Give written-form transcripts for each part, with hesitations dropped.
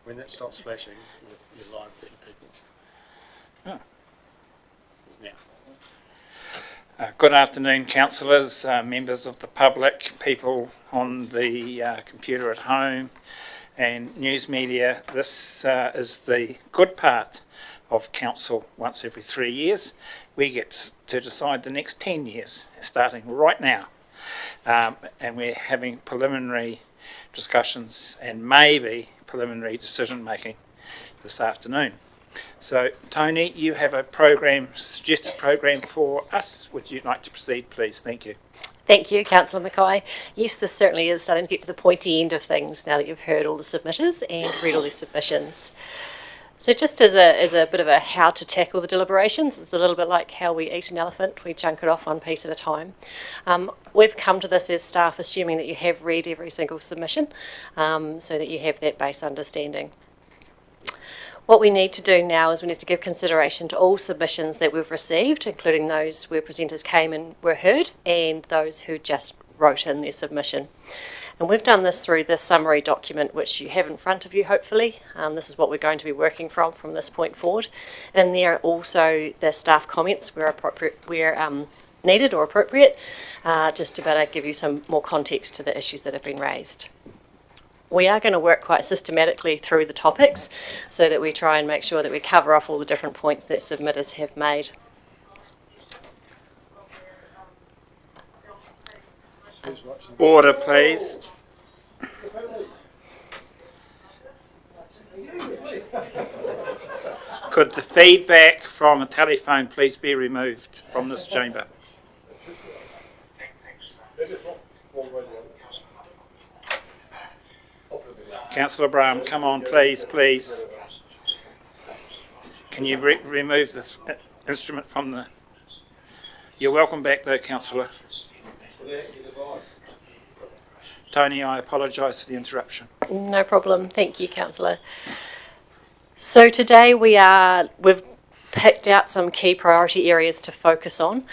When that stops flashing, you're live with your people. Now. Good afternoon, councillors, members of the public, people on the computer at home and news media. This is the good part of council. Once every 3 years. We get to decide the next 10 years, starting right now. And we're having preliminary discussions and maybe preliminary decision making this afternoon. So, Tony, you have a suggested program for us. Would you like to proceed, please? Thank you. Thank you, Councillor Mackay. Yes, this certainly is starting to get to the pointy end of things now that you've heard all the submitters and read all the submissions. So just as a bit of a how to tackle the deliberations, it's a little bit like how we eat an elephant. We chunk it off one piece at a time. We've come to this as staff assuming that you have read every single submission so that you have that base understanding. What we need to do now is we need to give consideration to all submissions that we've received, including those where presenters came and were heard and those who just wrote in their submission. And we've done this through this summary document, which you have in front of you, hopefully. This is what we're going to be working from this point forward. And there are also the staff comments where appropriate, needed or appropriate, just to better give you some more context to the issues that have been raised. We are going to work quite systematically through the topics so that we try and make sure that we cover off all the different points that submitters have made. Order, please. Could the feedback from a telephone please be removed from this chamber? Councillor Brown, come on, please. Can you remove this instrument from the... You're welcome back though, Councillor. Tony, I apologise for the interruption. No problem. Thank you, Councillor. So today we've picked out some key priority areas to focus on.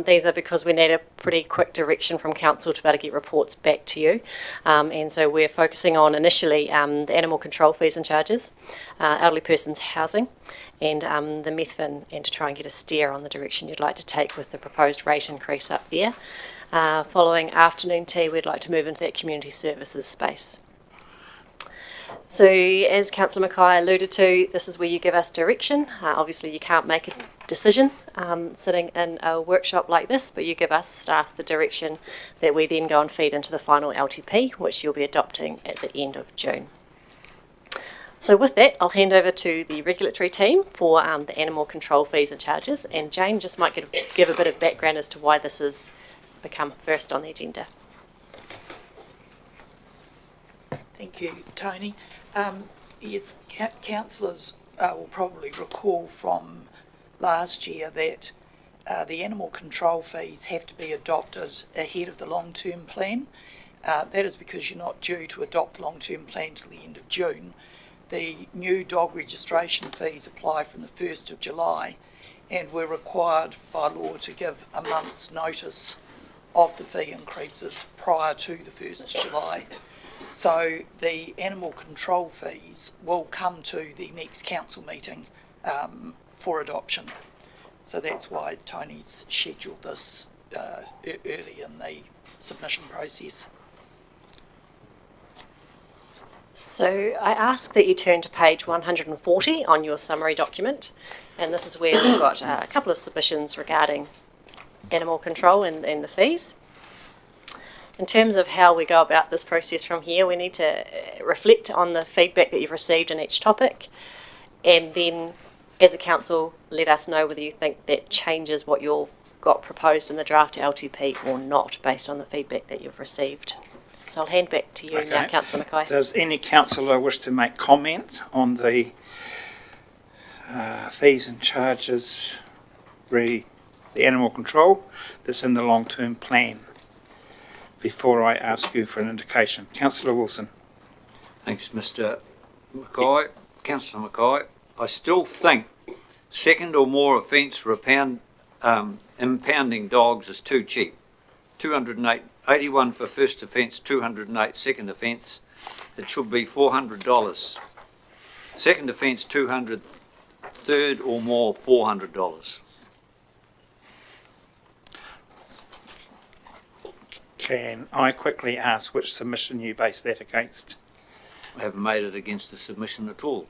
These are because we need a pretty quick direction from Council to be able to get reports back to you. And so we're focusing on initially the animal control fees and charges, elderly persons housing, and the METHFIN, and to try and get a steer on the direction you'd like to take with the proposed rate increase up there. Following afternoon tea, we'd like to move into that community services space. So as Councillor Mackay alluded to, this is where you give us direction. Obviously you can't make a decision sitting in a workshop like this, but you give us staff the direction that we then go and feed into the final LTP, which you'll be adopting at the end of June. So with that, I'll hand over to the regulatory team for the animal control fees and charges, and Jane just might give a bit of background as to why this has become first on the agenda. Thank you, Tony. Yes, councillors will probably recall from last year that the animal control fees have to be adopted ahead of the long-term plan. That is because you're not due to adopt the long-term plan till the end of June. The new dog registration fees apply from the 1st of July, and we're required by law to give a month's notice of the fee increases prior to the 1st of July. So the animal control fees will come to the next council meeting for adoption. So that's why Tony's scheduled this early in the submission process. So I ask that you turn to page 140 on your summary document, and this is where we've got a couple of submissions regarding animal control and the fees. In terms of how we go about this process from here, we need to reflect on the feedback that you've received in each topic, and then as a council let us know whether you think that changes what you've got proposed in the draft LTP or not based on the feedback that you've received. So I'll hand back to you now, Councillor Mackay. Does any councillor wish to make comment on the fees and charges the animal control that's in the long-term plan before I ask you for an indication? Councillor Wilson. Thanks, Mr. Mackay. Councillor Mackay, I still think second or more offence for impounding dogs is too cheap. 281 for first offence, 208 second offence. It should be $400. Second offence, $200. Third or more, $400. Can I quickly ask which submission you base that against? I haven't made it against the submission at all.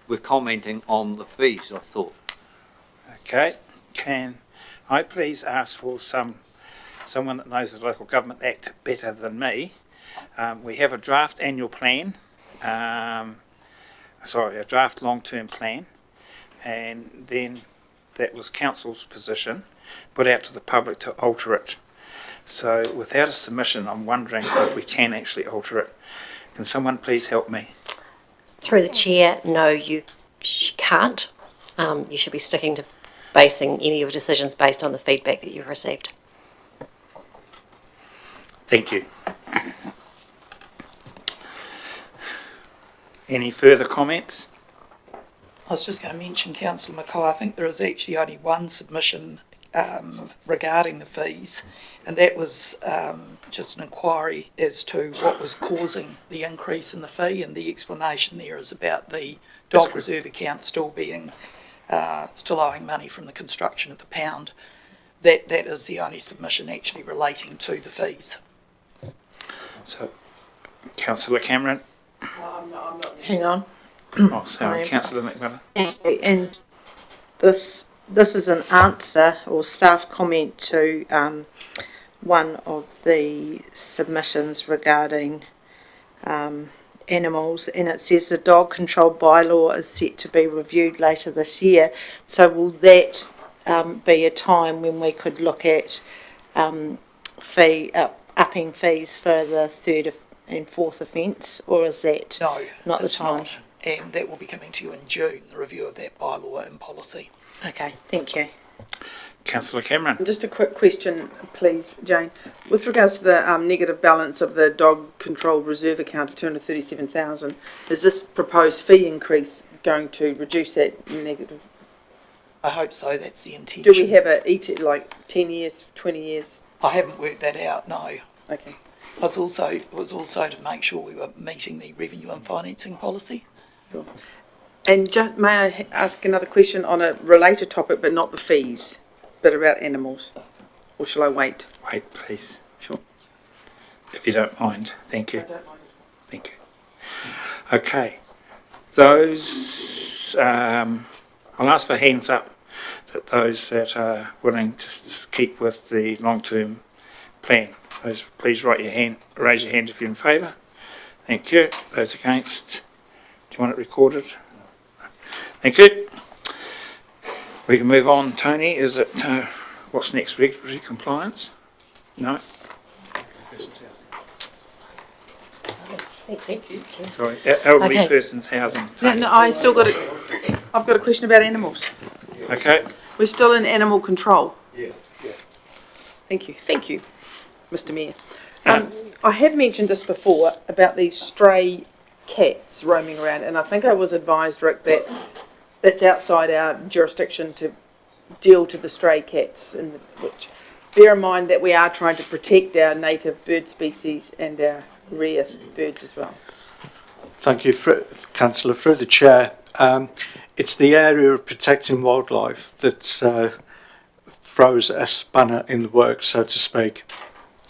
We're commenting on the fees, I thought. Okay. Can I please ask for someone that knows the Local Government Act better than me? We have a draft annual plan, a draft long-term plan, and then that was council's position, put out to the public to alter it. So without a submission, I'm wondering if we can actually alter it. Can someone please help me? Through the chair, no, you can't. You should be sticking to basing any of your decisions based on the feedback that you've received. Thank you. Any further comments? I was just going to mention, Councillor Mackay, I think there is actually only one submission regarding the fees, and that was just an inquiry as to what was causing the increase in the fee, and the explanation there is about the dog reserve account still owing money from the construction of the pound. That is the only submission actually relating to the fees. So, Councillor Cameron. Hang on. Oh, sorry, Councillor McMillan. And this is an answer or staff comment to one of the submissions regarding animals, and it says the dog control bylaw is set to be reviewed later this year. So will that be a time when we could look at upping fees for the third and fourth offence, or is that not the time? Not. And that will be coming to you in June, the review of that bylaw and policy. Okay, thank you. Councillor Cameron. Just a quick question, please, Jane. With regards to the negative balance of the dog control reserve account of $237,000, is this proposed fee increase going to reduce that negative? I hope so, that's the intention. Do we have like 10 years, 20 years? I haven't worked that out, no. Okay. It was also to make sure we were meeting the revenue and financing policy. Sure. And may I ask another question on a related topic, but not the fees, but about animals? Or shall I wait? Wait, please. Sure. If you don't mind. Thank you. I don't mind. Thank you. Okay. Those, I'll ask for hands up, that those that are willing to keep with the long-term plan. Those, please raise your hand if you're in favour. Thank you. Those against, do you want it recorded? Thank you. We can move on. Tony, is it, what's next, regulatory compliance? No? Thank you. Sorry, elderly Okay. persons housing. No, I've got a question about animals. Okay. We're still in animal control. Yeah. Thank you, Mr. Mayor. I have mentioned this before about these stray cats roaming around, and I think I was advised, Rick, that that's outside our jurisdiction to deal to the stray cats. Which, bear in mind that we are trying to protect our native bird species and our rare birds as well. Thank you, Councillor. Through the Chair, it's the area of protecting wildlife that throws a spanner in the works, so to speak.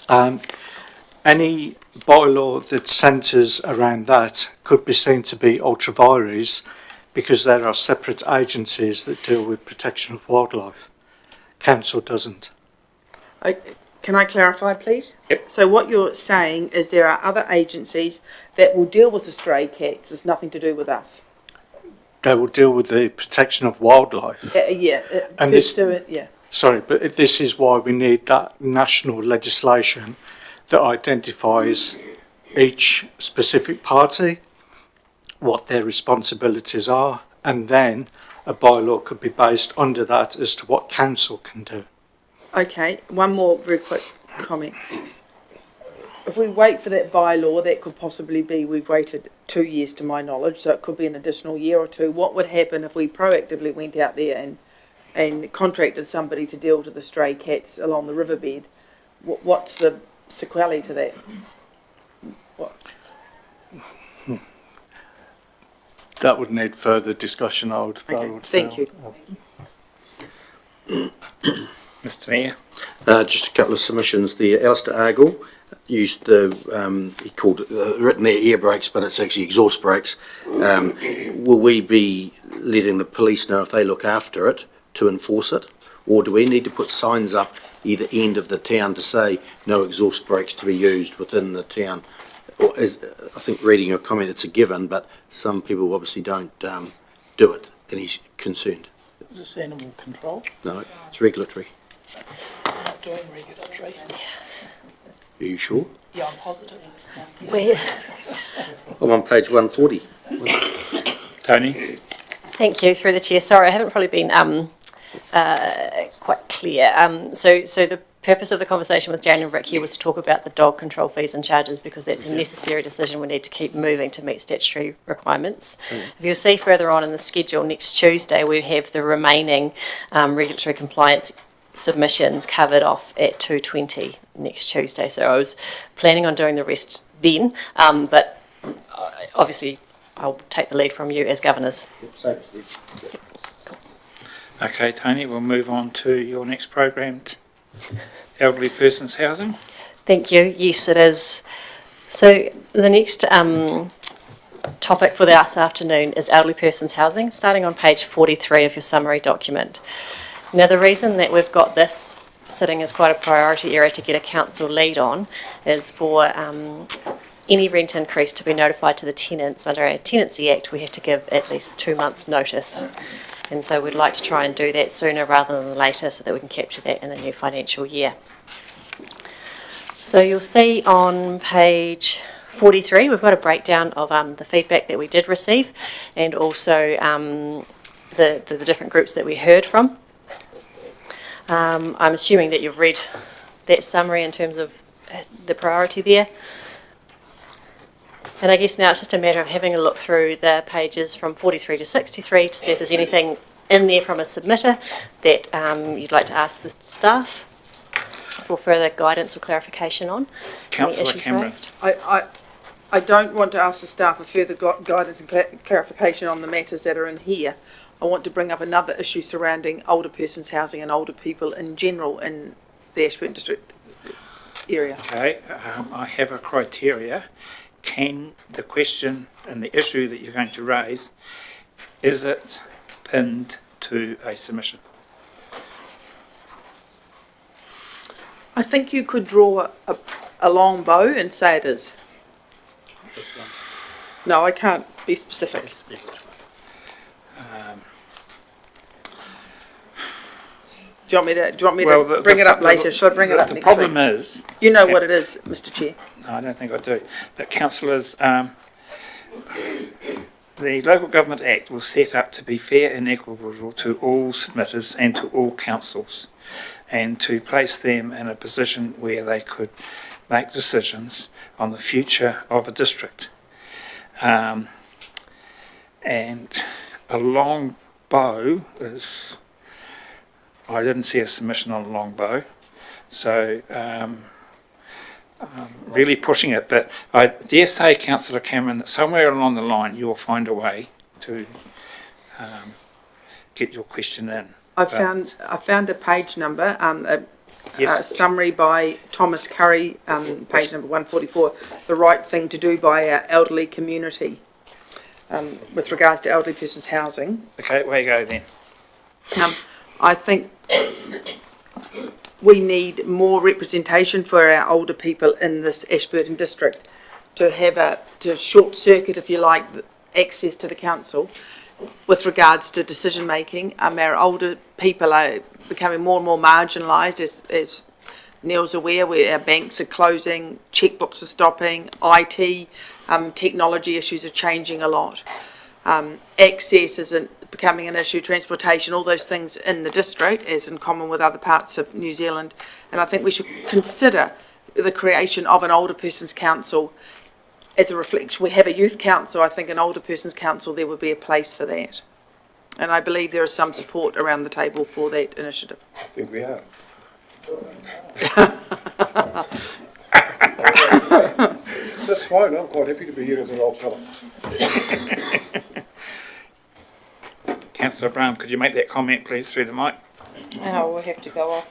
Any bylaw that centres around that could be seen to be ultra vires, because there are separate agencies that deal with protection of wildlife. Council doesn't. Can I clarify, please? Yep. So what you're saying is there are other agencies that will deal with the stray cats. It's nothing to do with us. They will deal with the protection of wildlife. And Sorry, but this is why we need that national legislation that identifies each specific party, what their responsibilities are, and then a bylaw could be based under that as to what council can do. Okay, one more very quick comment. If we wait for that bylaw, that could possibly be, we've waited 2 years to my knowledge, so it could be an additional year or two. What would happen if we proactively went out there and contracted somebody to deal to the stray cats along the riverbed? What's the sequelae to that? that would need further discussion, I would Thank feel. you. Mr Mayor. Just a couple of submissions. The Alistair Argall used the, he called it, written there air brakes, but it's actually exhaust brakes. Will we be letting the police know if they look after it to enforce it? Or do we need to put signs up either end of the town to say no exhaust brakes to be used within the town? Or is, I think reading your comment, it's a given, but some people obviously don't do it, and he's concerned. Is this animal control? No, it's regulatory. I'm not doing regulatory. Are you sure? Yeah, I'm positive. Where, I'm on page 140. Tony. thank you, through the chair. Sorry, I haven't probably been quite clear. So the purpose of the conversation with Jane and Rick here was to talk about the dog control fees and charges, because that's a necessary decision we need to keep moving to meet statutory requirements. If you'll see further on in the schedule, next Tuesday we have the remaining regulatory compliance submissions covered off at 2:20 next Tuesday. So I was planning on doing the rest then, but obviously I'll take the lead from you as governors. Okay, Tony, we'll move on to your next program, elderly persons housing. Thank you. Yes, it is. So the next topic for this afternoon is elderly persons housing, starting on page 43 of your summary document. Now, the reason that we've got this sitting as quite a priority area to get a council lead on is for any rent increase to be notified to the tenants. Under our Tenancy Act, we have to give at least 2 months' notice. And so we'd like to try and do that sooner rather than later so that we can capture that in the new financial year. So you'll see on page 43, we've got a breakdown of the feedback that we did receive, and also the different groups that we heard from. I'm assuming that you've read that summary in terms of the priority there. And I guess now it's just a matter of having a look through the pages from 43 to 63 to see if there's anything in there from a submitter that you'd like to ask the staff for further guidance or clarification on. Councillor Cameron. I don't want to ask the staff for further guidance and clarification on the matters that are in here. I want to bring up another issue surrounding older persons housing and older people in general in the Ashburton district area. Okay, I have a criteria. Can the question and the issue that you're going to raise, is it pinned to a submission? I think you could draw a long bow and say it is. No, I can't be specific. Do you want me to bring it up later? Should I bring it up next week? The problem is... You know what it is, Mr Chair. No, I don't think I do. But councillors, the Local Government Act was set up to be fair and equitable to all submitters and to all councils, and to place them in a position where they could make decisions on the future of a district. And a long bow is... I didn't see a submission on a long bow, so I'm really pushing it. But I dare say, Councillor Cameron, that somewhere along the line you'll find a way to get your question in. I found a page number, a Yes. summary by Thomas Curry, page number 144, the right thing to do by our elderly community with regards to elderly persons housing. Okay, away you go then. I think we need more representation for our older people in this Ashburton district to short circuit, if you like, access to the council with regards to decision making. Our older people are becoming more and more marginalised, as Neil's aware, where our banks are closing, checkbooks are stopping, IT, technology issues are changing a lot. Access is becoming an issue, transportation, all those things in the district, as in common with other parts of New Zealand. And I think we should consider the creation of an older persons council as a reflection. We have a youth council. I think an older persons council, there would be a place for that. And I believe there is some support around the table for that initiative. I think we are. That's fine, I'm quite happy to be here as an old fella. Councillor Brown, could you make that comment, please, through the mic? Oh, we'll have to go off.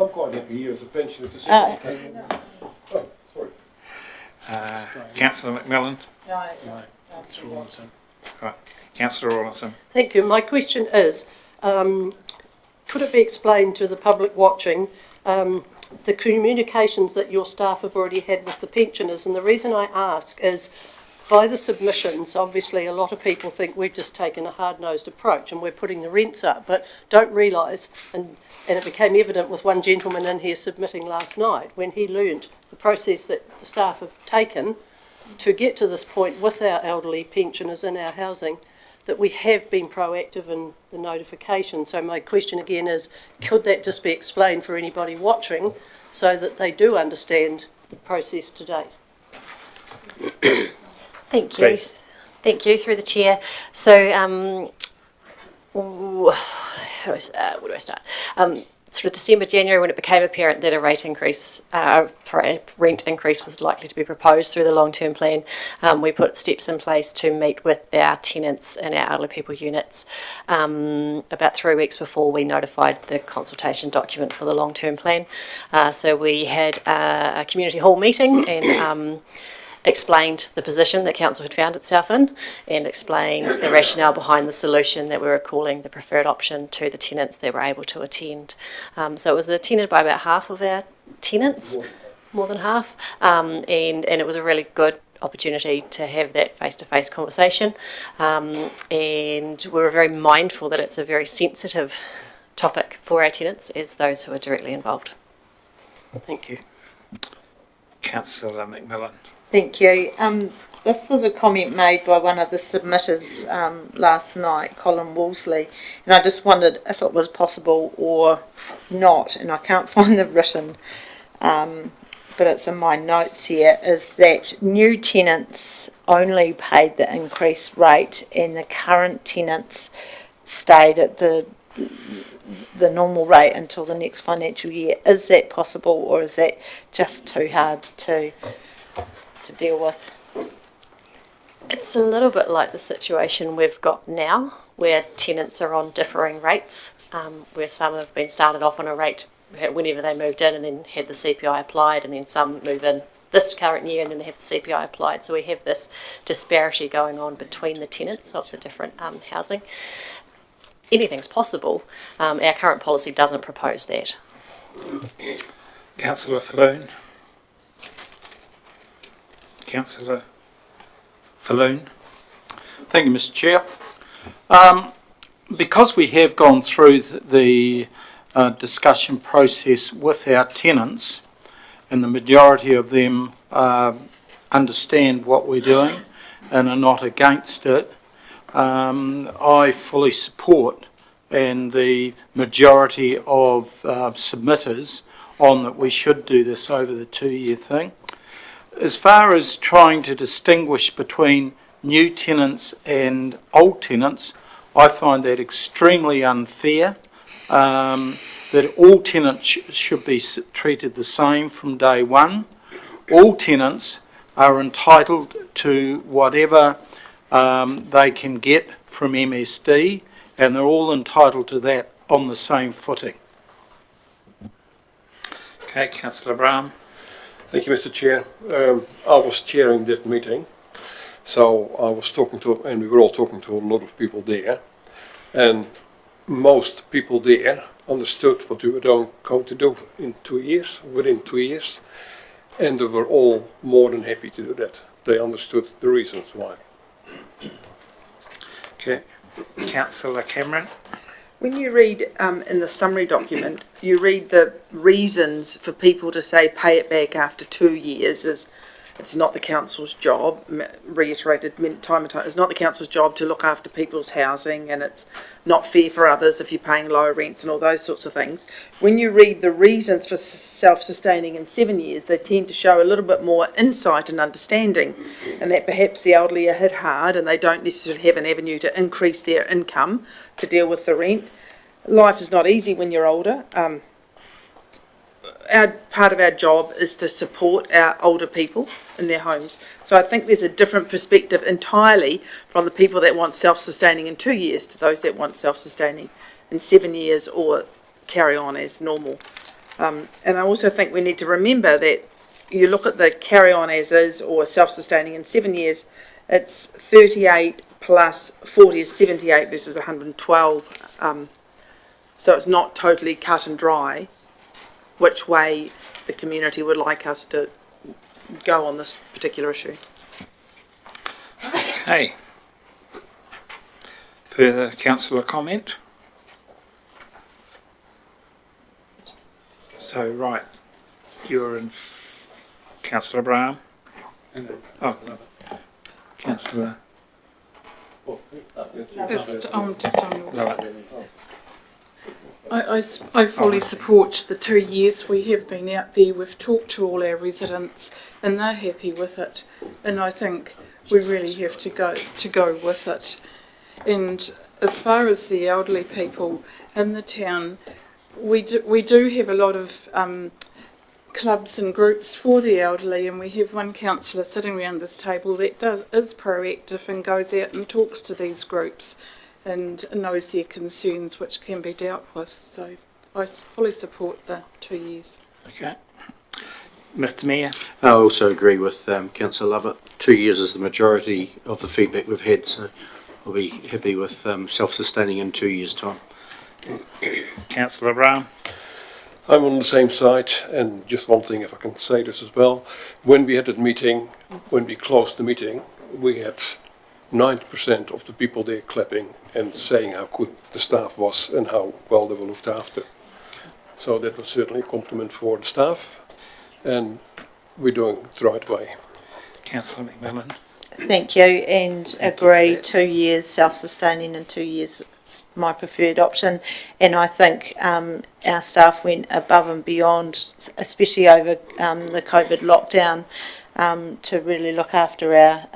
I'm quite happy here as a pensioner for second. Oh, sorry. Councillor McMillan? No. Councillor Rawlinson. Councillor Rawlinson. Thank you. My question is, could it be explained to the public watching the communications that your staff have already had with the pensioners? And the reason I ask is, by the submissions, obviously a lot of people think we've just taken a hard-nosed approach and we're putting the rents up, but don't realise, and it became evident with one gentleman in here submitting last night, when he learnt the process that the staff have taken to get to this point with our elderly pensioners in our housing, that we have been proactive in the notification. So my question again is, could that just be explained for anybody watching so that they do understand the process to date? Thank you. Please. Thank you, through the chair. So, where do I start? Sort of December, January, when it became apparent that a rent increase was likely to be proposed through the long-term plan, we put steps in place to meet with our tenants in our elderly people units about 3 weeks before we notified the consultation document for the long-term plan. So we had a community hall meeting and explained the position that council had found itself in and explained the rationale behind the solution that we were calling the preferred option to the tenants that were able to attend. So it was attended by about half of our tenants, more than half, and it was a really good opportunity to have that face-to-face conversation, and we were very mindful that it's a very sensitive topic for our tenants as those who are directly involved. Thank you. Councillor McMillan. Thank you. This was a comment made by one of the submitters last night, Colin Wolseley, and I just wondered if it was possible or not, and I can't find the written, but it's in my notes here, is that new tenants only paid the increased rate and the current tenants stayed at the normal rate until the next financial year. Is that possible, or is that just too hard to deal with? It's a little bit like the situation we've got now, where tenants are on differing rates, where some have been started off on a rate whenever they moved in and then had the CPI applied, and then some move in this current year and then they have the CPI applied. So we have this disparity going on between the tenants of the different housing. Anything's possible. Our current policy doesn't propose that. Councillor Falloon. Councillor Falloon. Thank you, Mr. Chair. Because we have gone through the discussion process with our tenants, and the majority of them understand what we're doing and are not against it, I fully support, and the majority of submitters on that we should do this over the 2-year thing. As far as trying to distinguish between new tenants and old tenants, I find that extremely unfair, that all tenants should be treated the same from day one. All tenants are entitled to whatever they can get from MSD, and they're all entitled to that on the same footing. Okay, Councillor Brown. Thank you, Mr. Chair. I was chairing that meeting, so I was talking to, and we were all talking to a lot of people there, and most people there understood what we were going to do in 2 years, within 2 years, and they were all more than happy to do that. They understood the reasons why. Okay, Councillor Cameron. When you read in the summary document, you read the reasons for people to say pay it back after 2 years is it's not the council's job, reiterated time and time, it's not the council's job to look after people's housing, and it's not fair for others if you're paying lower rents and all those sorts of things. When you read the reasons for self-sustaining in 7 years, they tend to show a little bit more insight and understanding, and that perhaps the elderly are hit hard and they don't necessarily have an avenue to increase their income to deal with the rent. Life is not easy when you're older. part of our job is to support our older people in their homes. So I think there's a different perspective entirely from the people that want self-sustaining in 2 years to those that want self-sustaining in 7 years or carry on as normal. And I also think we need to remember that you look at the carry on as is or self-sustaining in 7 years, it's 38 plus 40 is 78 versus 112. So it's not totally cut and dry which way the community would like us to go on this particular issue. Okay. Further councillor comment? So, right, you're in Councillor Brown? Oh, Councillor. Just on your side. I fully support the 2 years. We have been out there, we've talked to all our residents and they're happy with it, and I think we really have to go with it. And as far as the elderly people in the town, we do have a lot of clubs and groups for the elderly, and we have one councillor sitting around this table that is proactive and goes out and talks to these groups and knows their concerns, which can be dealt with. So I fully support the 2 years. Okay. Mr Mayor? I also agree with Councillor Lovett. 2 years is the majority of the feedback we've had, so we'll be happy with self-sustaining in 2 years' time. Councillor Brown? I'm on the same side, and just one thing, if I can say this as well. When we had that meeting, when we closed the meeting, we had 90% of the people there clapping and saying how good the staff was and how well they were looked after. So that was certainly a compliment for the staff, and we're doing it the right way. Councillor McMillan? Thank you, and agree, 2 years self-sustaining and 2 years is my preferred option. And I think our staff went above and beyond, especially over the COVID lockdown, to really look after our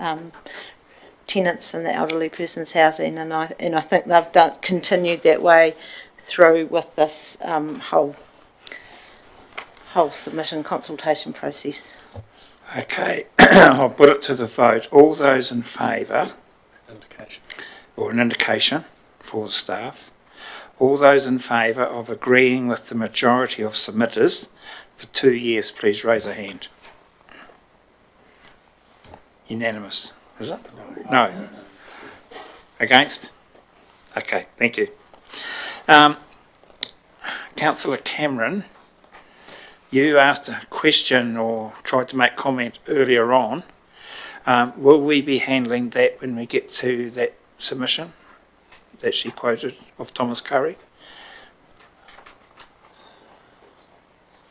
tenants in the elderly person's housing, and I think they've continued that way through with this whole submission consultation process. Okay, I'll put it to the vote. All those in favour, or an indication for the staff, all those in favour of agreeing with the majority of submitters for 2 years, please raise a hand. Unanimous, is it? No. Against? Okay, thank you. Councillor Cameron, you asked a question or tried to make comment earlier on. Will we be handling that when we get to that submission that she quoted of Thomas Curry?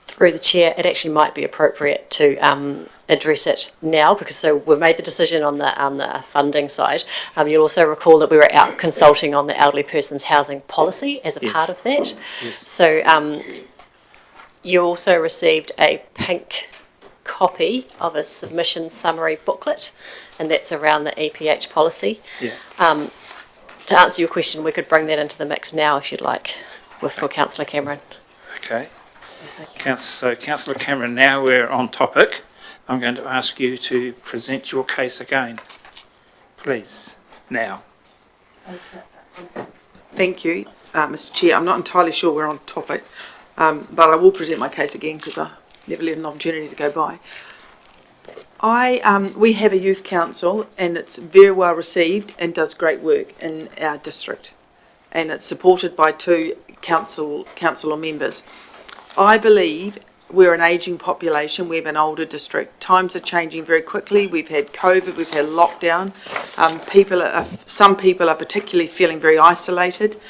Through the chair, it actually might be appropriate to address it now, because so we've made the decision on the funding side. You'll also recall that we were out consulting on the elderly person's housing policy as a part of that. Yes. So you also received a pink copy of a submission summary booklet, and that's around the EPH policy. Yeah. To answer your question, we could bring that into the mix now if you'd like, for Councillor Cameron. Okay. So Councillor Cameron, now we're on topic. I'm going to ask you to present your case again, please, now. Thank you, Mr Chair. I'm not entirely sure we're on topic, but I will present my case again because I never let an opportunity to go by. We have a youth council, and it's very well received and does great work in our district, and it's supported by 2 councillor members. I believe we're an ageing population, we have an older district. Times are changing very quickly. We've had COVID, we've had lockdown. Some people are particularly feeling very isolated.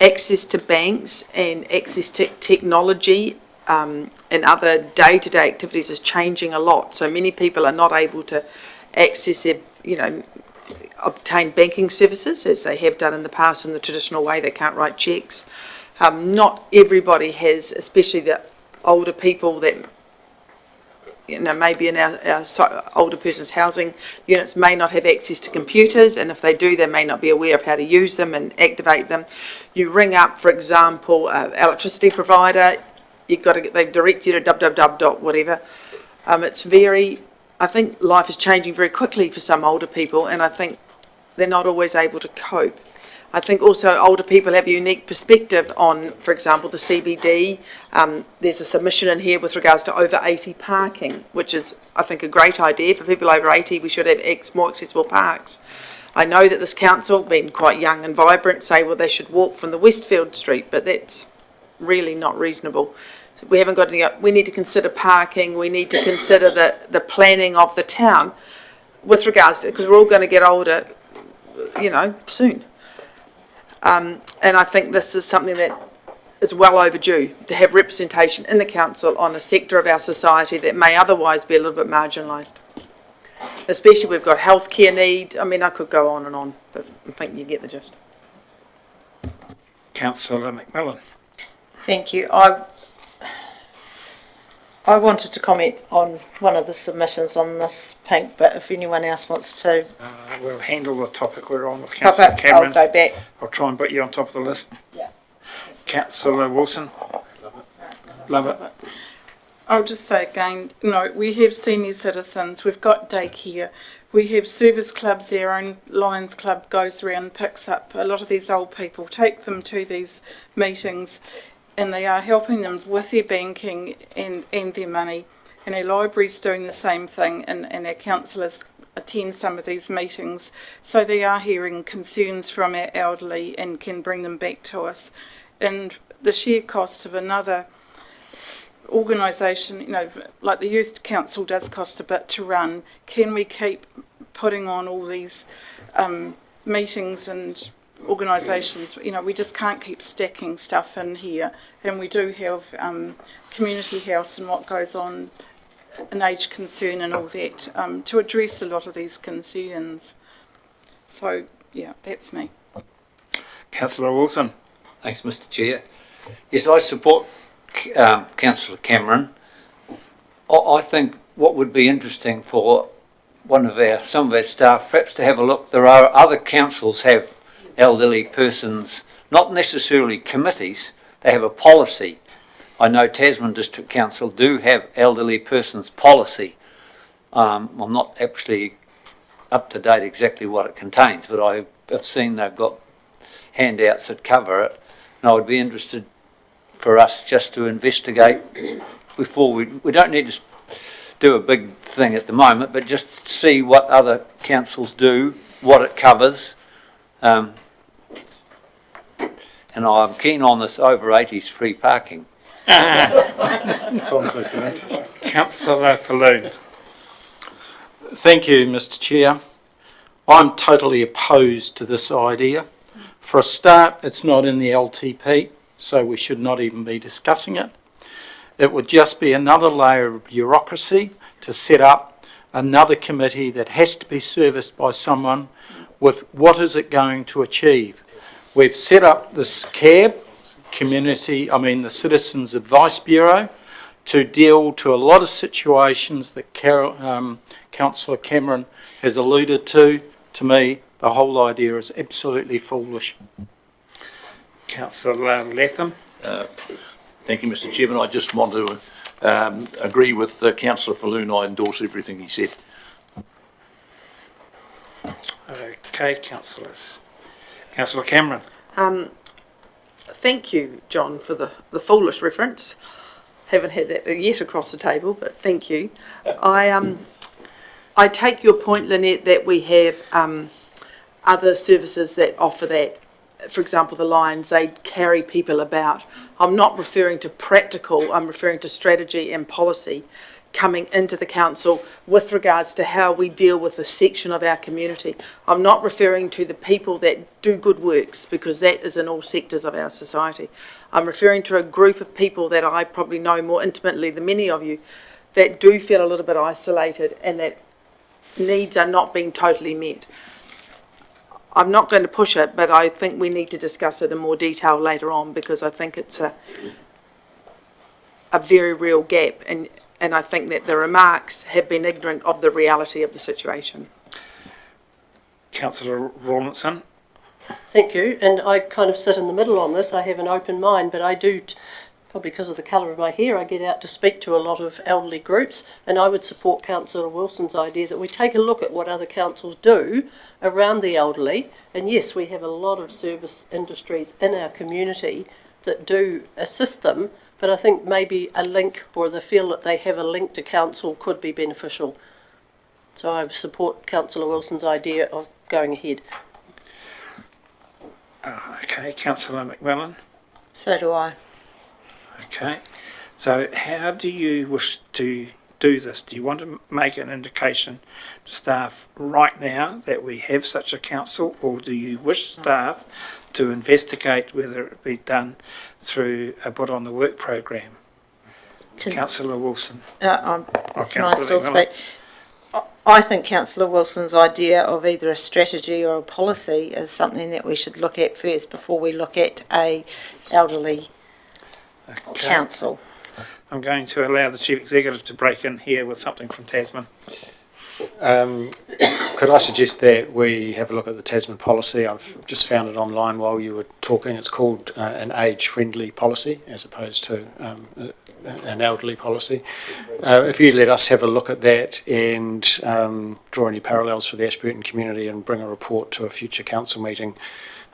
Access to banks and access to technology and other day-to-day activities is changing a lot. So many people are not able to access their, obtain banking services as they have done in the past in the traditional way. They can't write cheques. Not everybody has, especially the older people that, maybe in our older person's housing units may not have access to computers, and if they do, they may not be aware of how to use them and activate them. You ring up, for example, an electricity provider, they direct you to www dot whatever. It's very, I think life is changing very quickly for some older people, and I think they're not always able to cope. I think also older people have a unique perspective on, for example, the CBD. There's a submission in here with regards to over 80 parking, which is, I think, a great idea. For people over 80, we should have more accessible parks. I know that this council, being quite young and vibrant, say, well, they should walk from the Westfield Street, but that's really not reasonable. We haven't got any, we need to consider parking, we need to consider the planning of the town with regards to, because we're all going to get older, you know, soon. And I think this is something that is well overdue, to have representation in the council on a sector of our society that may otherwise be a little bit marginalised. Especially we've got healthcare need. I mean, I could go on and on, but I think you get the gist. Councillor McMillan. Thank you. I wanted to comment on one of the submissions on this pink, but if anyone else wants to. We'll handle the topic we're on with Councillor Cameron. I'll go back. I'll try and put you on top of the list. Yeah. Councillor Wilson. Love it. I'll just say again, you know, we have senior citizens, we've got daycare, we have service clubs, our own Lions Club goes around, picks up a lot of these old people, take them to these meetings, and they are helping them with their banking and their money. And our library's doing the same thing, and our councillors attend some of these meetings, so they are hearing concerns from our elderly and can bring them back to us. And the sheer cost of another organisation, you know, like the Youth Council does cost a bit to run. Can we keep putting on all these meetings and organisations? You know, we just can't keep stacking stuff in here. And we do have community house and what goes on, an age concern and all that, to address a lot of these concerns. So, yeah, that's me. Councillor Wilson. Thanks, Mr. Chair. Yes, I support Councillor Cameron. I think what would be interesting for some of our staff perhaps to have a look. There are other councils have elderly persons, not necessarily committees, they have a policy. I know Tasman District Council do have elderly persons policy. I'm not actually up to date exactly what it contains, but I have seen they've got handouts that cover it, and I would be interested for us just to investigate before we don't need to do a big thing at the moment, but just see what other councils do, what it covers. And I'm keen on this over 80s free parking. Councillor Falloon. Thank you, Mr. Chair. I'm totally opposed to this idea. For a start, it's not in the LTP, so we should not even be discussing it. It would just be another layer of bureaucracy to set up another committee that has to be serviced by someone with what is it going to achieve. We've set up this CAB, the Citizens Advice Bureau, to deal to a lot of situations that Councillor Cameron has alluded to. To me, the whole idea is absolutely foolish. Councillor Latham. Thank you, Mr. Chairman. I just want to agree with Councillor Falloon. I endorse everything he said. Okay, councillors. Councillor Cameron. Thank you, John, for the foolish reference. Haven't had that yet across the table, but thank you. I take your point, Lynette, that we have other services that offer that. For example, the Lions, they carry people about. I'm not referring to practical, I'm referring to strategy and policy coming into the council with regards to how we deal with a section of our community. I'm not referring to the people that do good works, because that is in all sectors of our society. I'm referring to a group of people that I probably know more intimately than many of you that do feel a little bit isolated and that needs are not being totally met. I'm not going to push it, but I think we need to discuss it in more detail later on, because I think it's a very real gap, and I think that the remarks have been ignorant of the reality of the situation. Councillor Rawlinson. Thank you, and I kind of sit in the middle on this. I have an open mind, but I do probably because of the colour of my hair, I get out to speak to a lot of elderly groups, and I would support Councillor Wilson's idea that we take a look at what other councils do around the elderly. And yes, we have a lot of service industries in our community that do assist them, but I think maybe a link, or the feel that they have a link to council, could be beneficial. So I support Councillor Wilson's idea of going ahead. Okay, Councillor McMillan. So do I. Okay, so how do you wish to do this? Do you want to make an indication to staff right now that we have such a council, or do you wish staff to investigate whether it be done through a put on the work program? Councillor Wilson. Can I Councillor still McMillan. speak? I think Councillor Wilson's idea of either a strategy or a policy is something that we should look at first before we look at a elderly council. I'm going to allow the Chief Executive to break in here with something from Tasman. Could I suggest that we have a look at the Tasman policy? I've just found it online while you were talking. It's called an age-friendly policy as opposed to an elderly policy. If you let us have a look at that and draw any parallels for the Ashburton community and bring a report to a future council meeting,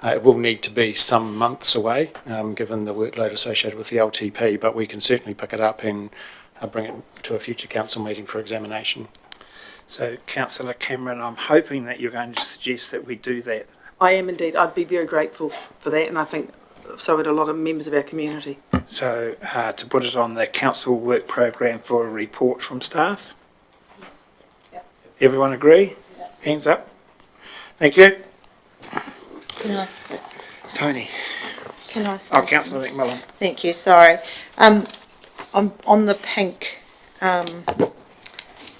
it will need to be some months away, given the workload associated with the LTP, but we can certainly pick it up and bring it to a future council meeting for examination. So, Councillor Cameron, I'm hoping that you're going to suggest that we do that. I am indeed. I'd be very grateful for that, and I think so would a lot of members of our community. So, to put it on the council work program for a report from staff? Yep. Everyone agree? Yep. Hands up. Thank you. Can I speak? Tony. Can I speak? Oh, Councillor McMillan. Thank you, sorry. On the pink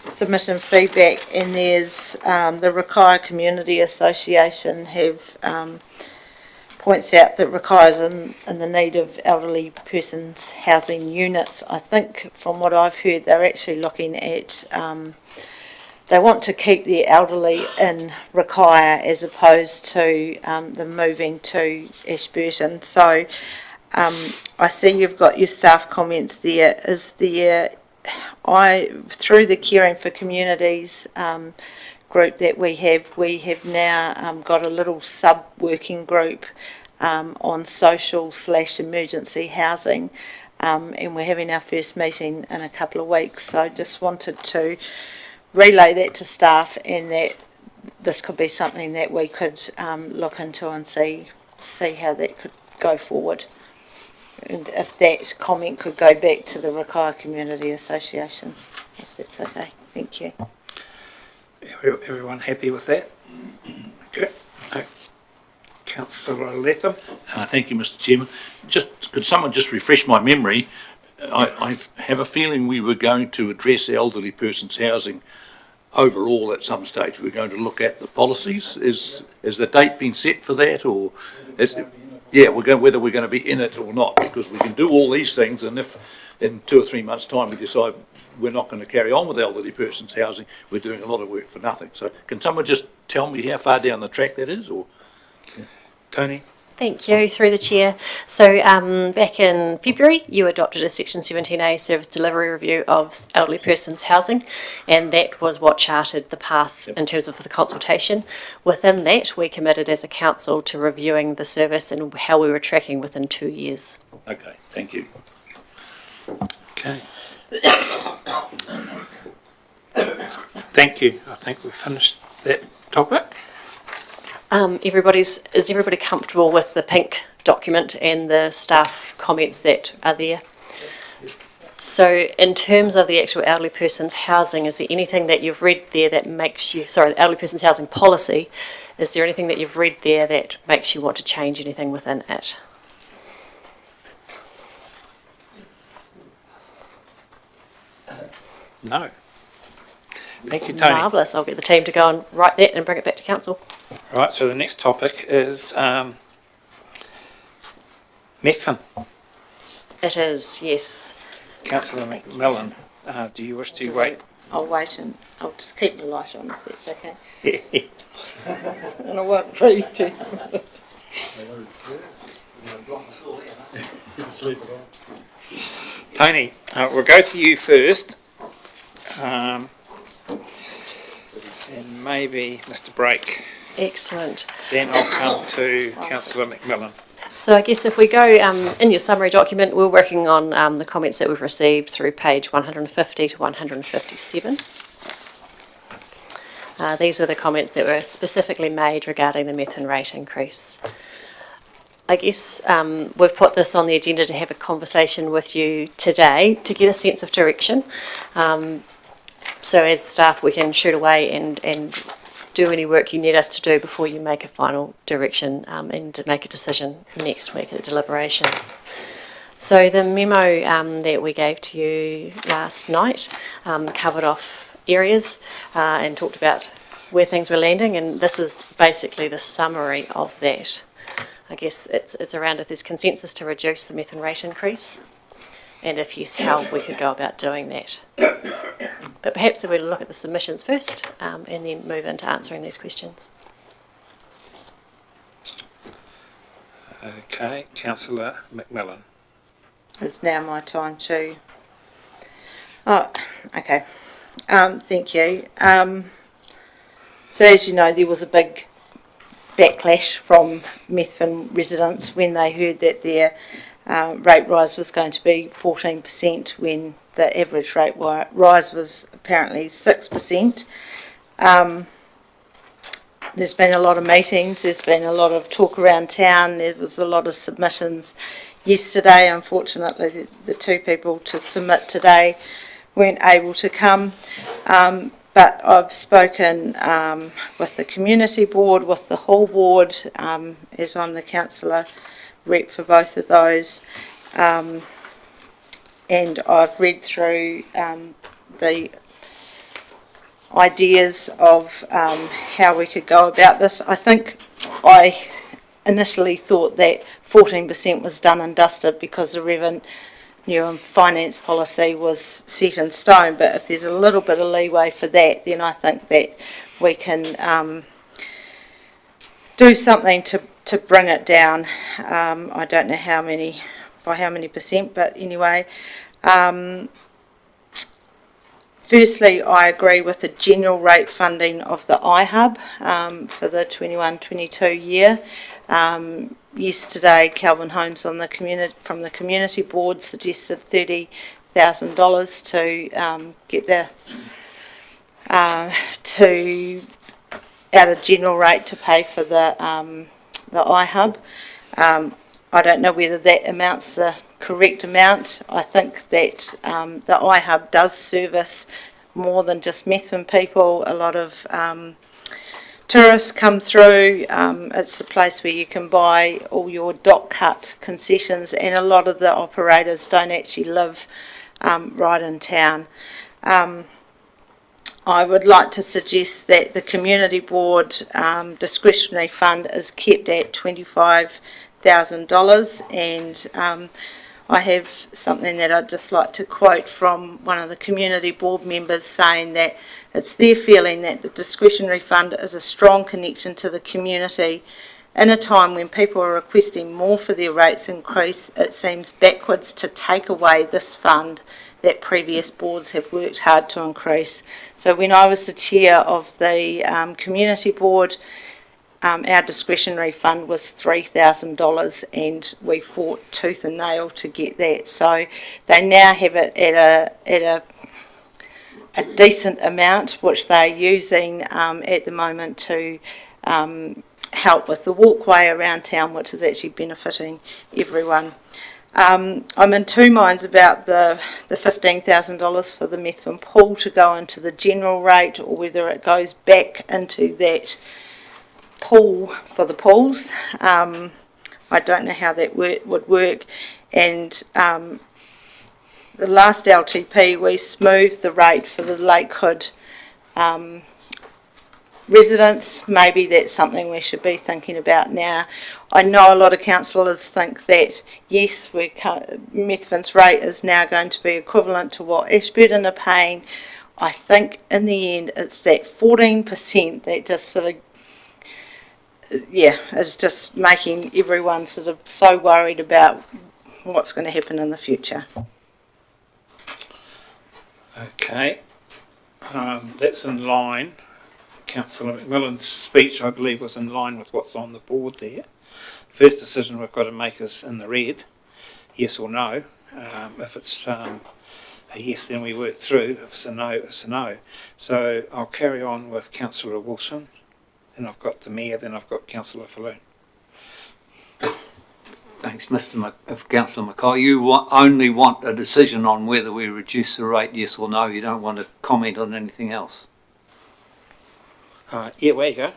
submission feedback, and there's the Rakaia Community Association have points out that Rakaia's in the need of elderly persons housing units. I think from what I've heard, they're actually looking at they want to keep the elderly in Rakaia as opposed to them moving to Ashburton. So I see you've got your staff comments there. Is there, through the Caring for Communities group that we have now got a little sub-working group on social/emergency housing, and we're having our first meeting in a couple of weeks. So I just wanted to relay that to staff, and that this could be something that we could look into and see how that could go forward. And if that comment could go back to the Rakaia Community Association, if that's okay. Thank you. Everyone happy with that? Okay. Councillor Latham. Thank you, Mr. Chairman. Could someone just refresh my memory? I have a feeling we were going to address elderly persons' housing overall at some stage. We're going to look at the policies. Is the date been set for that, or whether we're going to be in it or not? Because we can do all these things, and if in 2 or 3 months' time we decide we're not going to carry on with elderly persons' housing, we're doing a lot of work for nothing. So can someone just tell me how far down the track that is, or? Tony. Thank you, through the chair. So back in February, you adopted a Section 17A service delivery review of elderly persons housing, and that was what charted the path in terms of the consultation. Within that, we committed as a council to reviewing the service and how we were tracking within 2 years. Okay, thank you. Okay. Thank you. I think we've finished that topic. Is everybody comfortable with the pink document and the staff comments that are there? So in terms of the actual elderly person's housing, is there anything that you've read there that makes you, the elderly person's housing policy, is there anything that you've read there that makes you want to change anything within it? No. Thank you, Tony. Marvellous. I'll get the team to go and write that and bring it back to council. Right, so the next topic is MEFIN. It is, yes. Councillor McMillan, do you wish to wait? I'll wait, and I'll just keep the light on if that's okay. And I won't breathe too. Just leave it on. Tony, we'll go to you first. And maybe Mr. Brake. Excellent. Then I'll come to Councillor Macmillan. So I guess if we go in your summary document, we're working on the comments that we've received through page 150 to 157. These were the comments that were specifically made regarding the methane rate increase. I guess we've put this on the agenda to have a conversation with you today to get a sense of direction. So as staff, we can shoot away and do any work you need us to do before you make a final direction and to make a decision next week at the deliberations. So the memo that we gave to you last night covered off areas and talked about where things were landing, and this is basically the summary of that. I guess it's around if there's consensus to reduce the methane rate increase, and if yes, how we could go about doing that. But perhaps if we look at the submissions first and then move into answering these questions. Okay, Councillor Macmillan. It's now my time to... Oh, okay. Thank you. So as you know, there was a big backlash from Methven residents when they heard that their rate rise was going to be 14% when the average rate rise was apparently 6%. There's been a lot of meetings, there's been a lot of talk around town, there was a lot of submissions yesterday. Unfortunately, the two people to submit today weren't able to come. But I've spoken with the community board, with the hall board, as I'm the councillor rep for both of those, and I've read through the ideas of how we could go about this. I think I initially thought that 14% was done and dusted because the revenue and finance policy was set in stone, but if there's a little bit of leeway for that, then I think that we can do something to bring it down. I don't know by how many percent, but anyway. Firstly, I agree with the general rate funding of the iHub for the 21-22 year. Yesterday, Calvin Holmes from the community board suggested $30,000 to get out of general rate to pay for the iHub. I don't know whether that amounts the correct amount. I think that the iHub does service more than just Methven people. A lot of tourists come through. It's a place where you can buy all your dock cut concessions, and a lot of the operators don't actually live right in town. I would like to suggest that the community board discretionary fund is kept at $25,000, and I have something that I'd just like to quote from one of the community board members saying that it's their feeling that the discretionary fund is a strong connection to the community. In a time when people are requesting more for their rates increase, it seems backwards to take away this fund that previous boards have worked hard to increase. So when I was the chair of the community board, our discretionary fund was $3,000 and we fought tooth and nail to get that. So they now have it at a decent amount, which they're using at the moment to help with the walkway around town, which is actually benefiting everyone. I'm in two minds about the $15,000 for the Methven pool to go into the general rate, or whether it goes back into that pool for the pools. I don't know how that would work. And the last LTP, we smoothed the rate for the Lakehood residents. Maybe that's something we should be thinking about now. I know a lot of councillors think that, yes, Methven's rate is now going to be equivalent to what Ashburton are paying. I think in the end it's that 14% that just sort of, is just making everyone sort of so worried about what's going to happen in the future. Okay, that's in line. Councillor McMillan's speech, I believe, was in line with what's on the board there. First decision we've got to make is in the red, yes or no. If it's a yes, then we work through. If it's a no, it's a no. So I'll carry on with Councillor Wilson, and I've got the Mayor, then I've got Councillor Falloon. Thanks, Councillor McKay. You only want a decision on whether we reduce the rate, yes or no. You don't want to comment on anything else. Yeah, where you go.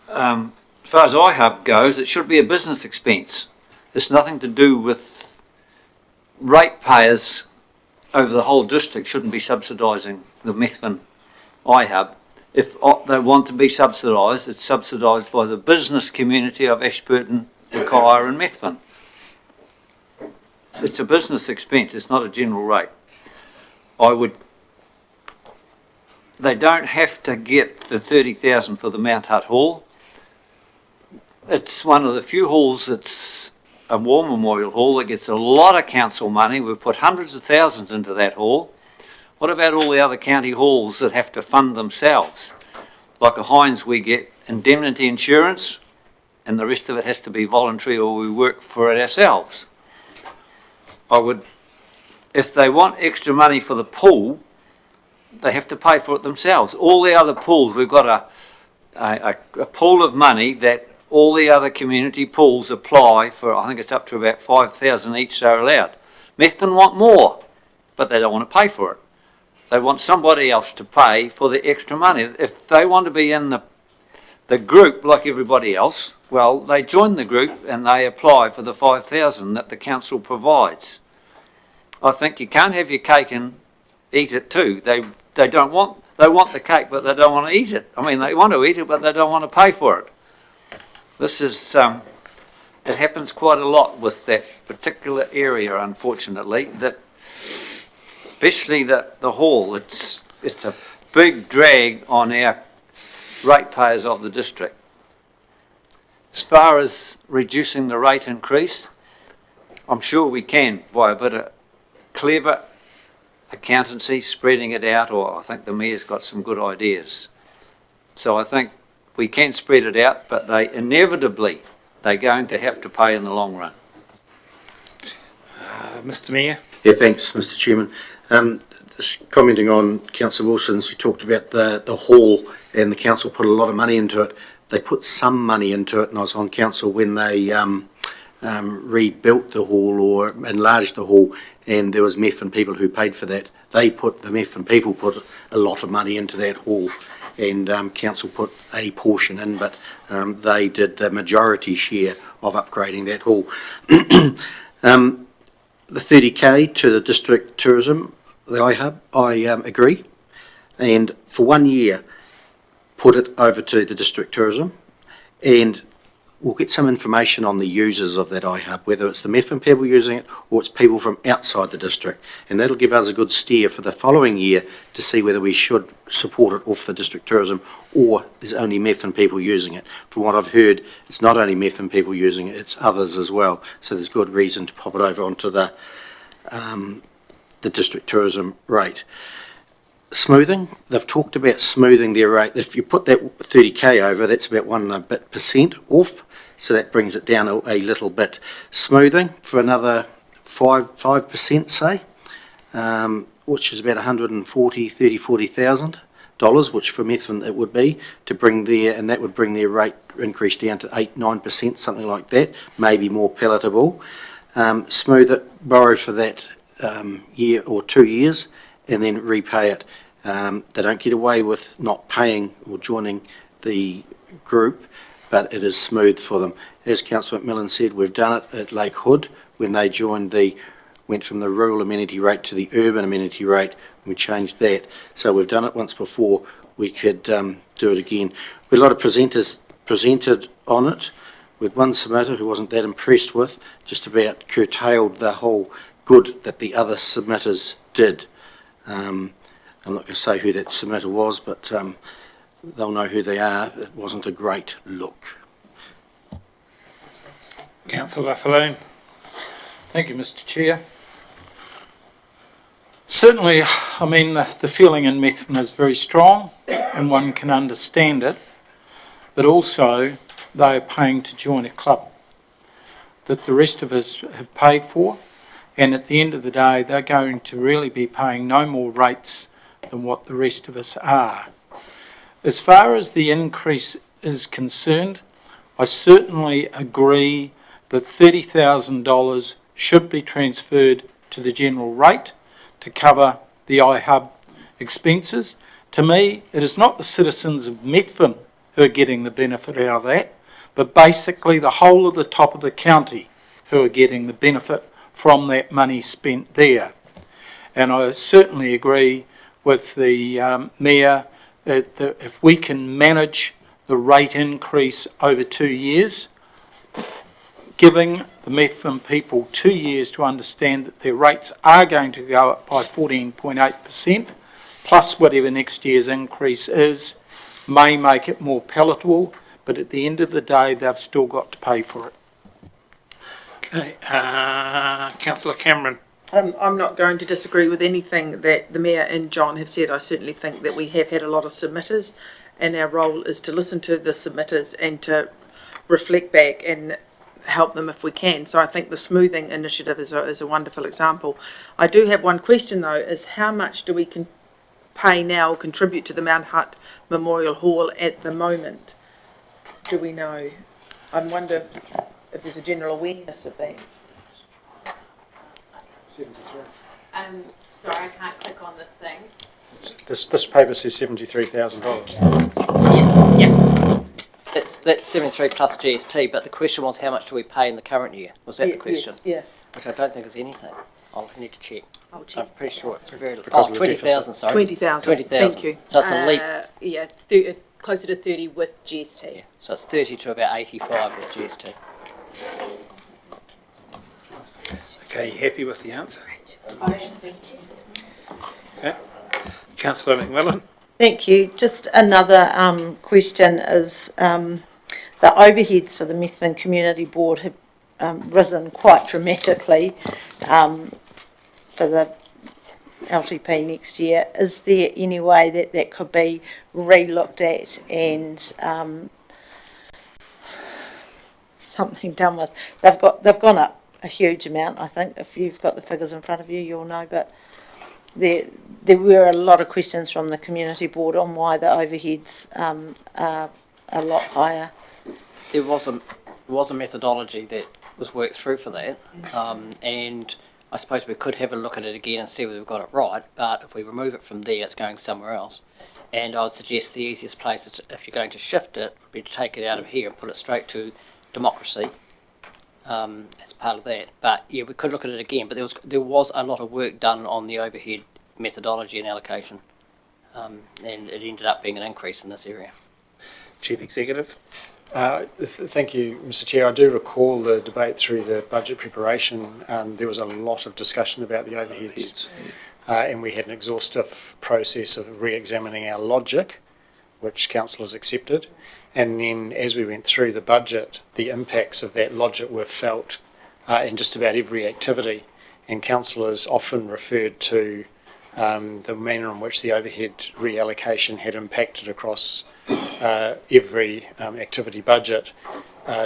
As far as IHUB goes, it should be a business expense. It's nothing to do with ratepayers over the whole district shouldn't be subsidising the Methven IHUB. If they want to be subsidised, it's subsidised by the business community of Ashburton, Mackay and Methven. It's a business expense, it's not a general rate. They don't have to get the 30,000 for the Mount Hutt Hall. It's one of the few halls that's a war memorial hall that gets a lot of council money. We've put hundreds of thousands into that hall. What about all the other county halls that have to fund themselves? Like a Hines, we get indemnity insurance, and the rest of it has to be voluntary or we work for it ourselves. If they want extra money for the pool, they have to pay for it themselves. All the other pools, we've got a pool of money that all the other community pools apply for. I think it's up to about 5,000 each they're allowed. Methven want more, but they don't want to pay for it. They want somebody else to pay for the extra money. If they want to be in the group like everybody else, well, they join the group and they apply for the 5,000 that the council provides. I think you can't have your cake and eat it too. They want the cake, but they don't want to eat it. I mean, they want to eat it, but they don't want to pay for it. This is it happens quite a lot with that particular area, unfortunately. That especially the hall. It's a big drag on our ratepayers of the district. As far as reducing the rate increase, I'm sure we can by a bit of clever accountancy, spreading it out, or I think the Mayor's got some good ideas. So I think we can spread it out, but they're going to have to pay in the long run. Mr Mayor? Yeah, thanks, Mr Chairman. Just commenting on Councillor Wilson's, we talked about the hall and the council put a lot of money into it. They put some money into it, and I was on council when they rebuilt the hall or enlarged the hall, and there was Methven people who paid for that. The Methven people put a lot of money into that hall, and council put a portion in, but they did the majority share of upgrading that hall. The 30k to the district tourism, the IHUB, I agree, and for 1 year put it over to the district tourism, and we'll get some information on the users of that IHUB, whether it's the Methven people using it or it's people from outside the district, and that'll give us a good steer for the following year to see whether we should support it off the district tourism or there's only Methven people using it. From what I've heard, it's not only Methven people using it, it's others as well, so there's good reason to pop it over onto the district tourism rate. Smoothing, they've talked about smoothing their rate. If you put that 30k over, that's about 1% off, so that brings it down a little bit. Smoothing for another 5%, say, which is about $40,000, which for Methven it would be, and that would bring their rate increase down to 8-9%, something like that, maybe more palatable. Smooth it, borrow for that year or 2 years, and then repay it. They don't get away with not paying or joining the group, but it is smooth for them. As Councillor McMillan said, we've done it at Lake Hood when they went from the rural amenity rate to the urban amenity rate. We changed that. So we've done it once before. We could do it again. We had a lot of presenters presented on it. With one submitter who wasn't that impressed with, just about curtailed the whole good that the other submitters did. I'm not going to say who that submitter was, but they'll know who they are. It wasn't a great look. Councillor Falloon? Thank you, Mr. Chair. Certainly, I mean, the feeling in Methven is very strong and one can understand it, but also they are paying to join a club that the rest of us have paid for, and at the end of the day they're going to really be paying no more rates than what the rest of us are. As far as the increase is concerned, I certainly agree that $30,000 should be transferred to the general rate to cover the iHub expenses. To me, it is not the citizens of Methven who are getting the benefit out of that, but basically the whole of the top of the county who are getting the benefit from that money spent there. And I certainly agree with the Mayor that if we can manage the rate increase over 2 years, giving the Methven people 2 years to understand that their rates are going to go up by 14.8%, plus whatever next year's increase is, may make it more palatable, but at the end of the day, they've still got to pay for it. Okay, Councillor Cameron. I'm not going to disagree with anything that the Mayor and John have said. I certainly think that we have had a lot of submitters, and our role is to listen to the submitters and to reflect back and help them if we can. So I think the smoothing initiative is a wonderful example. I do have one question though, is how much do we pay now, contribute to the Mount Hutt Memorial Hall at the moment? Do we know? I wonder if there's a general awareness of that. 73. Sorry, I can't click on the thing. This paper says $73,000. Yeah. That's 73 plus GST, but the question was how much do we pay in the current year? Was that the question? Yes, yeah. Which I don't think is anything. I'll need to check. I'll check. I'm pretty sure it's very little. Because of the 20,000, sorry. 20,000. 20,000. Thank you. So it's a leap. Yeah, closer to 30 with GST. Yeah. So it's 30 to about 85 with GST. Okay, you happy with the answer? Okay. Councillor McMillan. Thank you. Just another question is the overheads for the Methven Community Board have risen quite dramatically for the LTP next year. Is there any way that that could be re-looked at and something done with? They've gone up a huge amount, I think. If you've got the figures in front of you, you'll know, but there were a lot of questions from the community board on why the overheads are a lot higher. There was a methodology that was worked through for that, and I suppose we could have a look at it again and see whether we've got it right, but if we remove it from there, it's going somewhere else. And I would suggest the easiest place, if you're going to shift it, would be to take it out of here and put it straight to democracy as part of that. But yeah, we could look at it again, but there was a lot of work done on the overhead methodology and allocation, and it ended up being an increase in this area. Chief Executive. Thank you, Mr. Chair. I do recall the debate through the budget preparation. There was a lot of discussion about the overheads, and we had an exhaustive process of re-examining our logic, which councillors accepted. And then as we went through the budget, the impacts of that logic were felt in just about every activity. And councillors often referred to the manner in which the overhead reallocation had impacted across every activity budget.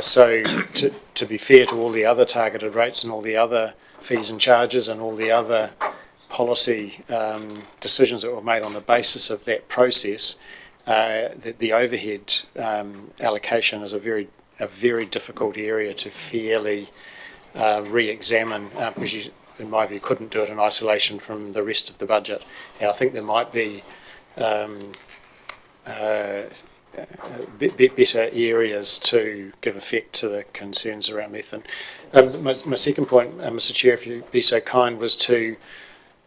So to be fair to all the other targeted rates and all the other fees and charges and all the other policy decisions that were made on the basis of that process, the overhead allocation is a very difficult area to fairly re-examine because you, in my view, couldn't do it in isolation from the rest of the budget. And I think there might be better areas to give effect to the concerns around Methven. My second point, Mr. Chair, if you'd be so kind, was to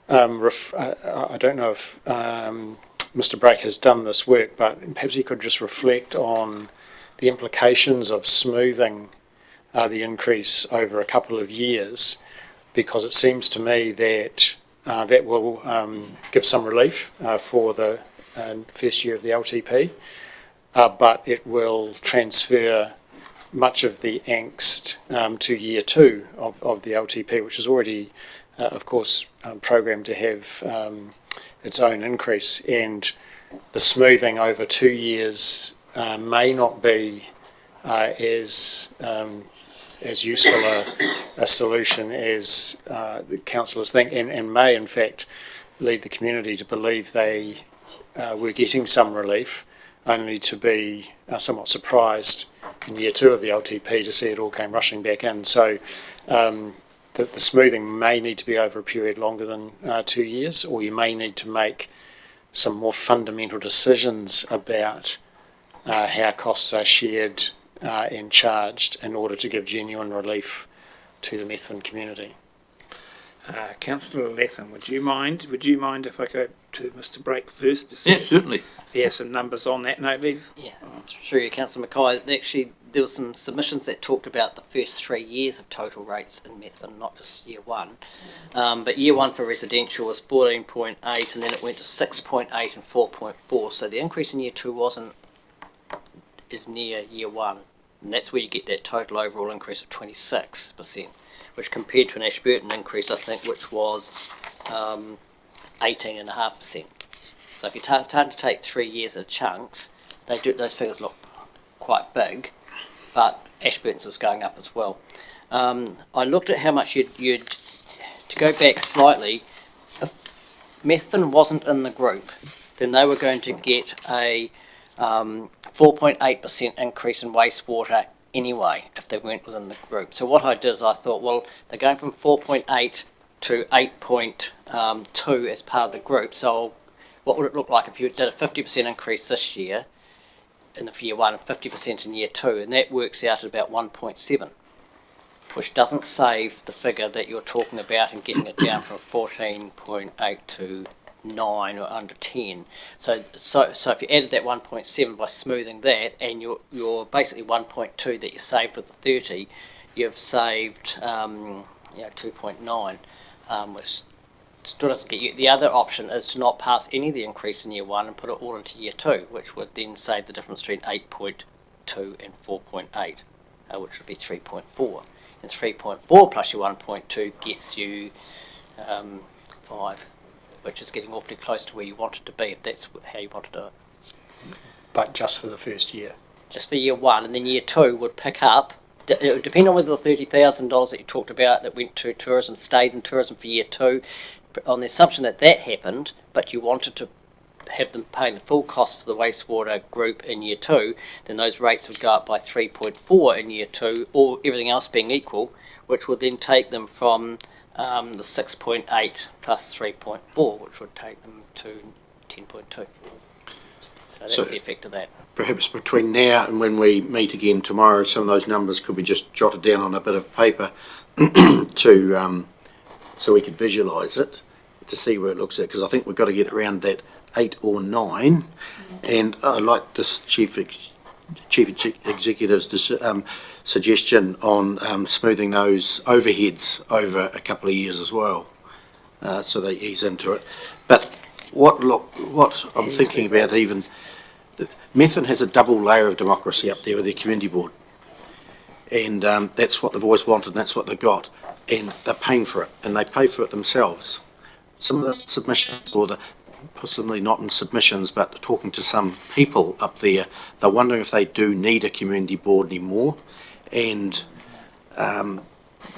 I don't know if Mr. Brake has done this work, but perhaps he could just reflect on the implications of smoothing the increase over a couple of years, because it seems to me that that will give some relief for the first year of the LTP, but it will transfer much of the angst to year 2 of the LTP, which is already, of course, programmed to have its own increase, and the smoothing over 2 years may not be as useful a solution as the councillors think, and may in fact lead the community to believe they were getting some relief, only to be somewhat surprised in year 2 of the LTP to see it all came rushing back in. So the smoothing may need to be over a period longer than 2 years, or you may need to make some more fundamental decisions about how costs are shared and charged in order to give genuine relief to the Methven community. Councillor Latham, would you mind if I go to Mr. Brake first to see Yes, certainly. if he has some numbers on that note, Liv? Yeah, through you, Councillor Mackay. Actually, there were some submissions that talked about the first 3 years of total rates in Methven, not just year 1. But year 1 for residential was 14.8, and then it went to 6.8 and 4.4. So the increase in year 2 wasn't as near year 1, and that's where you get that total overall increase of 26%, which compared to an Ashburton increase, I think, which was 18.5%. So if you're starting to take 3 years of chunks, those figures look quite big, but Ashburton's was going up as well. I looked at how much you'd to go back slightly. If Methven wasn't in the group, then they were going to get a 4.8% increase in wastewater anyway if they weren't within the group. So what I did is I thought, well, they're going from 4.8 to 8.2 as part of the group. So what would it look like if you did a 50% increase this year in the year 1 and 50% in year 2? And that works out at about 1.7, which doesn't save the figure that you're talking about and getting it down from 14.8 to 9 or under 10. So if you added that 1.7 by smoothing that, and you're basically 1.2 that you saved with the 30, you've saved 2.9, which still doesn't get you. The other option is to not pass any of the increase in year 1 and put it all into year 2, which would then save the difference between 8.2 and 4.8, which would be 3.4. And 3.4 plus your 1.2 gets you 5. Which is getting awfully close to where you want it to be, if that's how you want to do it. But just for the first year? Just for year 1, and then year 2 would pick up. It would depend on whether the $30,000 that you talked about that went to tourism stayed in tourism for year 2, on the assumption that happened, but you wanted to have them paying the full cost for the wastewater group in year 2, then those rates would go up by 3.4 in year 2, or everything else being equal, which would then take them from the 6.8 plus 3.4, which would take them to 10.2. So that's the effect of that. Perhaps between now and when we meet again tomorrow, some of those numbers could be just jotted down on a bit of paper to so we could visualise it to see where it looks at, because I think we've got to get around that 8 or 9, and I like this chief executive's suggestion on smoothing those overheads over a couple of years as well, so they ease into it. But what I'm thinking about, even Methven has a double layer of democracy up there with their community board, and that's what they've always wanted, and that's what they got, and they're paying for it, and they pay for it themselves. Some of the submissions, or possibly not in submissions, but talking to some people up there, they're wondering if they do need a community board anymore. And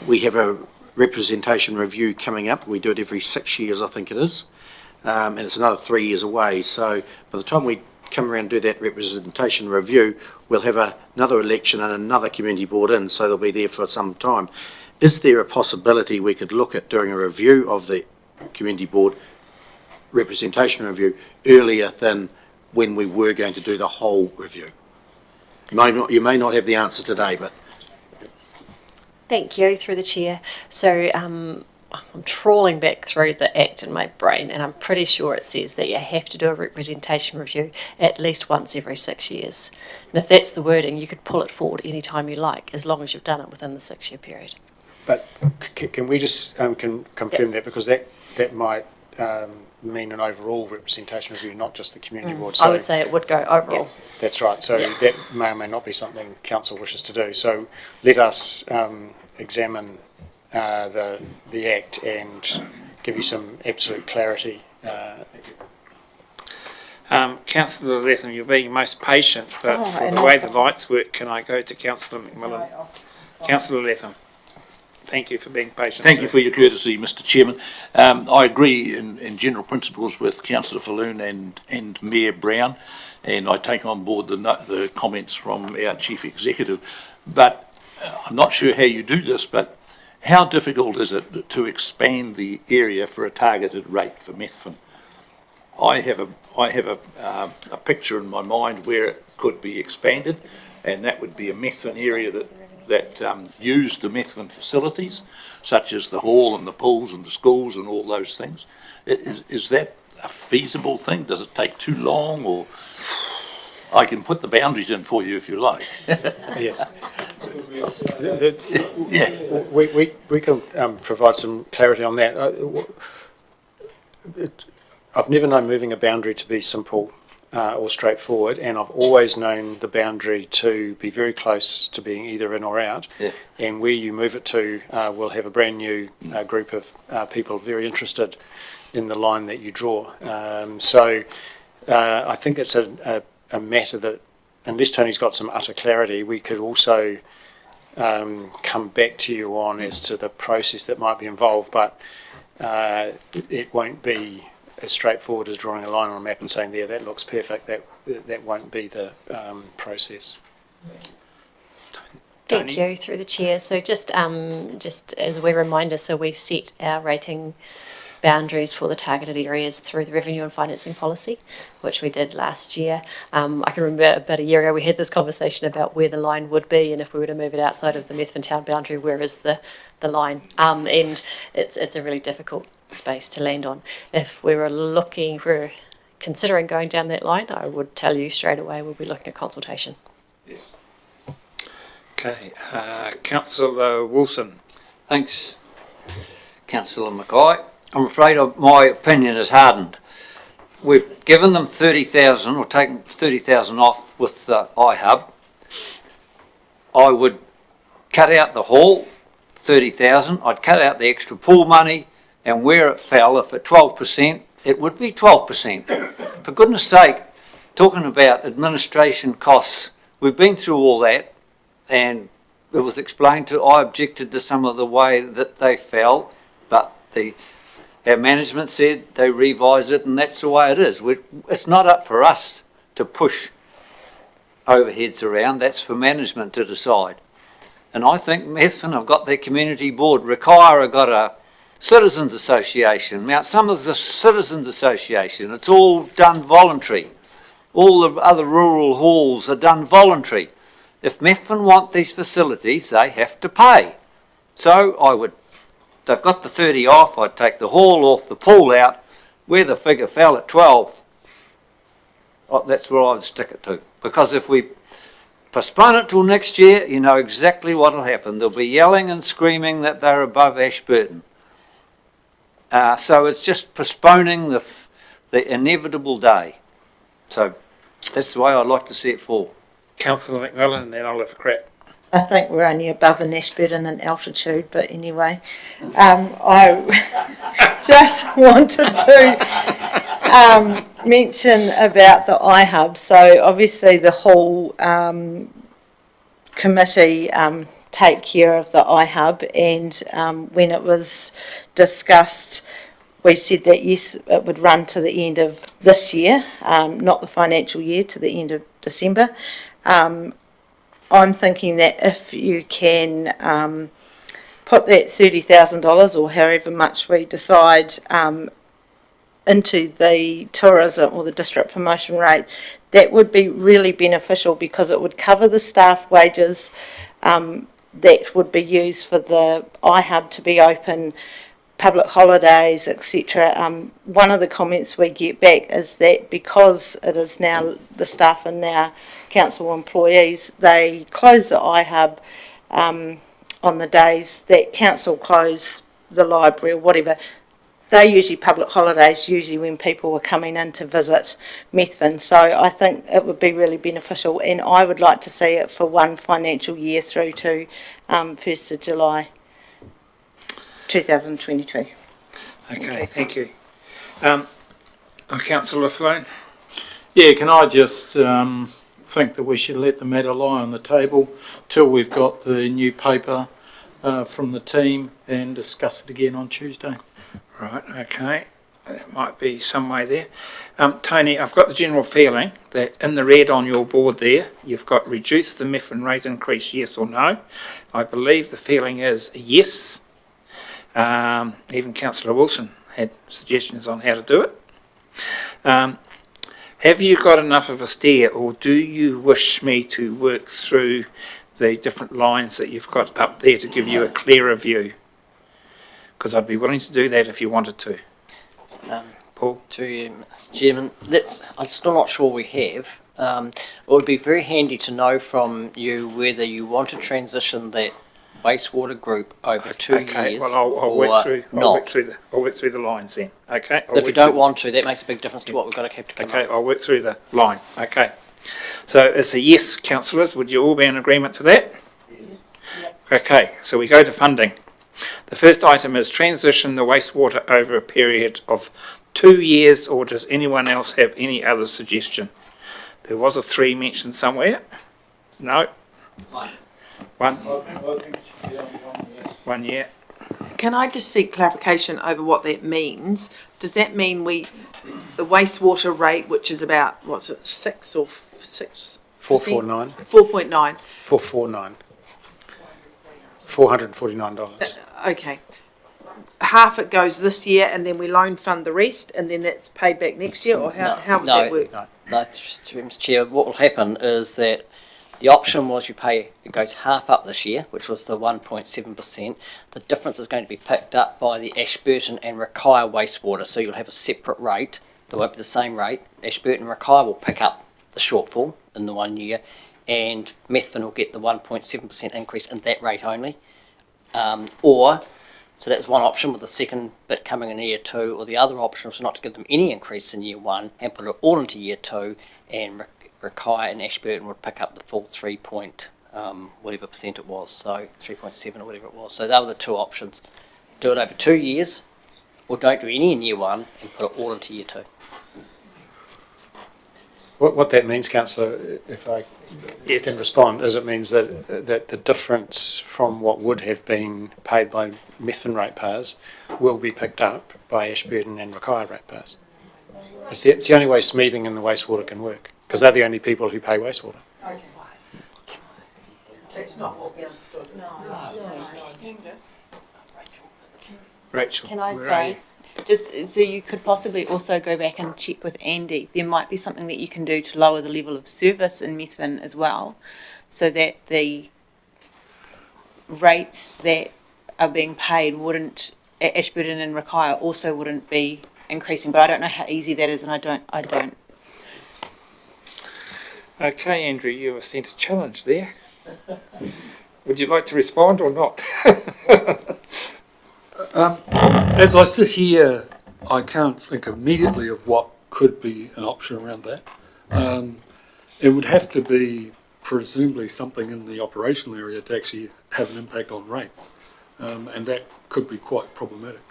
we have a representation review coming up. We do it every 6 years, I think it is, and it's another 3 years away. So by the time we come around and do that representation review, we'll have another election and another community board in, so they'll be there for some time. Is there a possibility we could look at doing a review of the community board representation review earlier than when we were going to do the whole review? You may not have the answer today, but... Thank you, through the chair. So I'm trawling back through the Act in my brain, and I'm pretty sure it says that you have to do a representation review at least once every 6 years. And if that's the wording, you could pull it forward any time you like, as long as you've done it within the 6 year period. But can we just confirm that, because that might mean an overall representation review, not just the community board. So, I would say it would go overall. That's right. So that may or may not be something council wishes to do. So let us examine the Act and give you some absolute clarity. Councillor Latham, you're being most patient, but for the way the lights work, can I go to Councillor McMillan? Councillor Latham, thank you for being patient. Thank you for your courtesy, Mr Chairman. I agree in general principles with Councillor Falloon and Mayor Brown, and I take on board the comments from our Chief Executive. But I'm not sure how you do this, but how difficult is it to expand the area for a targeted rate for methadone? I have a picture in my mind where it could be expanded, and that would be a methadone area that used the methadone facilities, such as the hall and the pools and the schools and all those things. Is that a feasible thing? Does it take too long, or I can put the boundaries in for you if you like? Yes. We can provide some clarity on that. I've never known moving a boundary to be simple or straightforward, and I've always known the boundary to be very close to being either in or out. Yeah. And where you move it to, we'll have a brand new group of people very interested in the line that you draw. So I think it's a matter that, unless Tony's got some utter clarity, we could also come back to you on as to the process that might be involved, but it won't be as straightforward as drawing a line on a map and saying, there, that looks perfect. That won't be the process. Thank you, through the chair. So just as a wee reminder, so we set our rating boundaries for the targeted areas through the revenue and financing policy, which we did last year. I can remember about a year ago we had this conversation about where the line would be, and if we were to move it outside of the Methven town boundary, where is the line? And it's a really difficult space to land on. If we were considering going down that line, I would tell you straight away we'll be looking at consultation. Yes. Okay, Councillor Wilson. Thanks, Councillor Mackay. I'm afraid my opinion is hardened. We've given them 30,000 or taken 30,000 off with iHub. I would cut out the hall, 30,000. I'd cut out the extra pool money, and where it fell, if at 12%, it would be 12%. For goodness sake, talking about administration costs, we've been through all that, and it was explained I objected to some of the way that they fell, but our management said they revised it, and that's the way it is. It's not up for us to push overheads around. That's for management to decide. And I think Methven have got their community board. Rakaia have got a citizens association. Mount Somers a citizens association. It's all done voluntary. All the other rural halls are done voluntary. If Methven want these facilities, they have to pay. So they've got the 30 off, I'd take the hall off, the pool out, where the figure fell at 12, that's where I would stick it to. Because if we postpone it till next year, you know exactly what will happen. They'll be yelling and screaming that they're above Ashburton. So it's just postponing the inevitable day. So that's the way I'd like to see it fall. Councillor McMillan, and then I'll have a crack. I think we're only above an Ashburton in altitude, but anyway, I just wanted to mention about the iHub. So obviously the whole committee take care of the iHub, and when it was discussed, we said that yes, it would run to the end of this year, not the financial year, to the end of December. I'm thinking that if you can put that $30,000 or however much we decide into the tourism or the district promotion rate, that would be really beneficial, because it would cover the staff wages that would be used for the iHub to be open, public holidays, etc. One of the comments we get back is that because it is now, the staff are now council employees, they close the iHub on the days that council close the library or whatever. they're usually public holidays, usually when people were coming in to visit Methven. So I think it would be really beneficial, and I would like to see it for one financial year through to 1st of July 2022. Okay, thank you. Councillor Flown? Yeah, can I just think that we should let the matter lie on the table till we've got the new paper from the team and discuss it again on Tuesday. Right, okay. That might be some way there. Tony, I've got the general feeling that in the red on your board there, you've got reduce the Methven rate increase, yes or no. I believe the feeling is yes. Even Councillor Wilson had suggestions on how to do it. Have you got enough of a steer, or do you wish me to work through the different lines that you've got up there to give you a clearer view? Because I'd be willing to do that if you wanted to. Paul? To you, Mr. Chairman, I'm still not sure we have. It would be very handy to know from you whether you want to transition that wastewater group over 2 years. Okay, well I'll work through the lines then. Okay. If you don't want to, that makes a big difference to what we've got to have to come Okay, up. I'll work through the line. Okay. So it's a yes, councillors. Would you all be in agreement to that? Yes. Okay, so we go to funding. The first item is transition the wastewater over a period of 2 years, or does anyone else have any other suggestion? There was a 3 mentioned somewhere. No? One? 1 year. Can I just seek clarification over what that means? Does that mean the wastewater rate, which is about, what's it, 6 or 6? 449. 4.9. 449. $449. Okay. Half it goes this year and then we loan fund the rest and then that's paid back next year, or how would that work? No, Mr. Chair, what will happen is that the option was it goes half up this year, which was the 1.7%. The difference is going to be picked up by the Ashburton and Rakaia wastewater, so you'll have a separate rate. There won't be the same rate. Ashburton and Rakaia will pick up the shortfall in the 1 year, and Methven will get the 1.7% increase in that rate only. So that's one option, with the second bit coming in year 2, or the other option was not to give them any increase in year 1 and put it all into year 2, and Rakaia and Ashburton would pick up the full 3 point whatever percent it was, so 3.7 or whatever it was. So they were the two options. Do it over 2 years, or don't do any in year 1 and put it all into year 2. What that means, Councillor, if I can respond, is it means that the difference from what would have been paid by Methven ratepayers will be picked up by Ashburton and Rakaia ratepayers. It's the only way smoothing in the wastewater can work, because they're the only people who pay wastewater. Okay. That's not what we understood. Rachel, Can I, where are sorry, you? just so you could possibly also go back and check with Andy, there might be something that you can do to lower the level of service in Methven as well, so that the rates that are being paid wouldn't, at Ashburton and Rakaia also wouldn't be increasing, but I don't know how easy that is, and I don't. Okay, Andrew, you were sent a challenge there. Would you like to respond or not? As I sit here, I can't think immediately of what could be an option around that. It would have to be presumably something in the operational area to actually have an impact on rates, and that could be quite problematic.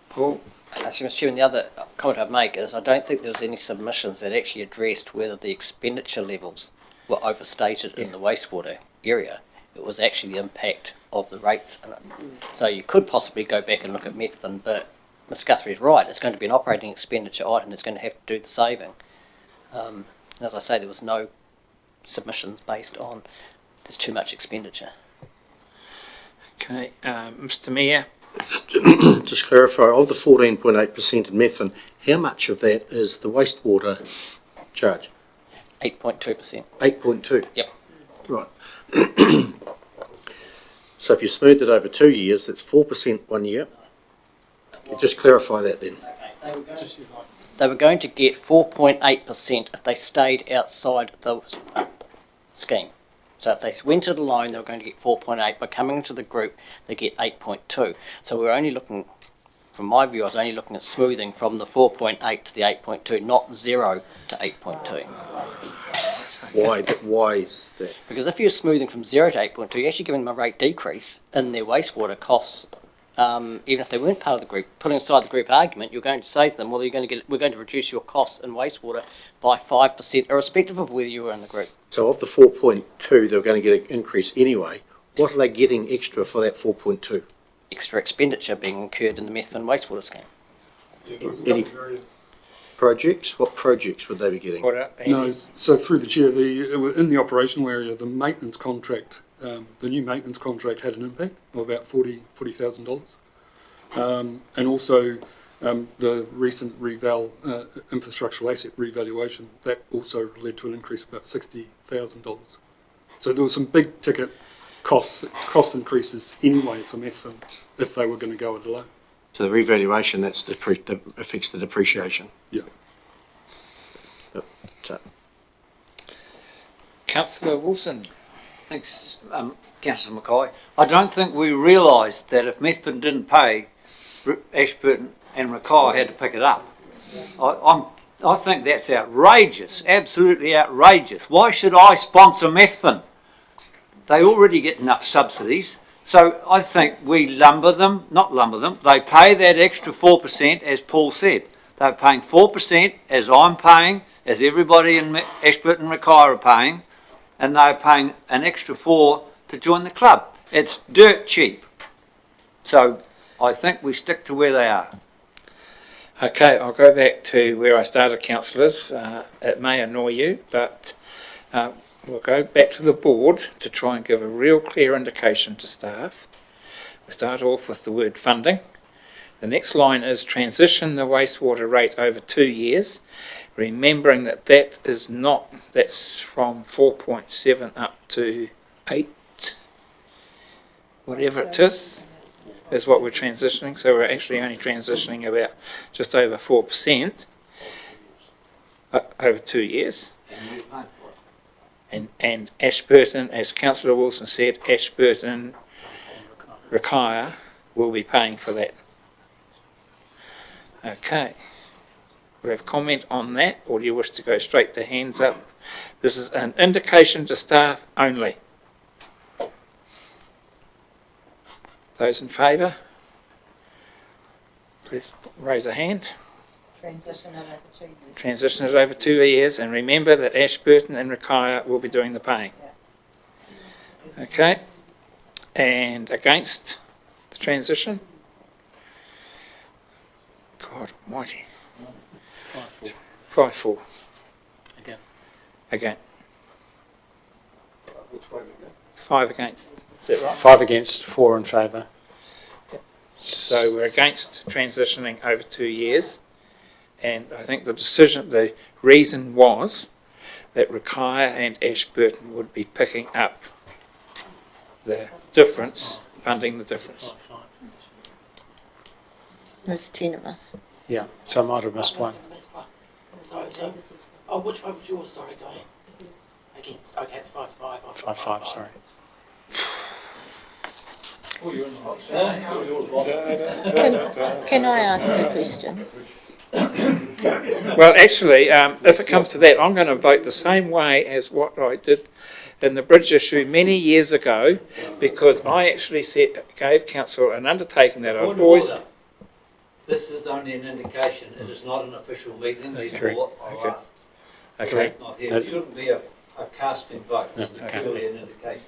Paul? Mr. Chairman, the other comment I'd make is I don't think there was any submissions that actually addressed whether the expenditure levels were overstated in the wastewater area. It was actually the impact of the rates in it. So you could possibly go back and look at Methven, but Ms Guthrie is right, it's going to be an operating expenditure item that's going to have to do the saving. As I say, there was no submissions based on there's too much expenditure. Okay, Mr Mayor? Just clarify, of the 14.8% in Methven, how much of that is the wastewater charge? 8.2%. 8.2? Yep. Right. So if you smoothed it over 2 years, that's 4% 1 year. Just clarify that then. They were going to get 4.8% if they stayed outside the scheme. So if they went it alone, they were going to get 4.8. By coming into the group, they get 8.2. So we're only looking, from my view, I was only looking at smoothing from the 4.8 to the 8.2, not 0 to 8.2. Why is that? Because if you're smoothing from 0 to 8.2, you're actually giving them a rate decrease in their wastewater costs. Even if they weren't part of the group, putting aside the group argument, you're going to say to them, well, we're going to reduce your costs in wastewater by 5%, irrespective of whether you were in the group. So of the 4.2, they're going to get an increase anyway. What are they getting extra for that 4.2? Extra expenditure being incurred in the Methven wastewater scheme. Any projects? What projects would they be getting? No, so through the chair, in the operational area, the maintenance contract, the new maintenance contract had an impact of about $40,000. And also the recent infrastructural asset revaluation, that also led to an increase of about $60,000. So there were some big ticket cost increases anyway for Methven if they were going to go it alone. So the revaluation, that affects the depreciation. Yeah. Councillor Wilson. Thanks, Councillor Mackay. I don't think we realised that if Methven didn't pay, Ashburton and Mackay had to pick it up. I think that's outrageous, absolutely outrageous. Why should I sponsor Methven? They already get enough subsidies. So I think we they pay that extra 4%, as Paul said. They're paying 4%, as I'm paying, as everybody in Ashburton and Mackay are paying, and they're paying an extra 4 to join the club. It's dirt cheap. So I think we stick to where they are. Okay, I'll go back to where I started, councillors. It may annoy you, but we'll go back to the board to try and give a real clear indication to staff. We start off with the word funding. The next line is transition the wastewater rate over 2 years, remembering that's from 4.7 up to 8, whatever it is what we're transitioning. So we're actually only transitioning about just over 4% over 2 years. And Ashburton, as Councillor Wilson said, Ashburton Mackay will be paying for that. Okay. We have comment on that, or do you wish to go straight to hands up? This is an indication to staff only. Those in favour, please raise a hand. Transition it over 2 years. Transition it over 2 years, and remember that Ashburton and Mackay will be doing the paying. Okay. And against the transition? God almighty. 5-4. 5-4. Again. 5 against. Is that right? 5 against, 4 in favour. So we're against transitioning over 2 years, and I think the reason was that Mackay and Ashburton would be picking up the difference, funding the difference. 5-5. There's 10 of us. Yeah, so I might have missed one. Sorry, Tim. Oh, which one was yours? Sorry, Diane. Against. Okay, it's 5-5. 5-5, sorry. Can I ask a question? Well, actually, if it comes to that, I'm going to vote the same way as what I did in the bridge issue many years ago, because I actually gave council an undertaking that I'd always... This is only an indication. It is not an official meeting. Therefore, Okay. Okay. It's not here. It shouldn't be a casting vote. This is purely an indication.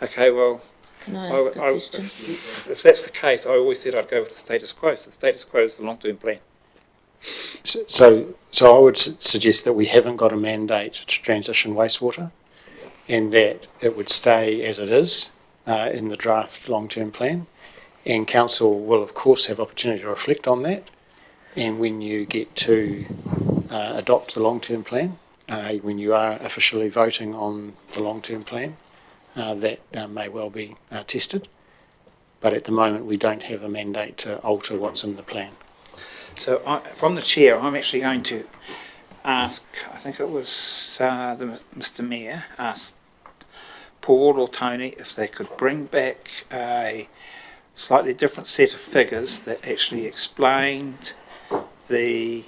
Okay, well, Can I ask a question? if that's the case, I always said I'd go with the status quo. So the status quo is the long-term plan. So I would suggest that we haven't got a mandate to transition wastewater, and that it would stay as it is in the draft long-term plan. And council will, of course, have opportunity to reflect on that. And when you get to adopt the long-term plan, when you are officially voting on the long-term plan, that may well be tested. But at the moment, we don't have a mandate to alter what's in the plan. So from the chair, I'm actually going to ask, I think it was Mr Mayor, asked Paul or Tony if they could bring back a slightly different set of figures that actually explained the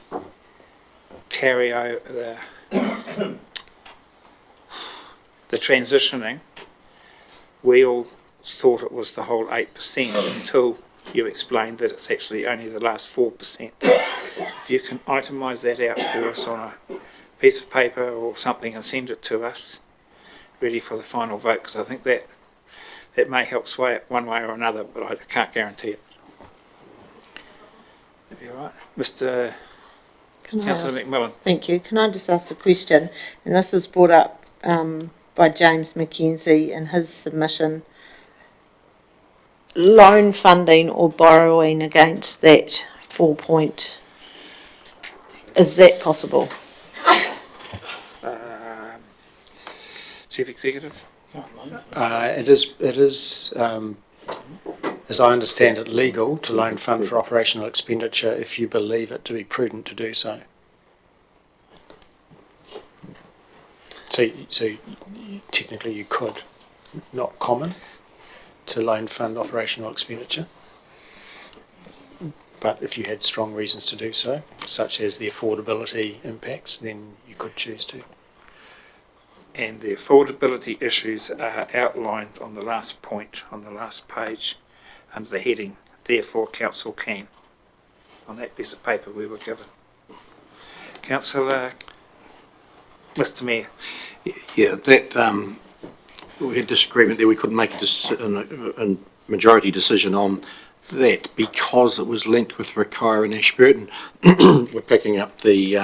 carryover, the transitioning. We all thought it was the whole 8% until you explained that it's actually only the last 4%. If you can itemise that out for us on a piece of paper or something and send it to us, ready for the final vote, because I think that may help sway it one way or another, but I can't guarantee it. That'd be all right. Mr. Councillor McMillan. Thank you. Can I just ask a question? And this was brought up by James McKenzie in his submission. Loan funding or borrowing against that 4 point, is that possible? Chief Executive? It is, as I understand it, legal to loan fund for operational expenditure if you believe it to be prudent to do so. So technically you could, not common, to loan fund operational expenditure. But if you had strong reasons to do so, such as the affordability impacts, then you could choose to. And the affordability issues are outlined on the last point, on the last page, under the heading, therefore council can. On that piece of paper we were given. Councillor, Mr. Mayor. Yeah, that we had disagreement there. We couldn't make a majority decision on that because it was linked with Rakaia and Ashburton. We're picking up the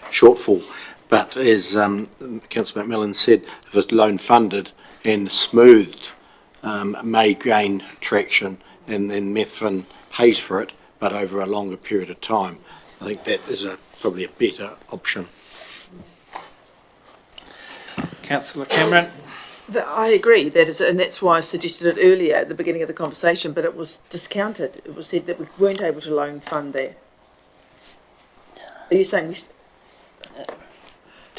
shortfall. But as Councillor McMillan said, if it's loan funded and smoothed, may gain traction, and then Methven pays for it, but over a longer period of time. I think that is probably a better option. Councillor Cameron. I agree, that is, and that's why I suggested it earlier at the beginning of the conversation, but it was discounted. It was said that we weren't able to loan fund that. Are you saying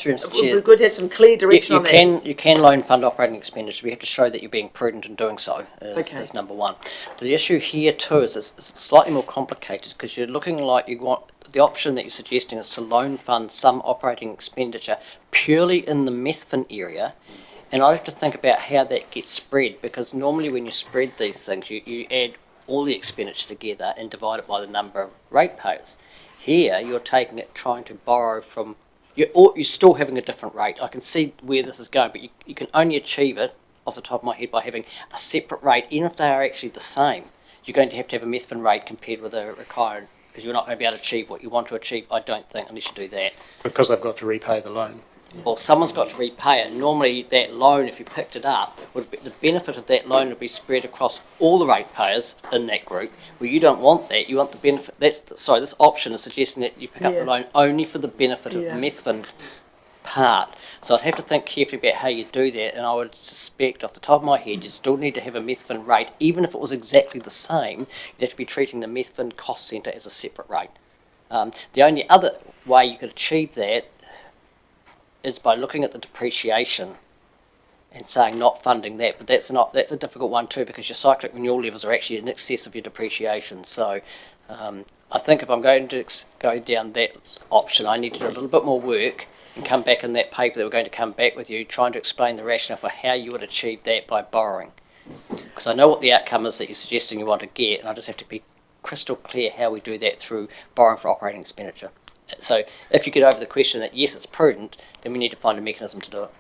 we're going to have some clear direction on that? You can loan fund operating expenditure. We have to show that you're being prudent in doing so, is number one. The issue here too is it's slightly more complicated because you're looking like you want, the option that you're suggesting is to loan fund some operating expenditure purely in the Methven area, and I have to think about how that gets spread, because normally when you spread these things you add all the expenditure together and divide it by the number of ratepayers. Here you're taking it, trying to borrow from, you're still having a different rate. I can see where this is going, but you can only achieve it off the top of my head by having a separate rate, even if they are actually the same. You're going to have a Methven rate compared with a Rakaia, because you're not going to be able to achieve what you want to achieve, I don't think, unless you do that. Because they've got to repay the loan. Well, someone's got to repay it. Normally that loan, if you picked it up, the benefit of that loan would be spread across all the ratepayers in that group, where you don't want that. You want the benefit. This option is suggesting that you pick up the loan only for the benefit of the Methven part. So I'd have to think carefully about how you do that, and I would suspect off the top of my head you still need to have a Methven rate. Even if it was exactly the same, you'd have to be treating the Methven cost centre as a separate rate. The only other way you could achieve that is by looking at the depreciation and saying not funding that, but that's a difficult one too, because your cyclic renewal levels are actually in excess of your depreciation. So I think if I'm going to go down that option, I need to do a little bit more work and come back in that paper that we're going to come back with you, trying to explain the rationale for how you would achieve that by borrowing. Because I know what the outcome is that you're suggesting you want to get, and I just have to be crystal clear how we do that through borrowing for operating expenditure. So if you get over the question that yes, it's prudent, then we need to find a mechanism to do it.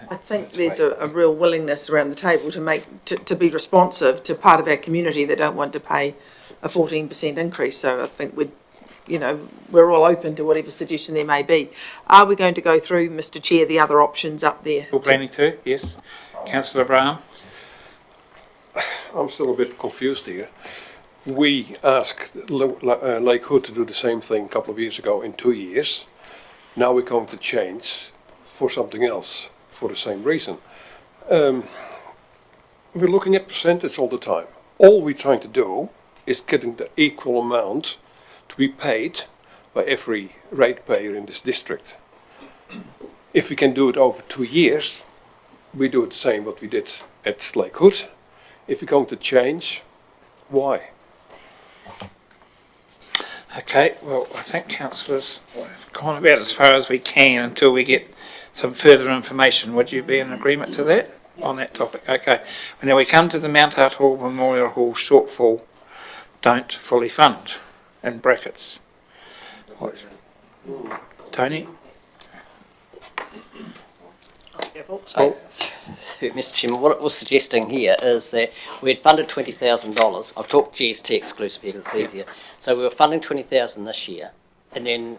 I think there's a real willingness around the table to be responsive to part of our community that don't want to pay a 14% increase. So I think we're all open to whatever suggestion there may be. Are we going to go through, Mr. Chair, the other options up there? We're planning to, yes. Councillor Brown. I'm still a bit confused here. We asked Lakewood to do the same thing a couple of years ago in 2 years. Now we're going to change for something else for the same reason. We're looking at percentage all the time. All we're trying to do is getting the equal amount to be paid by every ratepayer in this district. If we can do it over 2 years, we do it the same what we did at Lakewood. If we're going to change, why? Okay, well, I think councillors have gone about as far as we can until we get some further information. Would you be in agreement to that, on that topic? Okay. Well, now we come to the Mount Hart Hall Memorial Hall shortfall, don't fully fund, in brackets. What? Tony? So, Mr. Chairman, what it was suggesting here is that we had funded $20,000. I'll talk GST exclusively because it's easier. So we were funding $20,000 this year, and then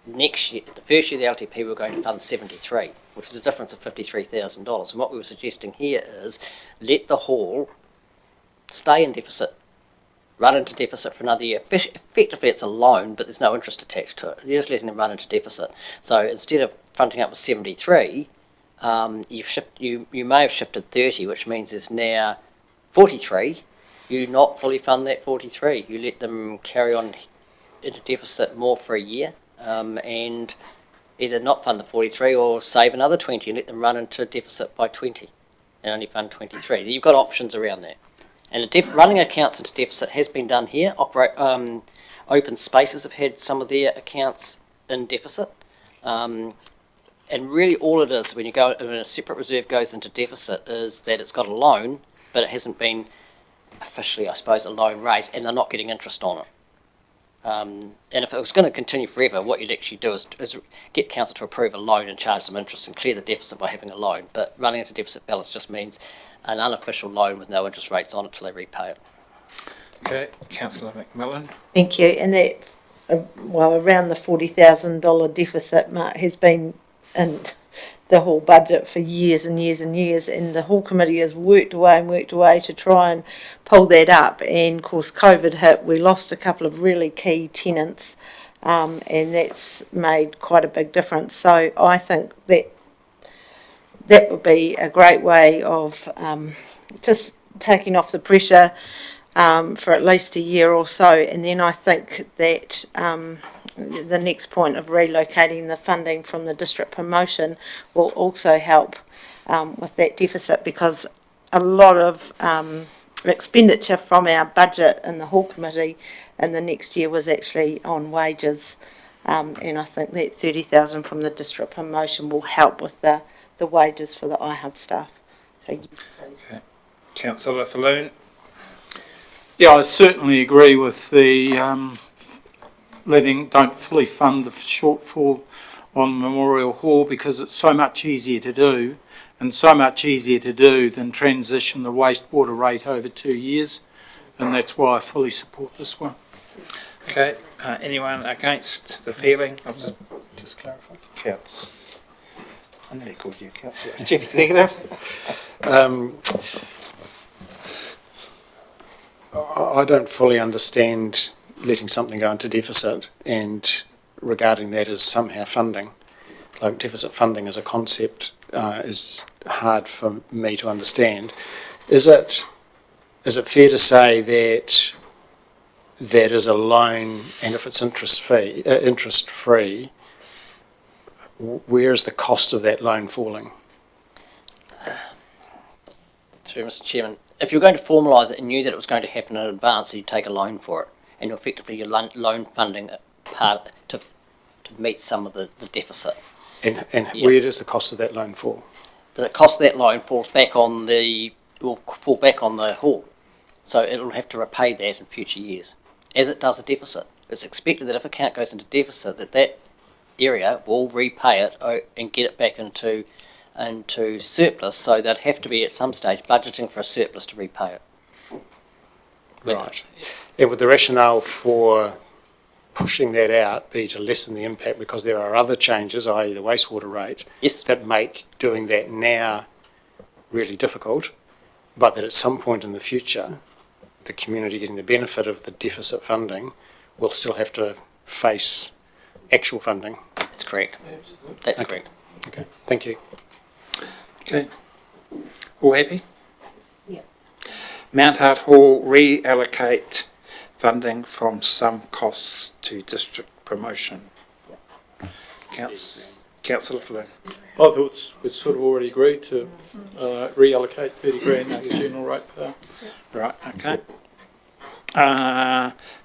next year, the first year the LTP, we were going to fund 73, which is a difference of $53,000. And what we were suggesting here is let the hall stay in deficit, run into deficit for another year. Effectively, it's a loan, but there's no interest attached to it. You're just letting them run into deficit. So instead of fronting up with 73, you may have shifted 30, which means there's now 43. You not fully fund that 43. You let them carry on into deficit more for a year, and either not fund the 43 or save another 20 and let them run into deficit by 20 and only fund 23. You've got options around that. And running accounts into deficit has been done here. Open Spaces have had some of their accounts in deficit. And really all it is when a separate reserve goes into deficit is that it's got a loan, but it hasn't been officially, I suppose, a loan raised, and they're not getting interest on it. And if it was going to continue forever, what you'd actually do is get council to approve a loan and charge them interest and clear the deficit by having a loan. But running into deficit balance just means an unofficial loan with no interest rates on it till they repay it. Okay, Councillor McMillan. Thank you. And that, around the $40,000 deficit mark has been in the whole budget for years and years and years, and the whole committee has worked away to try and pull that up. And of course, COVID hit, we lost a couple of really key tenants, and that's made quite a big difference. So I think that would be a great way of just taking off the pressure for at least a year or so. And then I think that the next point of relocating the funding from the district promotion will also help with that deficit, because a lot of expenditure from our budget in the hall committee in the next year was actually on wages, and I think that 30,000 from the district promotion will help with the wages for the iHub staff. So yes, please. Okay. Councillor Falloon. Yeah, I certainly agree with the don't fully fund the shortfall on Memorial Hall, because it's so much easier to do, and so much easier to do than transition the wastewater rate over 2 years, and that's why I fully support this one. Okay, anyone against the feeling? I'll just clarify. I nearly called you Councillor Chief Executive. I don't fully understand letting something go into deficit and regarding that as somehow funding. Like, deficit funding as a concept is hard for me to understand. Is it fair to say that that is a loan, and if it's interest free, where is the cost of that loan falling? Sorry, Mr. Chairman. If you're going to formalise it and knew that it was going to happen in advance, so you'd take a loan for it, and effectively your loan funding part to meet some of the deficit. And where does the cost of that loan fall? The cost of that loan will fall back on the hall, so it'll have to repay that in future years, as it does a deficit. It's expected that if account goes into deficit, that area will repay it and get it back into surplus, so they'd have to be at some stage budgeting for a surplus to repay it. Right. And would the rationale for pushing that out be to lessen the impact, because there are other changes, i.e. the wastewater rate, that make doing that now really difficult, but that at some point in the future, the community getting the benefit of the deficit funding will still have to face actual funding? That's correct. That's okay. correct. Okay, thank you. Okay. All happy? Yeah. Mount Hart Hall reallocate funding from some costs to district promotion. Councillor Flynn. I thought we'd sort of already agreed to reallocate 30 grand out of your general rate power. Right, okay.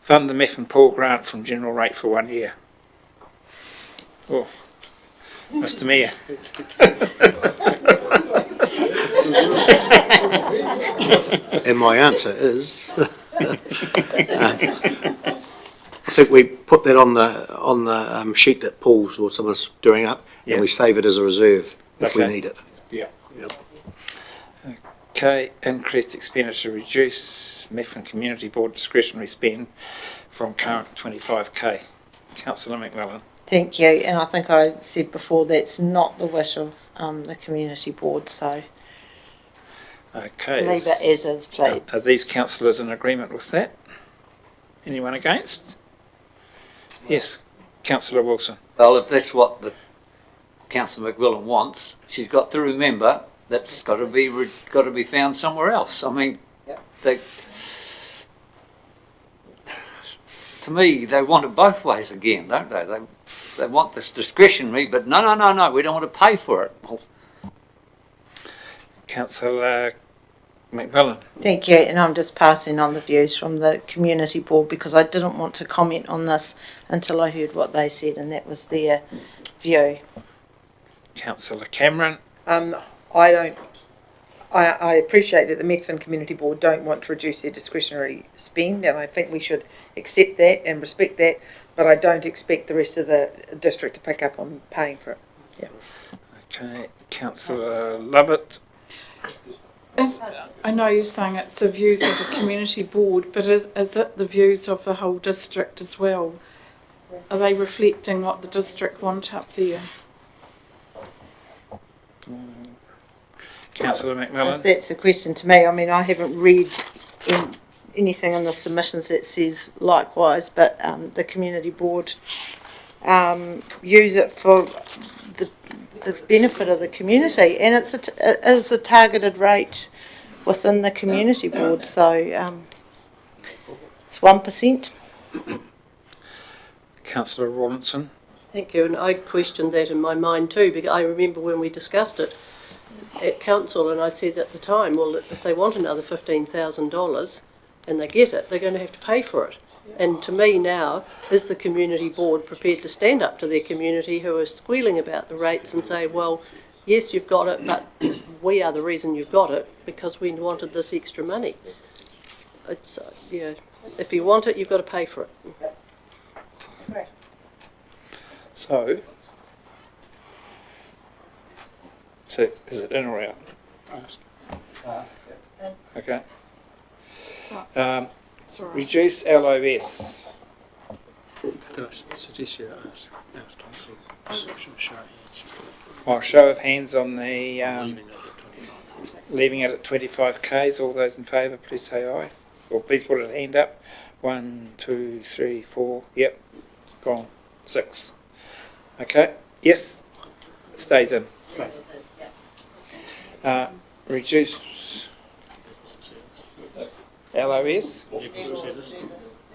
Fund the Meth and Paul grant from general rate for 1 year. Oh, Mr Mayor. And my answer is, I think we put that on the sheet that Paul's or someone's doing up, and we save it as a reserve if we need it. Yeah. Yep. Okay, increased expenditure, reduce Meth and Community Board discretionary spend from current 25k. Councillor McMillan. Thank you, and I think I said before that's not the wish of the community board, so Okay. leave it as is, please. Are these councillors in agreement with that? Anyone against? Yes, Councillor Wilson. Well, if that's what the Councillor McMillan wants, she's got to remember that's got to be found somewhere else. I mean, they, to me, they want it both ways again, don't they? They want this discretionary, but no, we don't want to pay for it. Well, Councillor McMillan. Thank you, and I'm just passing on the views from the community board because I didn't want to comment on this until I heard what they said, and that was their view. Councillor Cameron. I appreciate that the Methven Community Board don't want to reduce their discretionary spend, and I think we should accept that and respect that, but I don't expect the rest of the district to pick up on paying for it. Yeah. Okay, Councillor Lovett. I know you're saying it's the views of the community board, but is it the views of the whole district as well? Are they reflecting what the district want up there? Councillor McMillan. If that's a question to me, I mean, I haven't read anything in the submissions that says likewise, but the community board use it for the benefit of the community, and it's a targeted rate within the community board, so it's 1%. Councillor Rawlinson. Thank you, and I questioned that in my mind too, because I remember when we discussed it at council, and I said at the time, well, if they want another $15,000 and they get it, they're going to have to pay for it. And to me now, is the community board prepared to stand up to their community who are squealing about the rates and say, well, yes, you've got it, but we are the reason you've got it because we wanted this extra money. It's, yeah, if you want it, you've got to pay for it. So is it in or out? Asked. Okay. Reduce LOS. Could I suggest you ask Tonsi? Well, show of hands on the leaving it at 25k's. All those in favour, please say aye. Or please put a hand up. 1, 2, 3, 4. Yep, gone. 6. Okay. Yes. It stays in. Reduce LOS.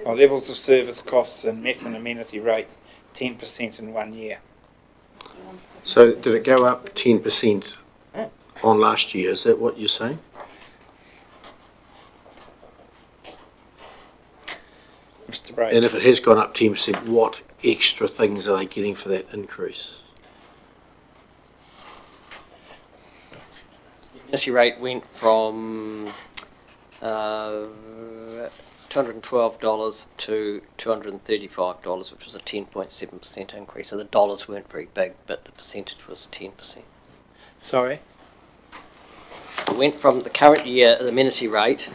Levels of service costs and MEF and amenity rate 10% in 1 year. So did it go up 10% on last year? Is that what you're saying? Mr. Bray. And if it has gone up 10%, what extra things are they getting for that increase? The amenity rate went from $212 to $235, which was a 10.7% increase. So the dollars weren't very big, but the percentage was 10%. Sorry? It went from the current year, the amenity rate,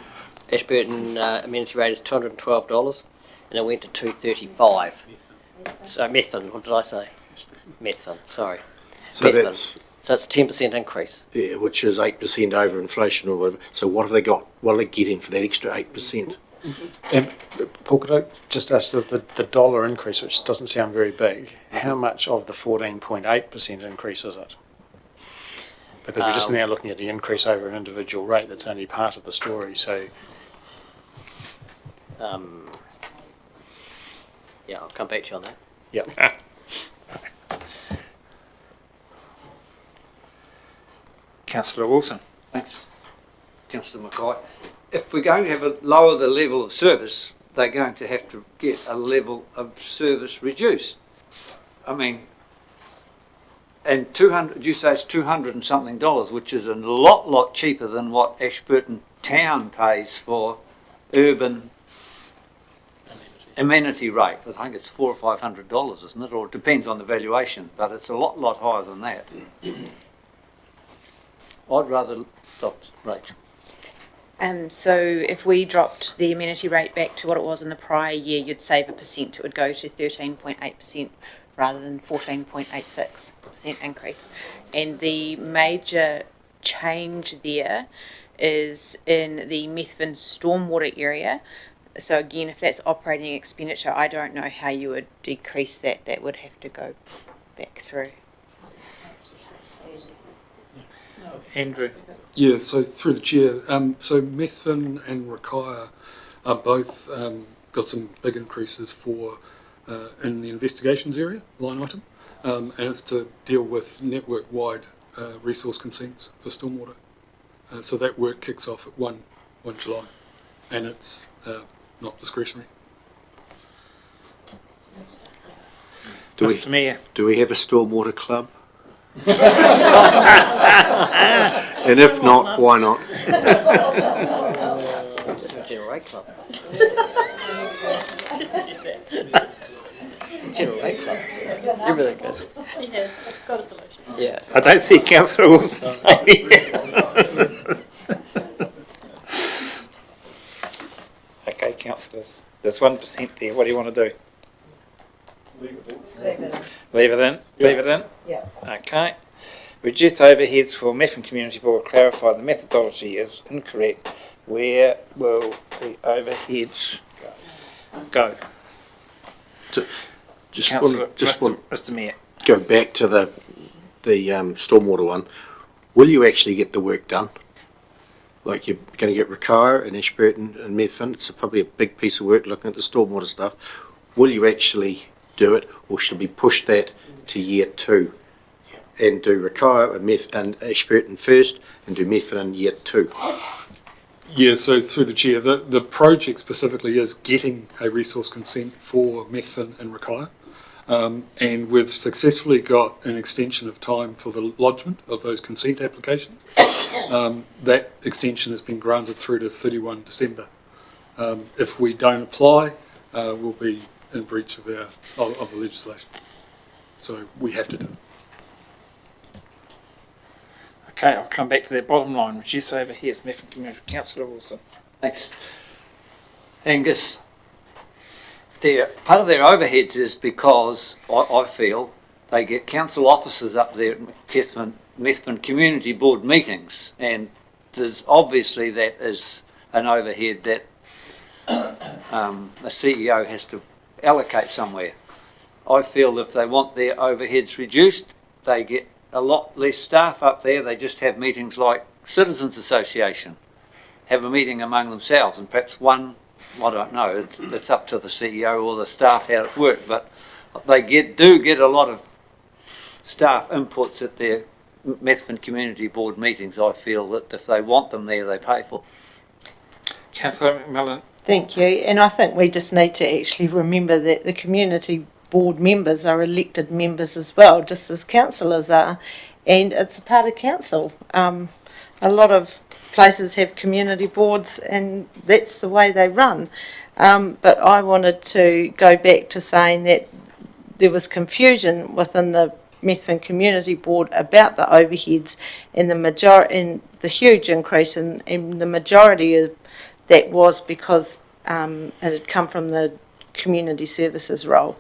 Ashburton amenity rate is $212, and it went to $235. So Methven, what did I say? Methven, sorry. So Methven. So it's a 10% increase. Yeah, which is 8% over inflation or whatever. So what have they got? What are they getting for that extra 8%? And Paul, could I just ask the dollar increase, which doesn't sound very big, how much of the 14.8% increase is it? Because we're just now looking at the increase over an individual rate. That's only part of the story. So, yeah, I'll come back to you on that. Yep. Councillor Wilson. Thanks, Councillor Mackay. If we're going to have lower the level of service, they're going to have to get a level of service reduced. I mean, and 200, you say it's 200 and something dollars, which is a lot cheaper than what Ashburton town pays for urban amenity rate. I think it's $400 or $500, isn't it? Or it depends on the valuation, but it's a lot higher than that. I'd rather adopt Rachel. So if we dropped the amenity rate back to what it was in the prior year, you'd save 1%. It would go to 13.8% rather than 14.86% increase. And the major change there is in the Methven stormwater area. So again, if that's operating expenditure, I don't know how you would decrease that. That would have to go back through. Andrew. Yeah, so through the chair, so Methven and Rakaya are both got some big increases for in the investigations area line item, and it's to deal with network-wide resource consents for stormwater. So that work kicks off at 1 July, and it's not discretionary. Mr. Mayor. Do we have a stormwater club? And if not, why not? Just a general rate club. Just suggest that. General rate club. Everything good. Yes, it's got a solution. Yeah. I don't see Councillor Wilson saying Okay, councillors. There's 1% there. What do you want to do? Leave it in. Leave it in? Yeah. Leave it in? Yeah. Okay. Reduce overheads for Methven Community Board. Clarify the methodology is incorrect. Where will the overheads go? Mr. Mayor. Go back to the stormwater one. Will you actually get the work done? Like you're going to get Rakaya and Ashburton and Methven. It's probably a big piece of work looking at the stormwater stuff. Will you actually do it, or should we push that to year 2 and do Rakaya and Ashburton first and do Methven in year 2? Yeah, so through the chair, the project specifically is getting a resource consent for Methven and Rakaya, and we've successfully got an extension of time for the lodgement of those consent applications. That extension has been granted through to 31 December. If we don't apply, we'll be in breach of the legislation. So we have to do it. Okay, I'll come back to that bottom line. Reduce overheads, Methven Community. Councillor Wilson. Thanks. Angus, part of their overheads is because I feel they get council officers up there at Methven Community Board meetings, and there's obviously that is an overhead that a CEO has to allocate somewhere. I feel if they want their overheads reduced, they get a lot less staff up there. They just have meetings like Citizens Association, have a meeting among themselves, and perhaps one, I don't know, it's up to the CEO or the staff how it's worked, but they do get a lot of staff inputs at their Methven Community Board meetings. I feel that if they want them there, they pay for. Councillor McMillan. Thank you. And I think we just need to actually remember that the community board members are elected members as well, just as councillors are, and it's a part of council. A lot of places have community boards, and that's the way they run. But I wanted to go back to saying that there was confusion within the Methven Community Board about the overheads, and the huge increase in the majority of that was because it had come from the community services role.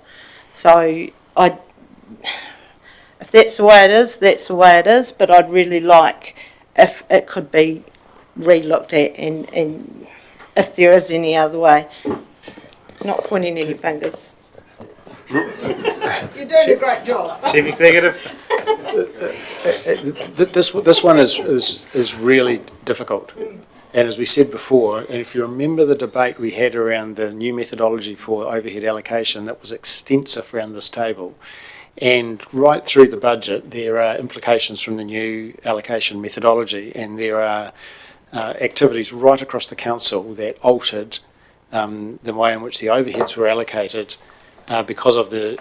So if that's the way it is, that's the way it is, but I'd really like if it could be re-looked at, and if there is any other way. Not pointing any fingers. You're doing a great job. Chief Executive. This one is really difficult. And as we said before, and if you remember the debate we had around the new methodology for overhead allocation, that was extensive around this table. And right through the budget, there are implications from the new allocation methodology, and there are activities right across the council that altered the way in which the overheads were allocated because of the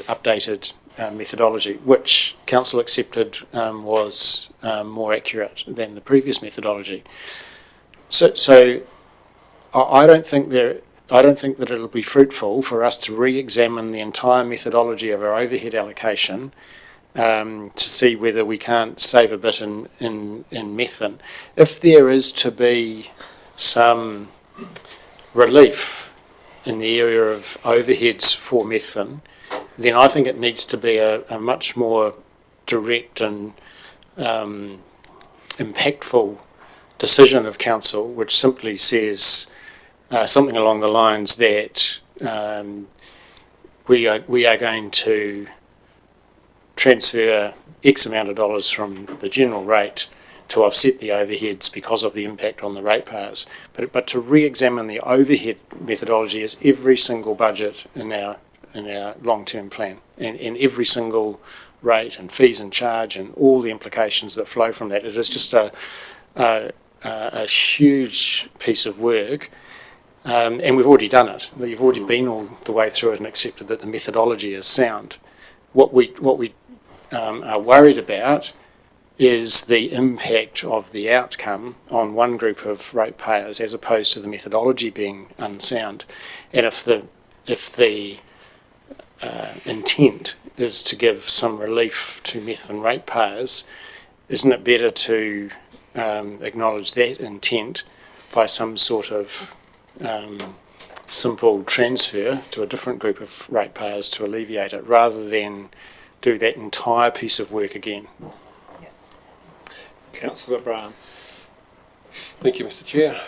updated methodology, which council accepted was more accurate than the previous methodology. So I don't think that it'll be fruitful for us to re-examine the entire methodology of our overhead allocation to see whether we can't save a bit in Methven. If there is to be some relief in the area of overheads for Methven, then I think it needs to be a much more direct and impactful decision of council, which simply says something along the lines that we are going to transfer X amount of dollars from the general rate to offset the overheads because of the impact on the ratepayers. But to re-examine the overhead methodology as every single budget in our long-term plan, and every single rate and fees and charge and all the implications that flow from that. It is just a huge piece of work, and we've already done it. We've already been all the way through it and accepted that the methodology is sound. What we are worried about is the impact of the outcome on one group of ratepayers as opposed to the methodology being unsound. And if the intent is to give some relief to Methven ratepayers, isn't it better to acknowledge that intent by some sort of simple transfer to a different group of ratepayers to alleviate it, rather than do that entire piece of work again? Councillor Brown. Thank you, Mr. Chair.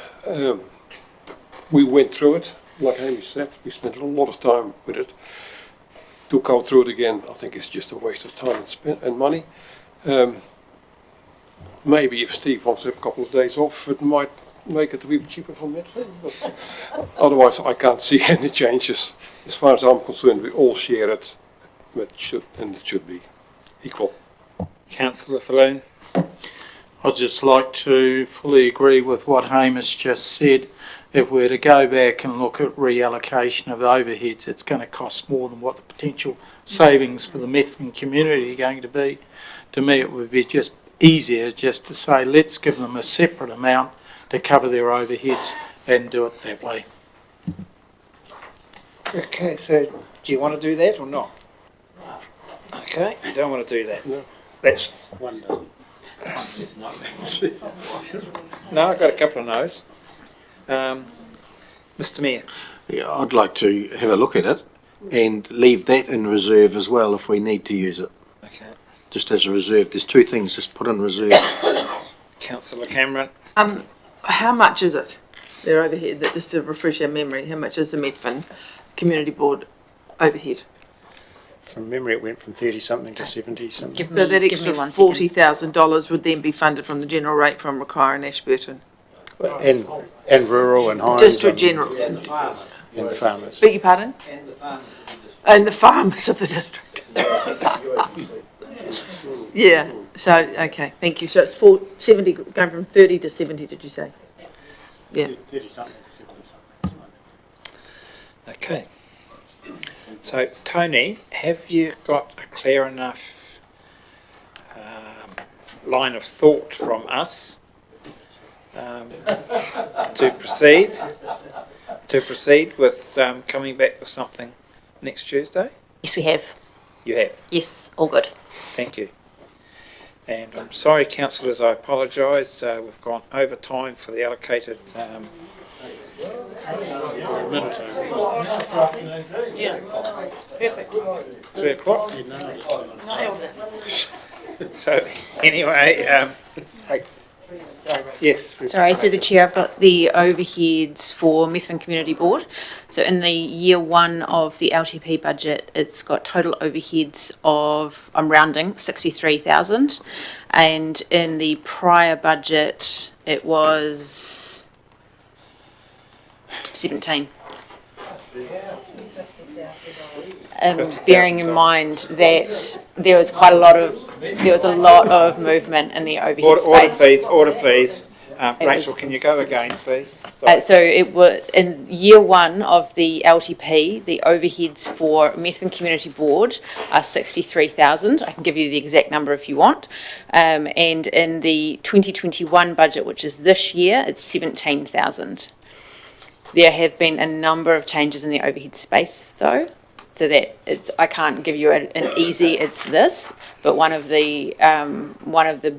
We went through it, like Amy said. We spent a lot of time with it. To go through it again, I think it's just a waste of time and money. Maybe if Steve wants to have a couple of days off, it might make it a bit cheaper for Methven. But otherwise, I can't see any changes. As far as I'm concerned, we all share it, but it should be equal. Councillor Falloon. I'd just like to fully agree with what Hamish just said. If we're to go back and look at reallocation of overheads, it's going to cost more than what the potential savings for the Methven community are going to be. To me, it would be just easier just to say, let's give them a separate amount to cover their overheads and do it that way. Okay, so do you want to do that or not? Okay, you don't want to do that. No. That's One doesn't. No, I've got a couple of no's. Mr. Mayor. Yeah, I'd like to have a look at it and leave that in reserve as well if we need to use it. Okay. Just as a reserve. There's two things just put in reserve. Councillor Cameron. How much is it? Their overhead, that just to refresh our memory, how much is the Methven Community Board overhead? From memory, it went from 30-something to 70-something. So that extra $40,000 would then be funded from the general rate from Require and Ashburton? And rural and Hines. District general. And the farmers. Beg your pardon? And the farmers of the district. Yeah, so, okay, thank you. So it's 70, going from 30 to 70, did you say? Yeah. 30-something to 70-something. Okay. So, Tony, have you got a clear enough line of thought from us to proceed with coming back with something next Tuesday? Yes, we have. You have? Yes, all good. Thank you. And I'm sorry, councillors, I apologise. We've gone over time for the allocated Yeah, perfect. 3 o'clock. Nailed it. So, anyway, yes. Sorry, through the chair, I've got the overheads for Methven Community Board. So in the year one of the LTP budget, it's got total overheads of, I'm rounding, 63,000. And in the prior budget, it was 17. bearing in mind that there was a lot of movement in the overhead space. Order please. It Rachel, was can you go again, please? So it was in year one of the LTP, the overheads for Methven Community Board are 63,000. I can give you the exact number if you want. And in the 2021 budget, which is this year, it's 17,000. There have been a number of changes in the overhead space, though, so that I can't give you an easy it's this, but one of the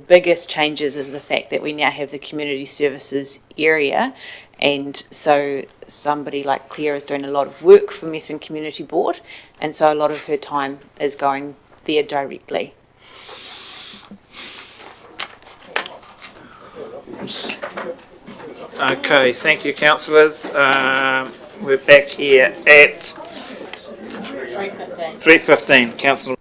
biggest changes is the fact that we now have the community services area, and so somebody like Claire is doing a lot of work for Methven Community Board, and so a lot of her time is going there directly. Okay, thank you, councillors. We're back here at 3:15. Councillor.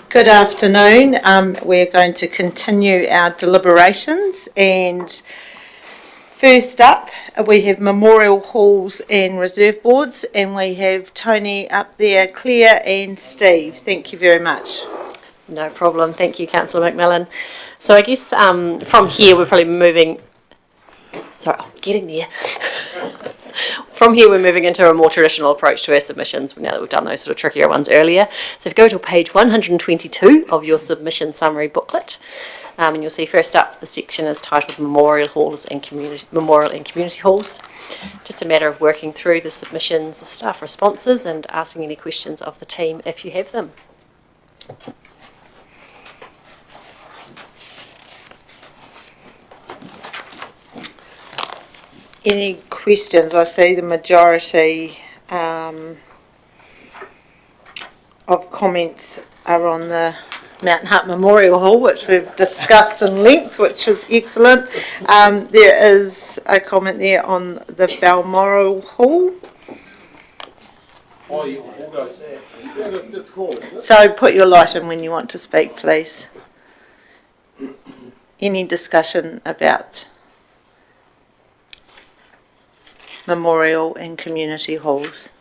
Good afternoon. We're going to continue our deliberations, and first up we have memorial halls and reserve boards, and we have Tony up there, Claire and Steve. Thank you very much. No problem. Thank you, Councillor McMillan. So I guess from here we're probably moving... Sorry, I'm getting there. From here we're moving into a more traditional approach to our submissions now that we've done those sort of trickier ones earlier. So if you go to page 122 of your submission summary booklet, and you'll see first up the section is titled Memorial Halls and Community Halls. Just a matter of working through the submissions, the staff responses, and asking any questions of the team if you have them. Any questions? I see the majority of comments are on the Mountain Hut Memorial Hall, which we've discussed in length, which is excellent. There is a comment there on the Balmoral Hall. So put your light in when you want to speak, please. Any discussion about memorial and community halls?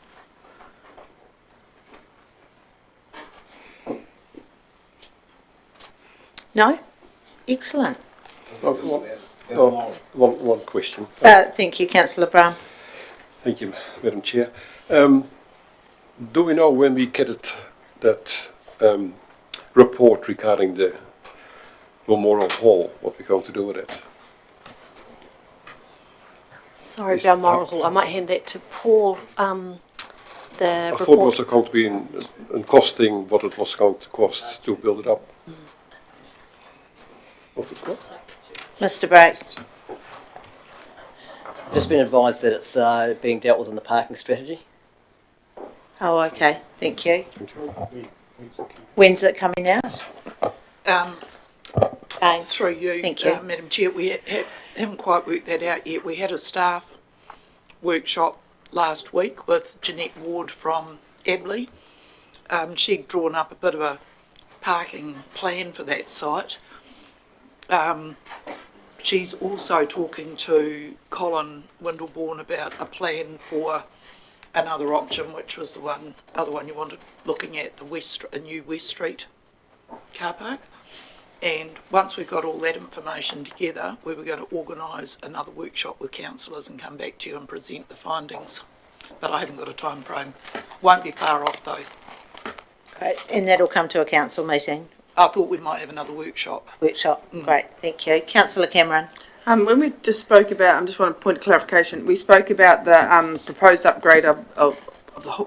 No? Excellent. One question. Thank you, Councillor Brown. Thank you, Madam Chair. Do we know when we get that report regarding the Memorial Hall, what we're going to do with it? Sorry, Balmoral Hall. I might hand that to Paul. The I report. thought it was going to be in costing what it was going to cost to build it up. What's it cost? Mr. Bragg. Just been advised that it's being dealt with in the parking strategy. Oh, okay. Thank you. When's it coming out? Through you, Thank you. Madam Chair, we haven't quite worked that out yet. We had a staff workshop last week with Jeanette Ward from Abley. She'd drawn up a bit of a parking plan for that site. She's also talking to Colin Windleborn about a plan for another option, which was the other one you wanted looking at, a new West Street car park. And once we've got all that information together, we were going to organise another workshop with councillors and come back to you and present the findings. But I haven't got a time frame. Won't be far off though. Great. And that'll come to a council meeting? I thought we might have another workshop. Great, thank you. Councillor Cameron. When we just spoke about, I just want a point of clarification, we spoke about the proposed upgrade of the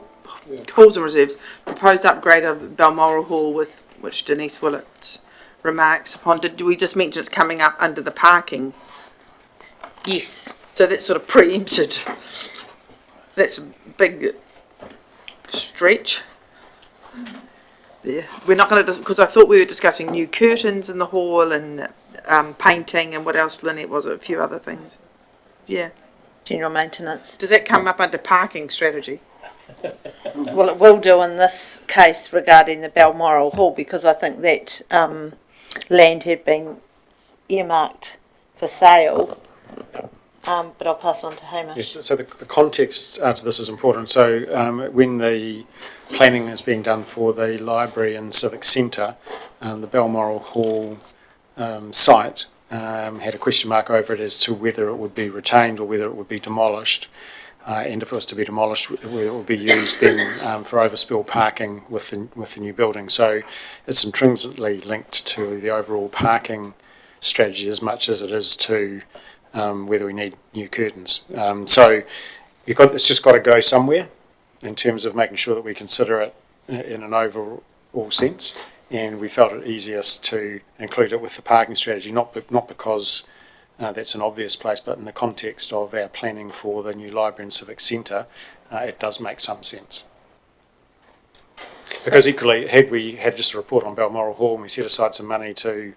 halls and reserves, proposed upgrade of Balmoral Hall, with which Denise Willett's remarks upon. Did we just mention it's coming up under the parking? Yes. So that's sort of preempted. That's a big stretch. Yeah, we're not going to, because I thought we were discussing new curtains in the hall and painting and what else, Lynette, was it? A few other things. Yeah. General maintenance. Does that come up under parking strategy? Well, it will do in this case regarding the Balmoral Hall, because I think that land had been earmarked for sale. But I'll pass on to Hamish. Yes, so the context to this is important. So when the planning is being done for the library and civic centre, the Balmoral Hall site had a question mark over it as to whether it would be retained or whether it would be demolished. And if it was to be demolished, it would be used then for overspill parking with the new building. So it's intrinsically linked to the overall parking strategy as much as it is to whether we need new curtains. So it's just got to go somewhere in terms of making sure that we consider it in an overall sense. And we felt it easiest to include it with the parking strategy, not because that's an obvious place, but in the context of our planning for the new library and civic centre, it does make some sense. Because equally, had we had just a report on Balmoral Hall and we set aside some money to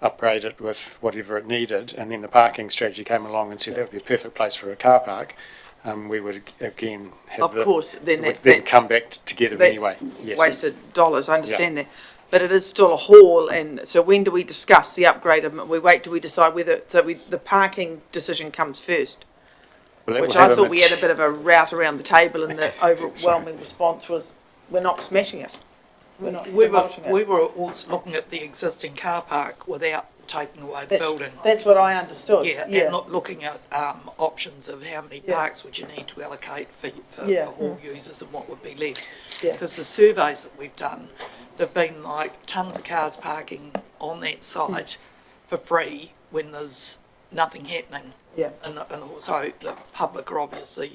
upgrade it with whatever it needed, and then the parking strategy came along and said that would be a perfect place for a car park, we would again have then come back together anyway. Yes. Wasted dollars, I understand that. but it is still a hall, and so when do we discuss the upgrade of, we wait till we decide whether, the parking decision comes first? Well, that Which will have I a thought we mat- had a bit of a rout around the table, and the overwhelming response was, we're not smashing it. We're not demolishing it. We were also looking at the existing car park without taking away the building. That's what I understood. Yeah, and not looking at options of how many parks would you need to allocate for hall users and what would be left. Because the surveys that we've done, there've been like tons of cars parking on that site for free when there's nothing happening. Yeah. And so the public are obviously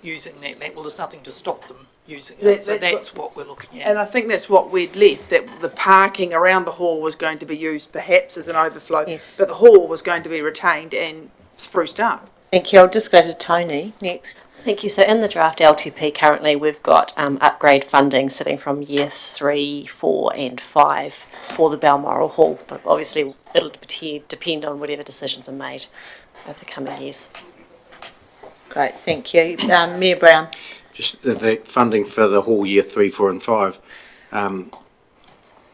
using that. Well, there's nothing to stop them using it. So that's what we're looking at. And I think that's what we'd left, that the parking around the hall was going to be used perhaps as an overflow. Yes. But the hall was going to be retained and spruced up. Thank you. I'll just go to Tony next. Thank you. So in the draft LTP currently we've got upgrade funding sitting from years 3, 4 and 5 for the Balmoral Hall, but obviously it'll depend on whatever decisions are made over the coming years. Great, thank you. Mayor Brown. Just the funding for the hall year 3, 4 and 5.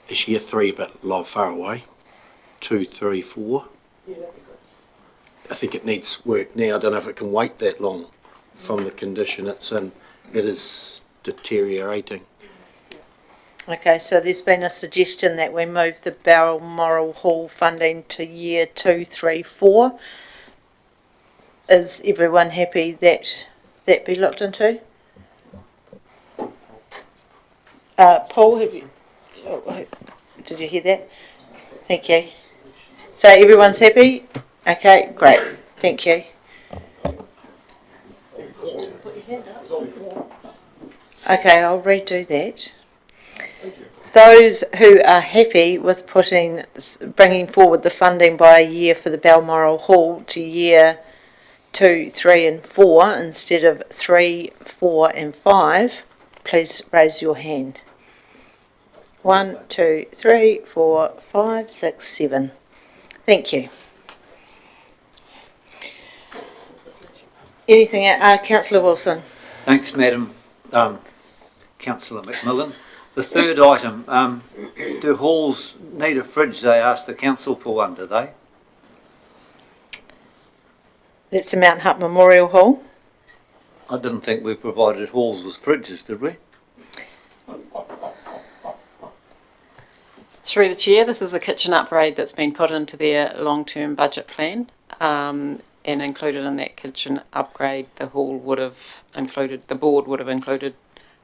Is year 3 a bit far away? 2, 3, 4? Yeah, that'd be good. I think it needs work now. I don't know if it can wait that long from the condition it's in. It is deteriorating. Okay, so there's been a suggestion that we move the Balmoral Hall funding to year 2, 3, 4. Is everyone happy that that be looked into? Paul, did you hear that? Thank you. So everyone's happy? Okay, great. Thank you. Okay, I'll redo that. Those who are happy with bringing forward the funding by a year for the Balmoral Hall to year 2, 3 and 4 instead of 3, 4 and 5, please raise your hand. 1, 2, 3, 4, 5, 6, 7. Thank you. Anything, Councillor Wilson? Thanks, Madam Councillor McMillan. The third item, do halls need a fridge? They asked the council for one, do they? That's the Mount Hutt Memorial Hall. I didn't think we provided halls with fridges, did we? Through the chair, this is a kitchen upgrade that's been put into their long-term budget plan, and included in that kitchen upgrade, the board would have included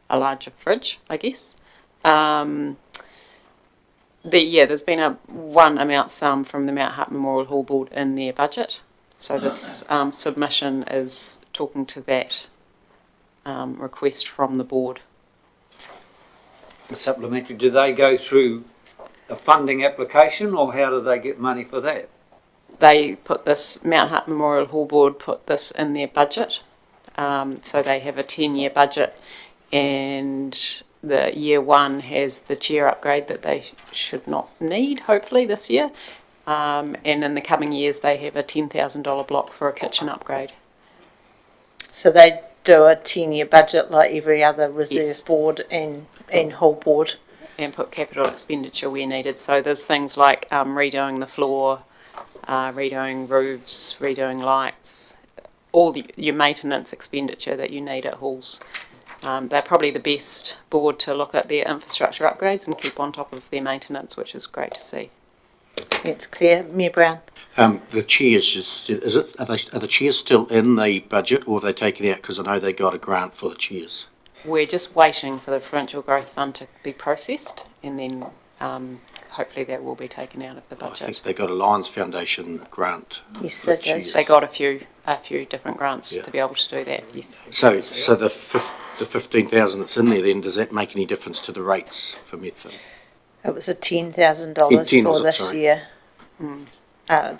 a larger fridge, I guess. There's been one amount sum from the Mount Hutt Memorial Hall Board in their budget. So this submission is talking to that request from the board. The supplementary, do they go through a funding application or how do they get money for that? They put this, Mount Hutt Memorial Hall Board put this in their budget. So they have a 10-year budget, and the year 1 has the chair upgrade that they should not need, hopefully, this year. And in the coming years, they have a $10,000 block for a kitchen upgrade. So they do a 10-year budget like every other reserve Yes. board and hall board. And put capital expenditure where needed. So there's things like redoing the floor, redoing roofs, redoing lights, all your maintenance expenditure that you need at halls. They're probably the best board to look at their infrastructure upgrades and keep on top of their maintenance, which is great to see. It's clear. Mayor Brown. The chairs, are the chairs still in the budget or have they taken out? Because I know they got a grant for the chairs. We're just waiting for the Provincial Growth Fund to be processed, and then hopefully that will be taken out of the budget. I think they got a Lions Foundation grant. Yes, for they did. chairs. They got a few different grants to be able to do that. Yes. So the 15,000 that's in there, then does that make any difference to the rates for Methven? It was a $10,000 for this year. Mm.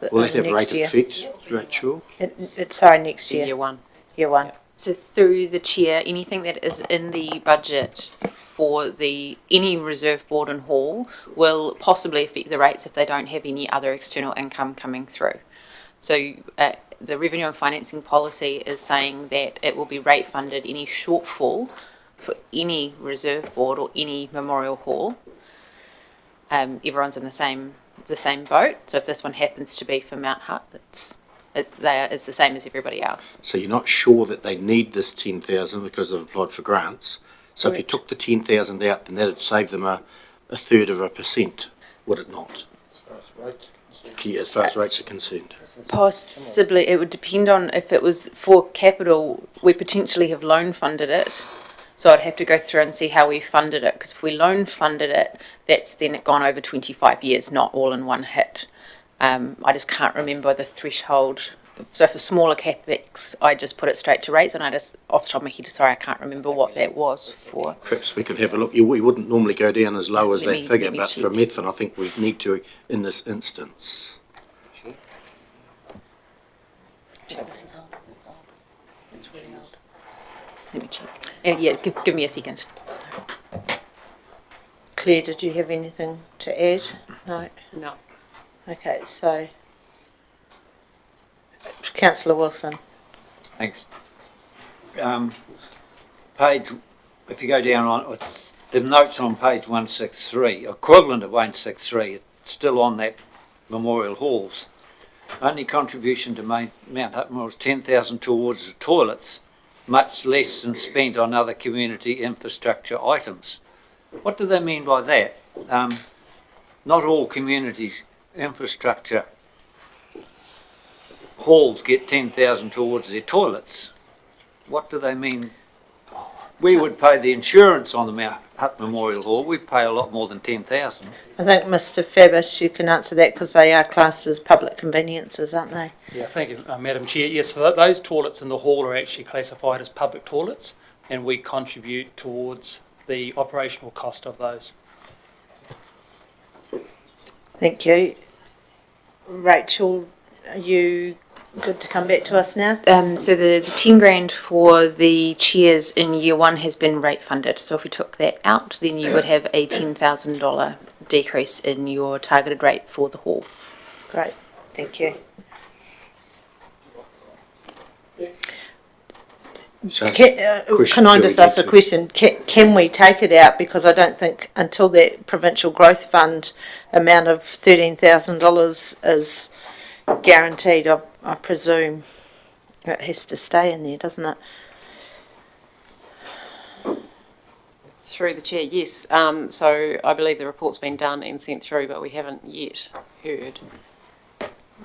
Will that have next rate year. effect, Rachel? Sorry, next year. Year 1. Year 1. So through the chair, anything that is in the budget for any reserve board and hall will possibly affect the rates if they don't have any other external income coming through. So the revenue and financing policy is saying that it will be rate funded any shortfall for any reserve board or any memorial hall. everyone's in the same boat. So if this one happens to be for Mount Hutt, it's the same as everybody else. So you're not sure that they need this 10,000 because they've applied for grants. So if you took the 10,000 out, then that'd save them a third of a percent, would it not? As far as rates are concerned. Possibly, it would depend on if it was for capital. We potentially have loan funded it, so I'd have to go through and see how we funded it. Because if we loan funded it, that's then it gone over 25 years, not all in one hit. I just can't remember the threshold. So for smaller capex, I just put it straight to rates, and I just off the top of my head, sorry, I can't remember what that was for. Perhaps we could have a look. We wouldn't normally go down as low as that figure, but check. for methane, I think we need to in this instance. Let me check. Yeah, give me a second. Claire, did you have anything to add? No. No. Okay, so Councillor Wilson. Thanks. Page, if you go down on the notes on page 163, equivalent of 163, it's still on that Memorial Halls. Only contribution to Mount Hutt Memorial is 10,000 towards the toilets, much less than spent on other community infrastructure items. What do they mean by that? Not all communities' infrastructure halls get 10,000 towards their toilets. What do they mean? We would pay the insurance on the Mount Hutt Memorial Hall. We pay a lot more than 10,000. I think Mr Fabish, you can answer that because they are classed as public conveniences, aren't they? Yeah, thank you, Madam Chair. Yes, so those toilets in the hall are actually classified as public toilets, and we contribute towards the operational cost of those. Thank you. Rachel, are you good to come back to us now? So the 10 grand for the chairs in year one has been rate funded. So if we took that out, then you would have a $10,000 decrease in your targeted rate for the hall. Great, thank you. So Can I just ask a question? Can we take it out? Because I don't think until that Provincial Growth Fund amount of $13,000 is guaranteed, I presume it has to stay in there, doesn't it? Through the chair, yes. So I believe the report's been done and sent through, but we haven't yet heard.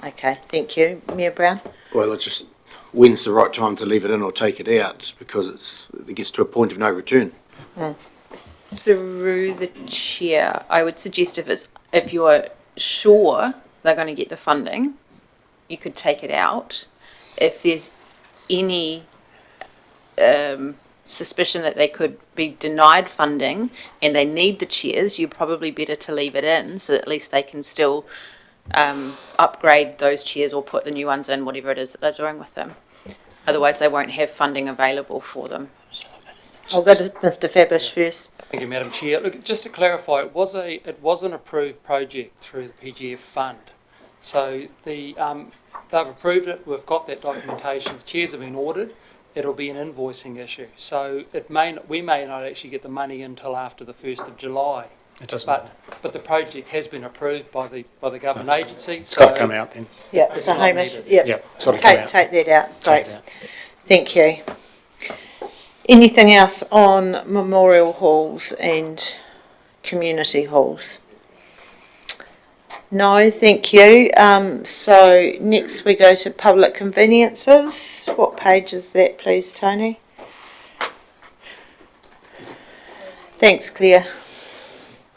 Okay, thank you. Mayor Brown? Well, it's just when's the right time to leave it in or take it out, because it gets to a point of no return. Through the chair, I would suggest if you're sure they're going to get the funding, you could take it out. If there's any suspicion that they could be denied funding and they need the chairs, you're probably better to leave it in so that at least they can still upgrade those chairs or put the new ones in, whatever it is that they're doing with them. Otherwise they won't have funding available for them. I'll go to Mr Fabish first. Thank you, Madam Chair. Look, just to clarify, it was an approved project through the PGF fund. So they've approved it. We've got that documentation. The chairs have been ordered. It'll be an invoicing issue. So we may not actually get the money until after the 1st of July. It doesn't matter. But the project has been approved by the government agency. It's got to come out then. Yeah, It's so not Hamish, needed. yeah, It's got to come out. take that out. Great. Take it out. Thank you. Anything else on memorial halls and community halls? No, thank you. So next we go to public conveniences. What page is that, please, Tony? Thanks, Claire.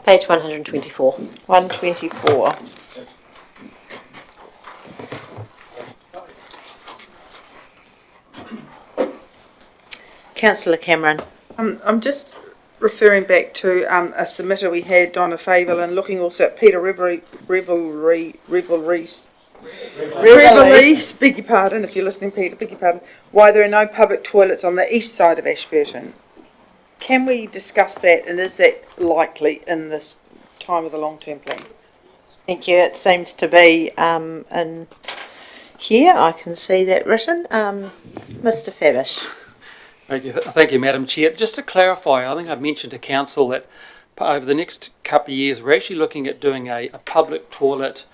Page 124. 124. Councillor Cameron. I'm just referring back to a submitter we had, Donna Fable, and looking also at Peter Revelries, beg your pardon, if you're listening, Peter, beg your pardon, why there are no public toilets on the east side of Ashburton. Can we discuss that, and is that likely in this time of the long-term plan? Thank you. It seems to be in here. I can see that written. Mr Fabish. Thank you, Madam Chair. Just to clarify, I think I mentioned to Council that over the next couple of years, we're actually looking at doing a public toilet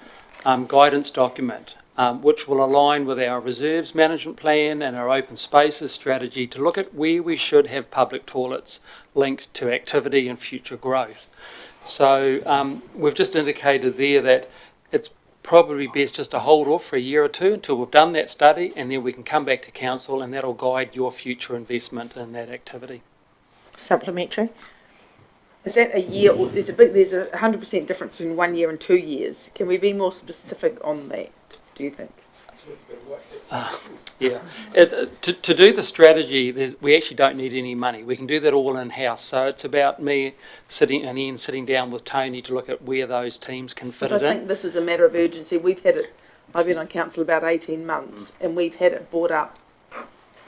guidance document, which will align with our reserves management plan and our open spaces strategy to look at where we should have public toilets linked to activity and future growth. So we've just indicated there that it's probably best just to hold off for a year or two until we've done that study, and then we can come back to council and that'll guide your future investment in that activity. Supplementary? Is that a year, or there's a 100% difference between 1 year and 2 years? Can we be more specific on that, do you think? Yeah. To do the strategy, we actually don't need any money. We can do that all in-house. So it's about me sitting down with Tony to look at where those teams can fit it in. I think this is a matter of urgency. I've been on council about 18 months and we've had it brought up.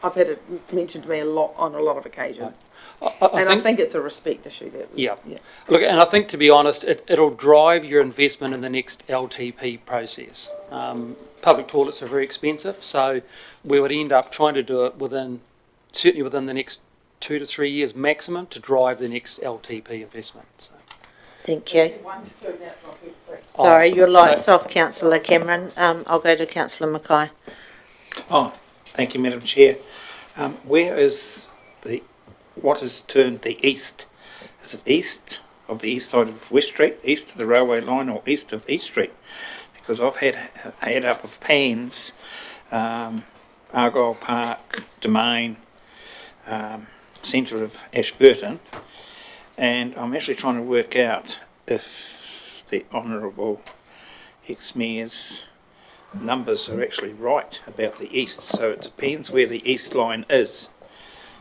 I've had it mentioned to me on a lot of occasions. I think it's a respect issue. Yeah. Look, and I think, to be honest, it'll drive your investment in the next LTP process. Public toilets are very expensive, so we would end up trying to do it certainly within the next 2 to 3 years maximum to drive the next LTP investment. So. Thank you. Sorry, your light's off, Councillor Cameron. I'll go to Councillor Mackay. Oh, thank you, Madam Chair. Where is what is termed the east? Is it east of the east side of West Street, east of the railway line, or east of East Street? Because I've had up of Pans, Argyle Park, Domain, centre of Ashburton, and I'm actually trying to work out if the Honourable ex-mayor's numbers are actually right about the east. So it depends where the east line is,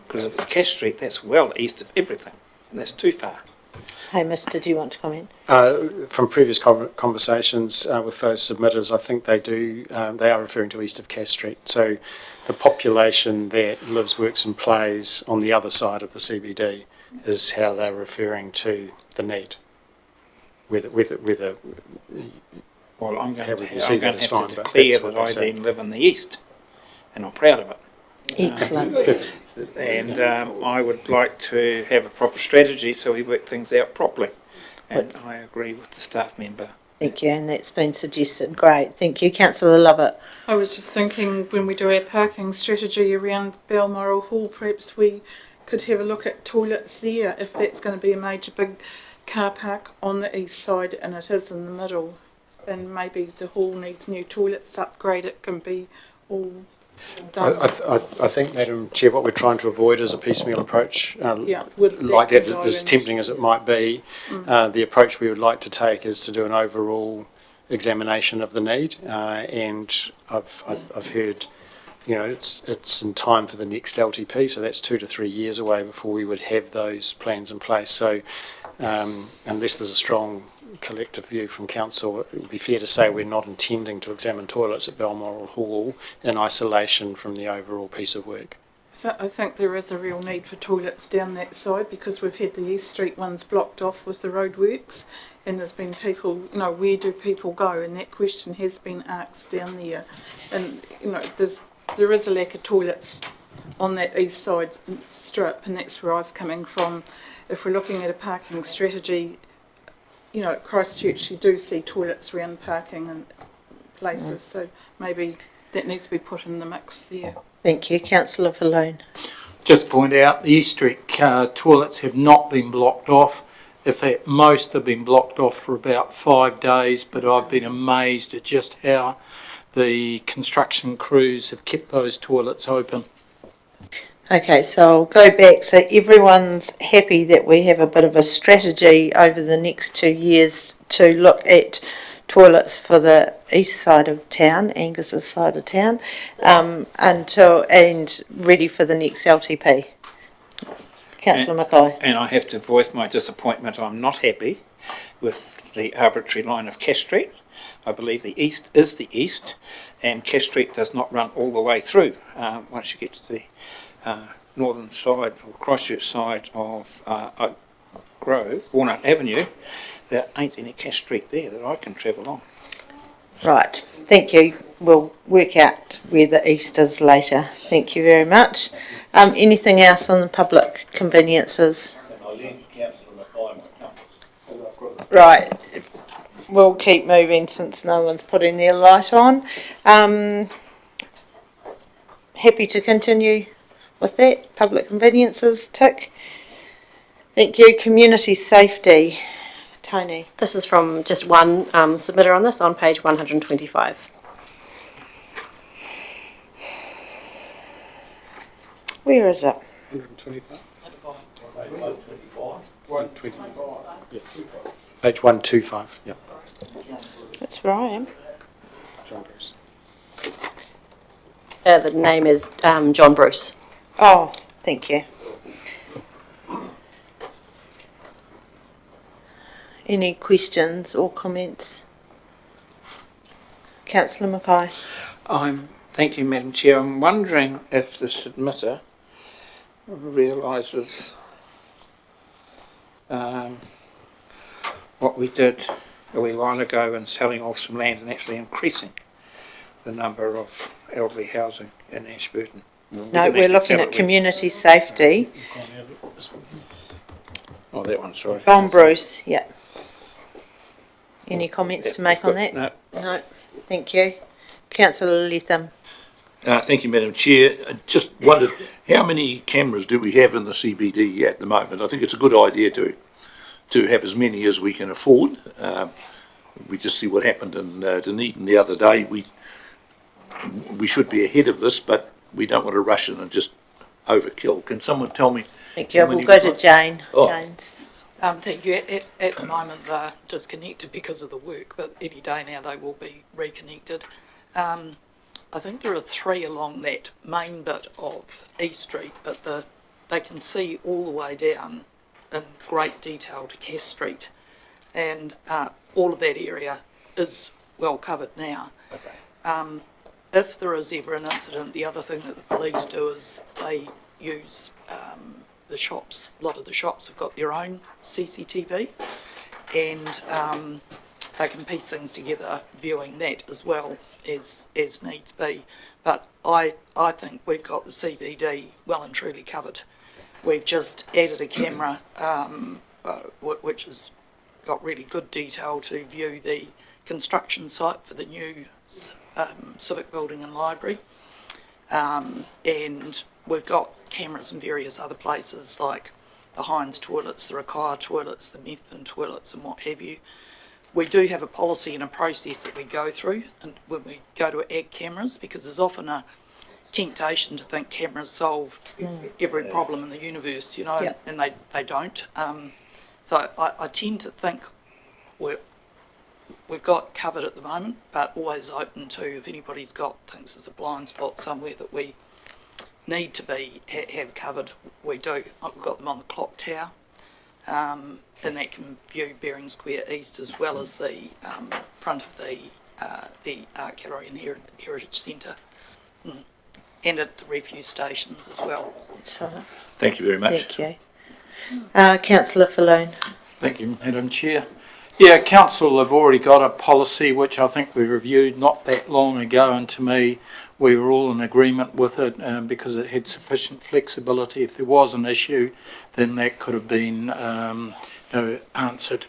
because if it's Cash Street, that's well east of everything, and that's too far. Hamish, did you want to comment? From previous conversations with those submitters, I think they are referring to east of Cass Street. So the population that lives, works and plays on the other side of the CBD is how they're referring to the need. Whether well, I'm going to fine, declare that I then live in the east, and I'm proud of it. Excellent. And I would like to have a proper strategy so we work things out properly. And I agree with the staff member. Thank you, and that's been suggested. Great, thank you. Councillor Lovett. I was just thinking when we do our parking strategy around Balmoral Hall, perhaps we could have a look at toilets there if that's going to be a major big car park on the east side and it is in the middle. And maybe the hall needs new toilets upgrade, it can be all done. I think, Madam Chair, what we're trying to avoid is a piecemeal approach. Like that, as tempting as it might be, the approach we would like to take is to do an overall examination of the need. And I've heard, it's in time for the next LTP, so that's 2 to 3 years away before we would have those plans in place. So unless there's a strong collective view from council, it would be fair to say we're not intending to examine toilets at Balmoral Hall in isolation from the overall piece of work. So I think there is a real need for toilets down that side because we've had the East Street ones blocked off with the roadworks, and there's been people, where do people go? And that question has been asked down there. And, there is a lack of toilets on that east side strip, and that's where I was coming from. If we're looking at a parking strategy, at Christchurch you do see toilets around parking and places, so maybe that needs to be put in the mix there. Thank you. Councillor Falloon. Just point out the East Street toilets have not been blocked off. In fact, most have been blocked off for about 5 days, but I've been amazed at just how the construction crews have kept those toilets open. Okay, so I'll go back. So everyone's happy that we have a bit of a strategy over the next 2 years to look at toilets for the east side of town, Angus's side of town, and ready for the next LTP. Councillor Mackay. And I have to voice my disappointment. I'm not happy with the arbitrary line of Cash Street. I believe the east is the east, and Cash Street does not run all the way through. Once you get to the northern side or Christchurch side of Oak Grove, Walnut Avenue, there ain't any Cash Street there that I can travel on. Right, thank you. We'll work out where the east is later. Thank you very much. Anything else on the public conveniences? Right, we'll keep moving since no one's putting their light on. Happy to continue with that. Public conveniences, tick. Thank you. Community safety, Tony. This is from just one submitter on this, on page 125. Where is it? 125. 125. Yeah. Page 125. Yeah. That's where I am. John Bruce. The name is John Bruce. Oh, thank you. Any questions or comments? Councillor Mackay. Thank you, Madam Chair. I'm wondering if the submitter realises what we did a wee while ago in selling off some land and actually increasing the number of elderly housing in Ashburton. No, we're looking at community safety. Oh, that one, sorry. John Bruce, yeah. Any comments to make on that? No. No, thank you. Councillor Latham. Thank you, Madam Chair. I just wondered, how many cameras do we have in the CBD at the moment? I think it's a good idea to have as many as we can afford. We just see what happened in Dunedin the other day. We should be ahead of this, but we don't want to rush in and just overkill. Can someone tell me? Thank you. We'll go to Jane. Oh. Jane's. Thank you. At the moment they're disconnected because of the work, but any day now they will be reconnected. I think there are 3 along that main bit of East Street, but they can see all the way down in great detail to Cass Street, and all of that area is well covered now. Okay. If there is ever an incident, the other thing that the police do is they use the shops. A lot of the shops have got their own CCTV, and they can piece things together viewing that as well as needs be. But I think we've got the CBD well and truly covered. We've just added a camera which has got really good detail to view the construction site for the new civic building and library, and we've got cameras in various other places like the Heinz toilets, the Rakaya toilets, the Methven toilets and what have you. We do have a policy and a process that we go through and when we go to add cameras, because there's often a temptation to think cameras solve every problem in the universe, you know, Yep. and they don't. So I tend to think we've got covered at the moment, but always open to, if anybody's thinks there's a blind spot somewhere that we need to have covered, we do. We've got them on the clock tower, and that can view Bering Square East as well as the front of the Art Gallery and Heritage Centre, and at the refuse stations as well. Thank you very much. Thank you. Councillor Falloon. Thank you, Madam Chair. Yeah, Council have already got a policy which I think we reviewed not that long ago, and to me we were all in agreement with it because it had sufficient flexibility. If there was an issue, then that could have been answered.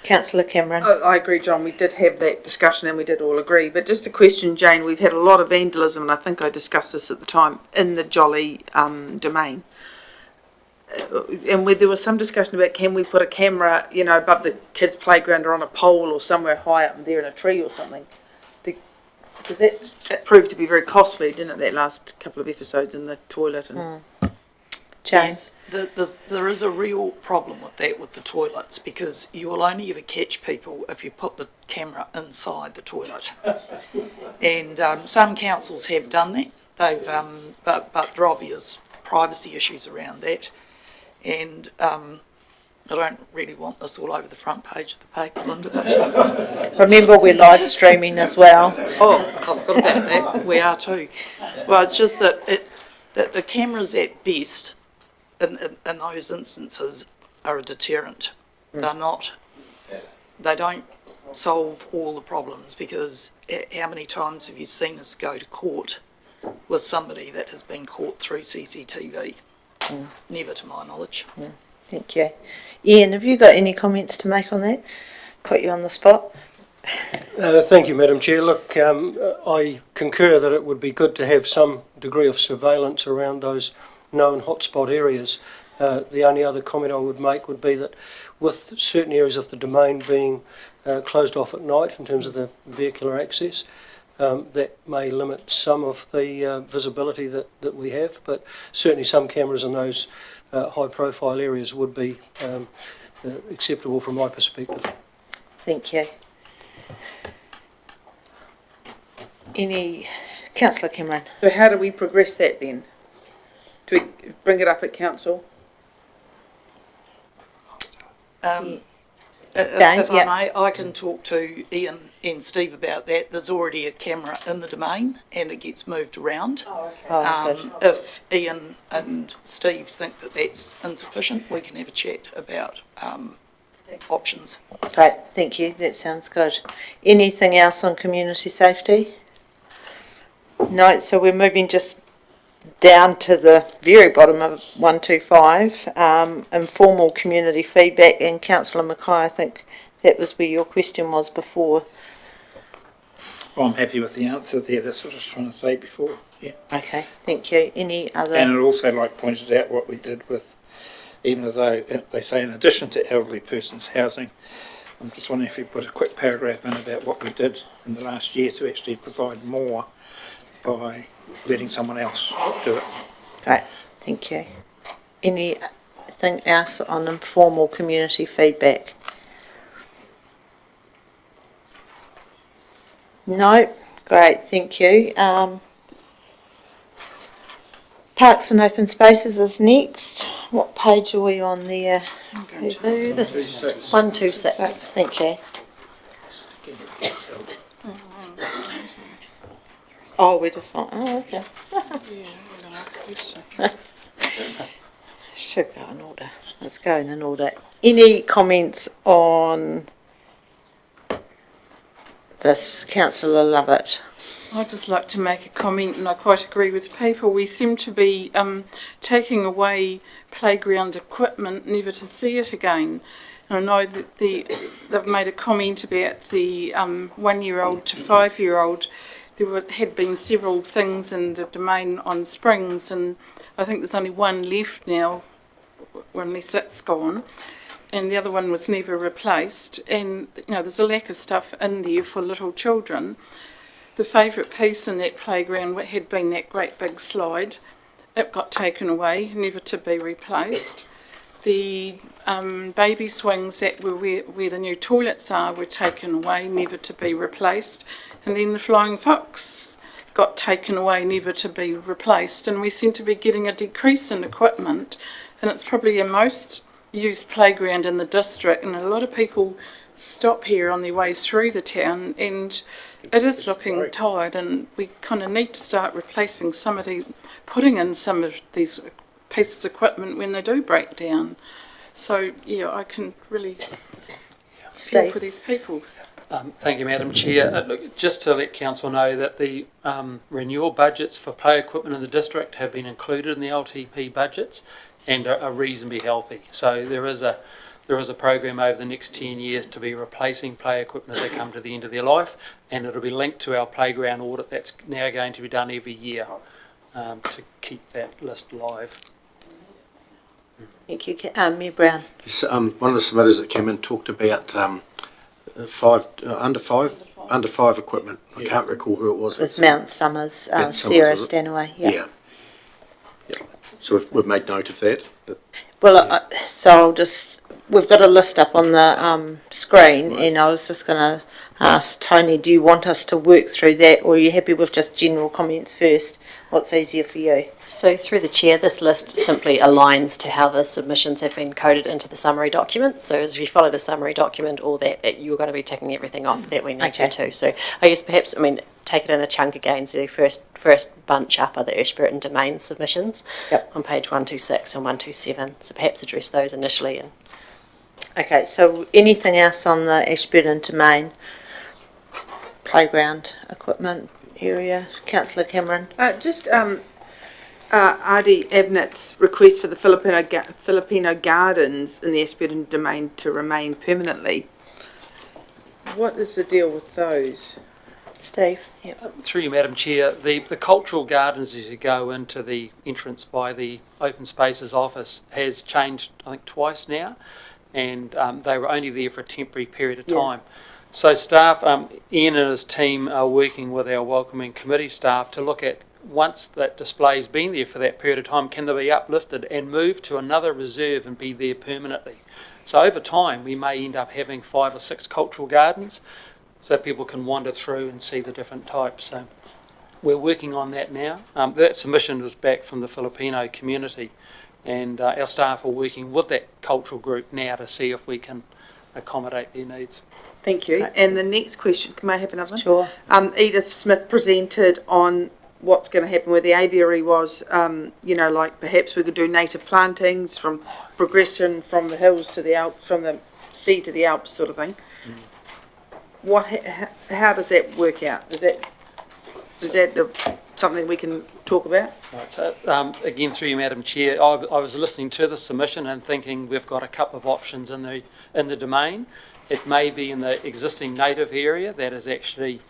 Councillor Cameron. I agree, John. We did have that discussion and we did all agree. But just a question, Jane, we've had a lot of vandalism, and I think I discussed this at the time, in the Jolly domain. And there was some discussion about, can we put a camera, you know, above the kids' playground or on a pole or somewhere high up there in a tree or something? Because that proved to be very costly, didn't it, that last couple of episodes in the toilet? And Yes, there is a real problem with that with the toilets, because you will only ever catch people if you put the camera inside the toilet. And some councils have done that. They've but there are obvious privacy issues around that. And I don't really want this all over the front page of the paper, Linda. Remember, we're live streaming as well. Oh, I've got about that. We are too. Well, it's just that the cameras at best in those instances are a deterrent. They don't solve all the problems, because how many times have you seen us go to court with somebody that has been caught through CCTV? Never, to my knowledge. Thank you. Ian, have you got any comments to make on that? Put you on the spot. Thank you, Madam Chair. Look, I concur that it would be good to have some degree of surveillance around those known hotspot areas. The only other comment I would make would be that with certain areas of the domain being closed off at night in terms of the vehicular access, that may limit some of the visibility that we have, but certainly some cameras in those high-profile areas would be acceptable from my perspective. Thank you. Councillor Cameron? So how do we progress that then? Do we bring it up at council? If I may, I can talk to Ian and Steve about that. There's already a camera in the domain and it gets moved around. If Ian and Steve think that that's insufficient, we can have a chat about options. Great, thank you. That sounds good. Anything else on community safety? No, so we're moving just down to the very bottom of 125, informal community feedback, and Councillor Mackay, I think that was where your question was before. Well, I'm happy with the answer there. That's what I was trying to say before. Yeah. Okay, thank you. Any other? And it also pointed out what we did with, even though they say in addition to elderly persons housing, I'm just wondering if we put a quick paragraph in about what we did in the last year to actually provide more by letting someone else do it. Great, thank you. Anything else on informal community feedback? No? Great, thank you. Parks and open spaces is next. What page are we on there? So this 126. Thank you. Oh, we just want. Oh, okay. Should go in order. Let's go in order. Any comments on this, Councillor Lovett? I'd just like to make a comment, and I quite agree with people. We seem to be taking away playground equipment, never to see it again. And I know that they've made a comment about the 1-year-old to 5-year-old. There had been several things in the domain on springs, and I think there's only one left now, unless that's gone. And the other one was never replaced. And, there's a lack of stuff in there for little children. The favourite piece in that playground had been that great big slide. It got taken away, never to be replaced. The baby swings that were where the new toilets are were taken away, never to be replaced. And then the flying fox got taken away, never to be replaced. And we seem to be getting a decrease in equipment. And it's probably the most used playground in the district. And a lot of people stop here on their way through the town. And it is looking tired. And we kind of need to start replacing putting in some of these pieces of equipment when they do break down. So, yeah, I can really feel for these people. Thank you, Madam Chair. Just to let Council know that the renewal budgets for play equipment in the district have been included in the LTP budgets and are reasonably healthy. So there is a program over the next 10 years to be replacing play equipment as they come to the end of their life, and it'll be linked to our playground audit that's now going to be done every year to keep that list live. Thank you. Mayor Brown. Yes, one of the submitters that came in talked about under five equipment. I can't recall who it was. It was Mount Summers, Sarah Stanaway. Yeah. So we've made note of that. Well, we've got a list up on the screen, and I was just going to ask Tony, do you want us to work through that, or are you happy with just general comments first? What's easier for you? So through the chair, this list simply aligns to how the submissions have been coded into the summary document. So as you follow the summary document, all that, you're going to be ticking everything off that we need you to. So I guess perhaps, take it in a chunk again. So the first bunch up are the Ashburton domain submissions on page 126 and 127. So perhaps address those initially. Okay, so anything else on the Ashburton domain playground equipment area? Councillor Cameron? R.D. Abnett's request for the Filipino gardens in the Ashburton domain to remain permanently. What is the deal with those? Steve? Through you, Madam Chair, the cultural gardens as you go into the entrance by the Open Spaces office has changed, I think, twice now, and they were only there for a temporary period of time. So staff, Ian and his team are working with our welcoming committee staff to look at, once that display's been there for that period of time, can they be uplifted and moved to another reserve and be there permanently? So over time we may end up having 5 or 6 cultural gardens, so people can wander through and see the different types. So we're working on that now. That submission was back from the Filipino community, and our staff are working with that cultural group now to see if we can accommodate their needs. Thank you. And the next question, can I have another one? Sure. Edith Smith presented on what's going to happen where the aviary was, like perhaps we could do native plantings from progression from the hills to the Alps, from the sea to the Alps sort of thing. How does that work out? Is that something we can talk about? Right, so again, through you, Madam Chair, I was listening to the submission and thinking we've got a couple of options in the domain. It may be in the existing native area that is actually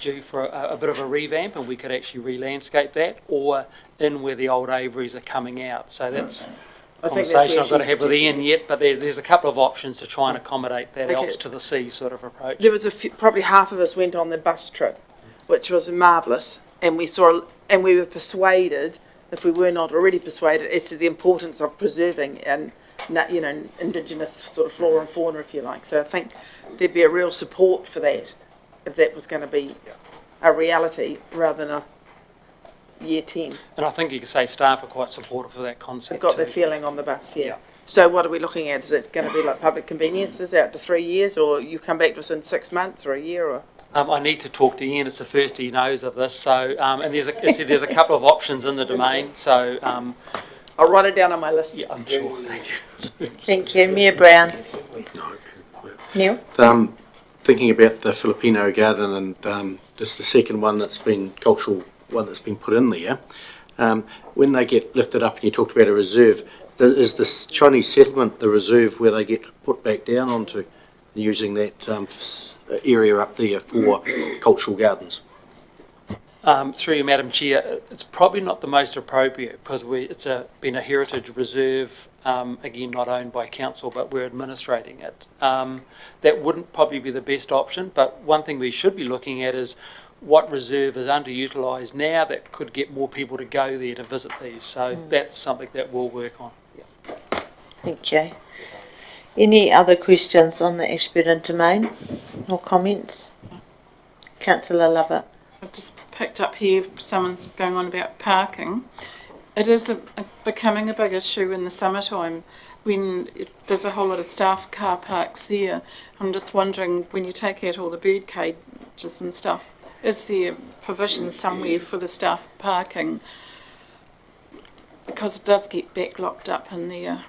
due for a bit of a revamp, and we could actually re-landscape that, or in where the old aviaries are coming out. So that's a conversation I've got to have with Ian yet, but there's a couple of options to try and accommodate that Alps to the sea sort of approach. There was probably half of us went on the bus trip, which was marvellous, and we were persuaded, if we were not already persuaded, as to the importance of preserving and indigenous sort of flora and fauna, if you like. So I think there'd be a real support for that if that was going to be a reality rather than a year 10. And I think you could say staff are quite supportive of that concept. I've got the feeling on the bus, yeah. So what are we looking at? Is it going to be like public conveniences out to 3 years, or you come back to us in 6 months or a year? Or I need to talk to Ian. It's the first he knows of this. So and there's a couple of options in the domain. So I'll write it down on my list. Yeah, I'm sure. Thank you. Thank you. Mayor Brown. Neil? Thinking about the Filipino garden, and it's the second one that's been cultural one that's been put in there. When they get lifted up, and you talked about a reserve, is this Chinese settlement the reserve where they get put back down onto, using that area up there for cultural gardens? Through you, Madam Chair, it's probably not the most appropriate because it's been a heritage reserve, again not owned by council, but we're administrating it. That wouldn't probably be the best option, but one thing we should be looking at is what reserve is underutilised now that could get more people to go there to visit these. So that's something that we'll work on. Thank you. Any other questions on the Ashburton domain or comments? Councillor Lovett. I've just picked up here, someone's going on about parking. It is becoming a big issue in the summertime when there's a whole lot of staff car parks there. I'm just wondering, when you take out all the bird cages and stuff, is there provision somewhere for the staff parking? Because it does get backlocked up in there.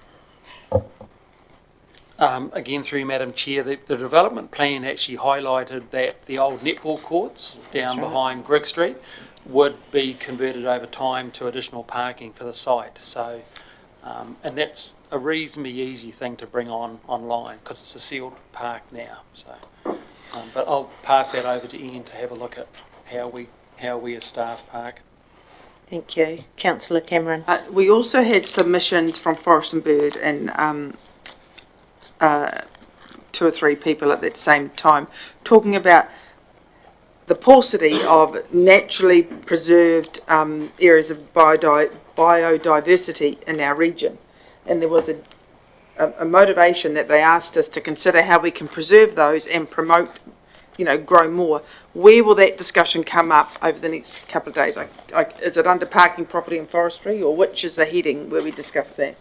Again, through you, Madam Chair, the development plan actually highlighted that the old netball courts down behind Grigg Street would be converted over time to additional parking for the site. So, and that's a reasonably easy thing to bring online because it's a sealed park now. So, but I'll pass that over to Ian to have a look at how we as staff park. Thank you. Councillor Cameron. We also had submissions from Forest and Bird and 2 or 3 people at that same time talking about the paucity of naturally preserved areas of biodiversity in our region. And there was a motivation that they asked us to consider how we can preserve those and promote, grow more. Where will that discussion come up over the next couple of days? Is it under parking, property and forestry, or which is the heading where we discuss that?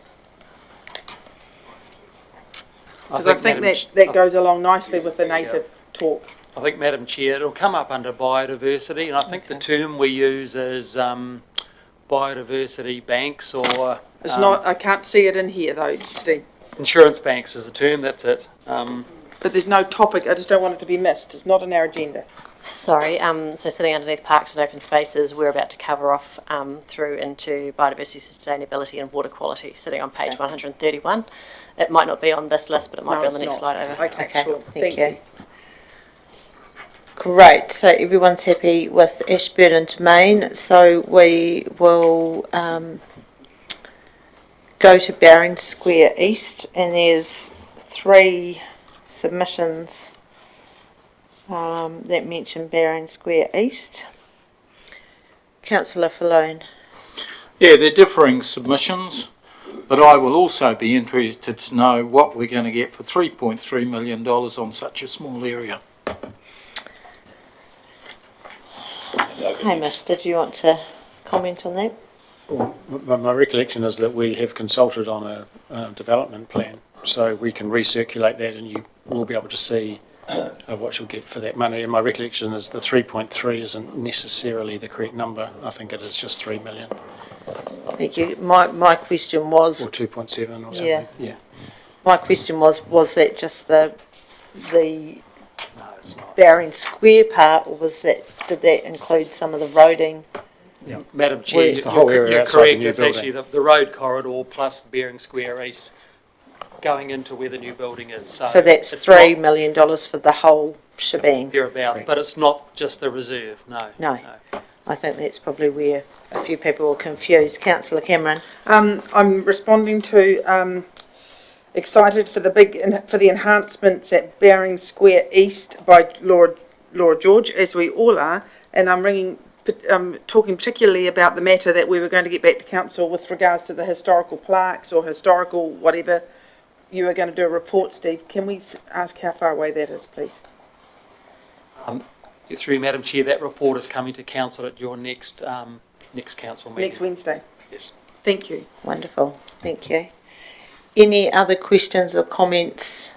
Because I think that goes along nicely with the native talk. I think, Madam Chair, it'll come up under biodiversity, and I think the term we use is biodiversity banks or... It's not, I can't see it in here though, Steve. Insurance banks is the term, that's it. but there's no topic. I just don't want it to be missed. It's not in our agenda. Sorry, so sitting underneath parks and open spaces, we're about to cover off through into biodiversity, sustainability and water quality, sitting on page 131. It might not be on this list, but it might be on the next slide over. Okay, sure. Thank you. Great, so everyone's happy with Ashburton to Main, so we will go to Baring Square East, and there's 3 submissions that mention Baring Square East. Councillor Falloon. Yeah, they're differing submissions, but I will also be interested to know what we're going to get for $3.3 million on such a small area. Hamish, did you want to comment on that? Well, my recollection is that we have consulted on a development plan, so we can recirculate that and you will be able to see what you'll get for that money. And my recollection is the 3.3 isn't necessarily the correct number. I think it is just 3 million. Thank you. My question was... Or 2.7 or something. Yeah. My question was that just the Baring Square part, or did that include some of the roading? Yeah. Madam Chair, It's the whole area you're outside the correct. new It's building. actually the road corridor plus the Baring Square East going into where the new building is. So that's $3 million for the whole shebang? Thereabouts, but it's not just the reserve, no. No. I think that's probably where a few people were confused. Councillor Cameron. I'm responding to excited for the enhancements at Baring Square East by Laura George, as we all are, and I'm talking particularly about the matter that we were going to get back to council with regards to the historical plaques or historical whatever. You were going to do a report, Steve. Can we ask how far away that is, please? Through Madam Chair, that report is coming to council at your next council meeting. Next Wednesday. Yes. Thank you. Wonderful. Thank you. Any other questions or comments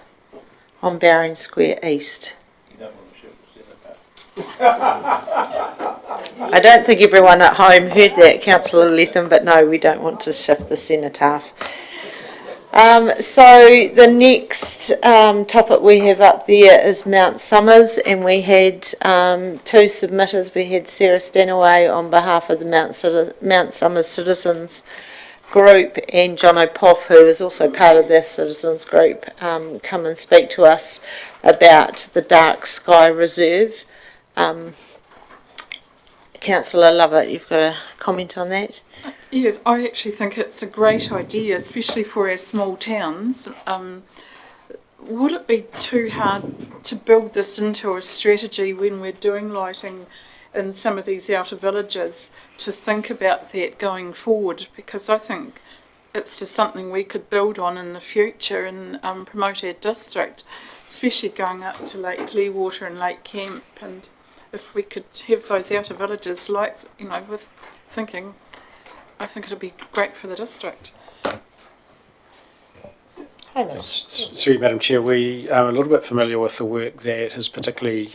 on Baring Square East? I don't think everyone at home heard that, Councillor Lethem, but no, we don't want to shift the cenotaph. So the next topic we have up there is Mount Somers, and we had 2 submitters. We had Sarah Stanaway on behalf of the Mount Somers Citizens Group, and John O'Poff, who is also part of this citizens group, come and speak to us about the Dark Sky Reserve. Councillor Lovett, you've got a comment on that? Yes, I actually think it's a great idea, especially for our small towns. Would it be too hard to build this into a strategy when we're doing lighting in some of these outer villages to think about that going forward? Because I think it's just something we could build on in the future and promote our district, especially going up to Lake Clearwater and Lake Camp. And if we could have those outer villages, like, with thinking, I think it'd be great for the district. Through you, Madam Chair, we are a little bit familiar with the work that has particularly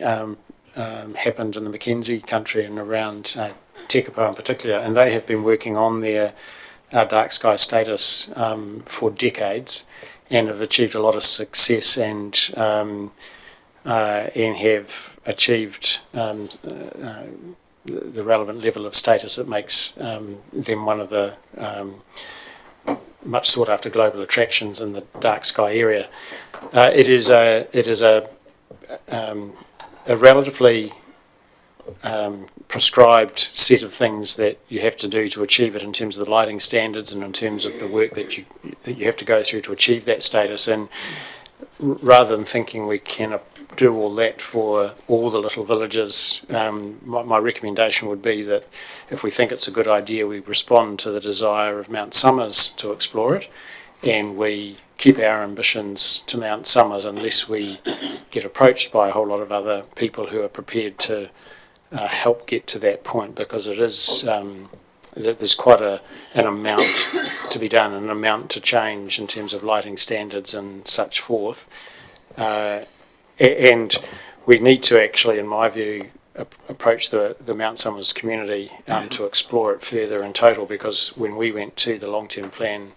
happened in the Mackenzie country and around Tekapo in particular, and they have been working on their dark sky status for decades and have achieved a lot of success and have achieved the relevant level of status that makes them one of the much sought after global attractions in the dark sky area. It is a relatively prescribed set of things that you have to do to achieve it in terms of the lighting standards and in terms of the work that you have to go through to achieve that status. And rather than thinking we can do all that for all the little villages, my recommendation would be that if we think it's a good idea, we respond to the desire of Mount Somers to explore it, and we keep our ambitions to Mount Somers unless we get approached by a whole lot of other people who are prepared to help get to that point, because it is there's quite an amount to be done, an amount to change in terms of lighting standards and such forth. And we need to actually, in my view, approach the Mount Somers community to explore it further in total, because when we went to the long-term plan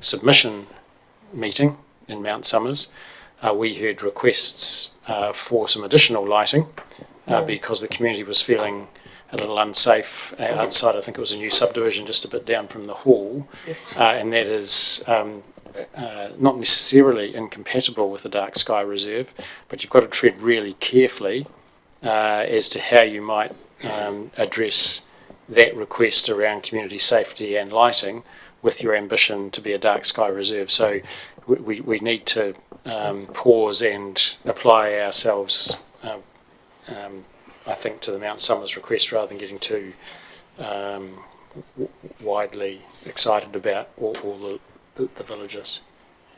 submission meeting in Mount Somers, we heard requests for some additional lighting because the community was feeling a little unsafe outside. I think it was a new subdivision just a bit down from the hall. Yes. And that is not necessarily incompatible with the dark sky reserve, but you've got to tread really carefully as to how you might address that request around community safety and lighting with your ambition to be a dark sky reserve. So we need to pause and apply ourselves, I think, to the Mount Somers request rather than getting too widely excited about all the villages.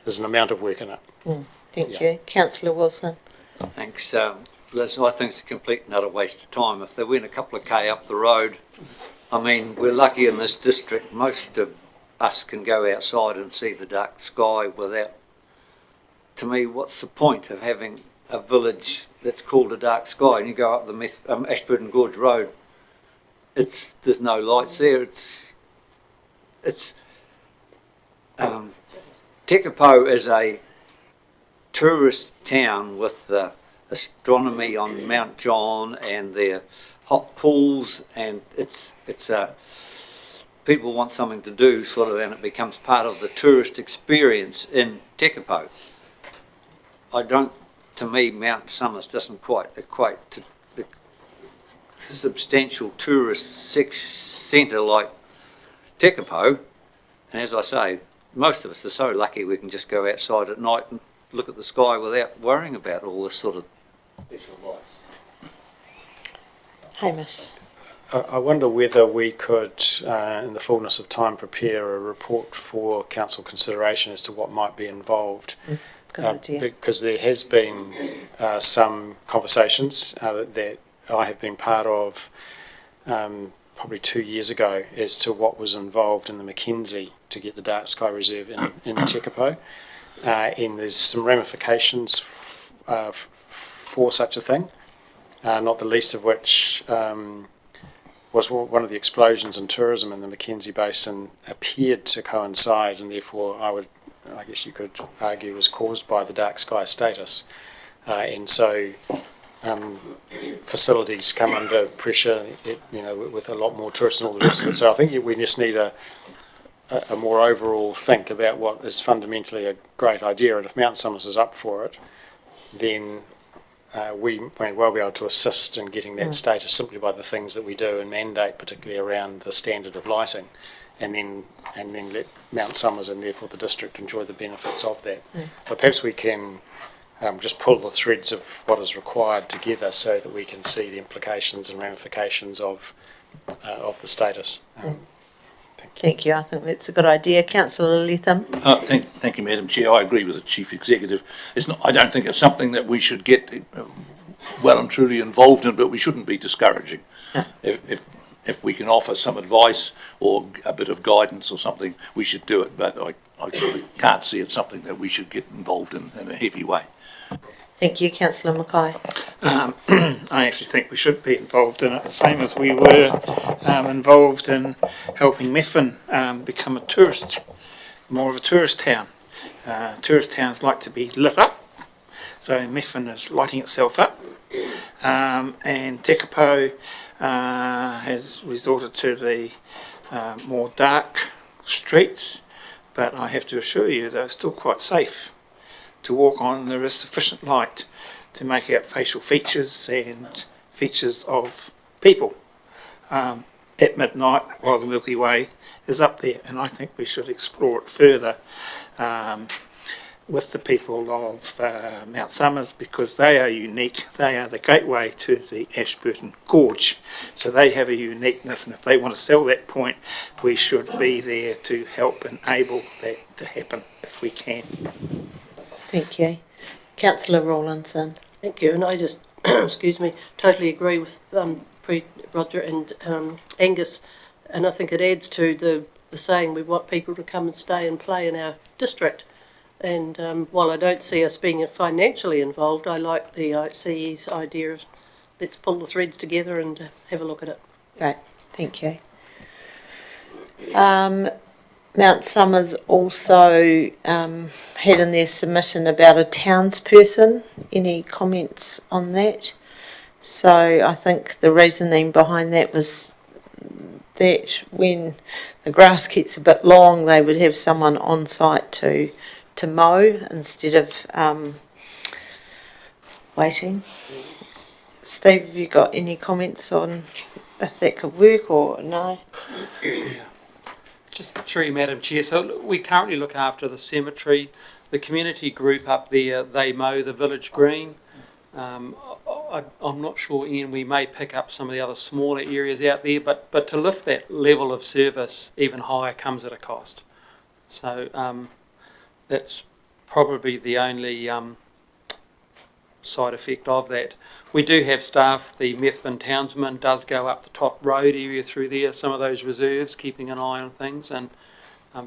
There's an amount of work in it. Thank you. Councillor Wilson. Thanks, Liz. I think it's a complete and utter waste of time. If they went a couple of K up the road, I mean, we're lucky in this district. Most of us can go outside and see the dark sky without. To me, what's the point of having a village that's called a dark sky and you go up the Ashburton Gorge Road? There's no lights there. Tekapo is a tourist town with the astronomy on Mount John and their hot pools, and it's people want something to do sort of, and it becomes part of the tourist experience in Tekapo. To me, Mount Somers doesn't quite equate to the substantial tourist centre like Tekapo. And as I say, most of us are so lucky we can just go outside at night and look at the sky without worrying about all this sort of special lights. Hamish. I wonder whether we could, in the fullness of time, prepare a report for council consideration as to what might be involved. Good idea. Because there has been some conversations that I have been part of probably 2 years ago as to what was involved in the Mackenzie to get the dark sky reserve in Tekapo. And there's some ramifications for such a thing, not the least of which was one of the explosions in tourism in the Mackenzie Basin appeared to coincide, and therefore I guess you could argue was caused by the dark sky status. And so facilities come under pressure, with a lot more tourists and all the rest of it. So I think we just need a more overall think about what is fundamentally a great idea. And if Mount Somers is up for it, then we may well be able to assist in getting that status simply by the things that we do and mandate, particularly around the standard of lighting, and then let Mount Somers and therefore the district enjoy the benefits of that. But perhaps we can just pull the threads of what is required together so that we can see the implications and ramifications of the status. Thank you. I think that's a good idea. Councillor Latham. Thank you, Madam Chair. I agree with the Chief Executive. I don't think it's something that we should get well and truly involved in, but we shouldn't be discouraging. If we can offer some advice or a bit of guidance or something, we should do it. But I can't see it's something that we should get involved in a heavy way. Thank you, Councillor Mackay. I actually think we should be involved in it, the same as we were involved in helping Methven become more of a tourist town. Tourist towns like to be lit up, so Methven is lighting itself up, and Tekapo has resorted to the more dark streets, but I have to assure you they're still quite safe to walk on. There is sufficient light to make out facial features and features of people at midnight while the Milky Way is up there, and I think we should explore it further with the people of Mount Somers, because they are unique. They are the gateway to the Ashburton Gorge, so they have a uniqueness, and if they want to sell that point, we should be there to help enable that to happen if we can. Thank you. Councillor Rawlinson. Thank you, and I just, excuse me, totally agree with Roger and Angus, and I think it adds to the saying we want people to come and stay and play in our district. And while I don't see us being financially involved, I like the CE's idea of let's pull the threads together and have a look at it. Right, thank you. Mount Somers also had in their submission about a townsperson. Any comments on that? So I think the reasoning behind that was that when the grass gets a bit long, they would have someone on site to mow instead of waiting. Steve, have you got any comments on if that could work or no? Just through you, Madam Chair. So we currently look after the cemetery. The community group up there, they mow the village green. I'm not sure, Ian, we may pick up some of the other smaller areas out there, but to lift that level of service even higher comes at a cost. So that's probably the only side effect of that. We do have staff. The Methven townsman does go up the top road area through there, some of those reserves, keeping an eye on things and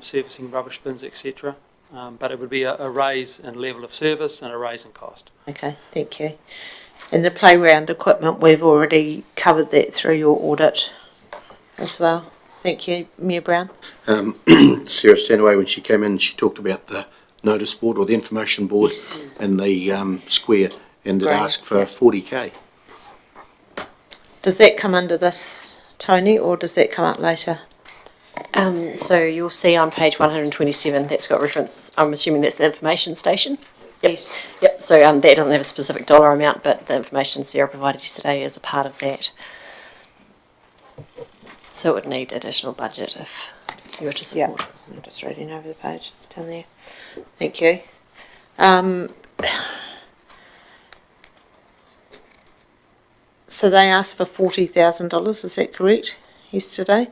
servicing rubbish bins, etc. But it would be a raise in level of service and a raise in cost. Okay, thank you. And the playground equipment, we've already covered that through your audit as well. Thank you, Mayor Brown. Sarah Stanaway, when she came in, she talked about the notice board or the information board in the square, and it asked for 40k. Does that come under this, Tony, or does that come up later? So you'll see on page 127 that's got reference. I'm assuming that's the information station. Yep. Yes. Yep. So that doesn't have a specific dollar amount, but the information Sarah provided yesterday is a part of that. So it would need additional budget if you were to support. Yeah, I'm just reading over the page. It's down there. Thank you. So they asked for $40,000, is that correct, yesterday?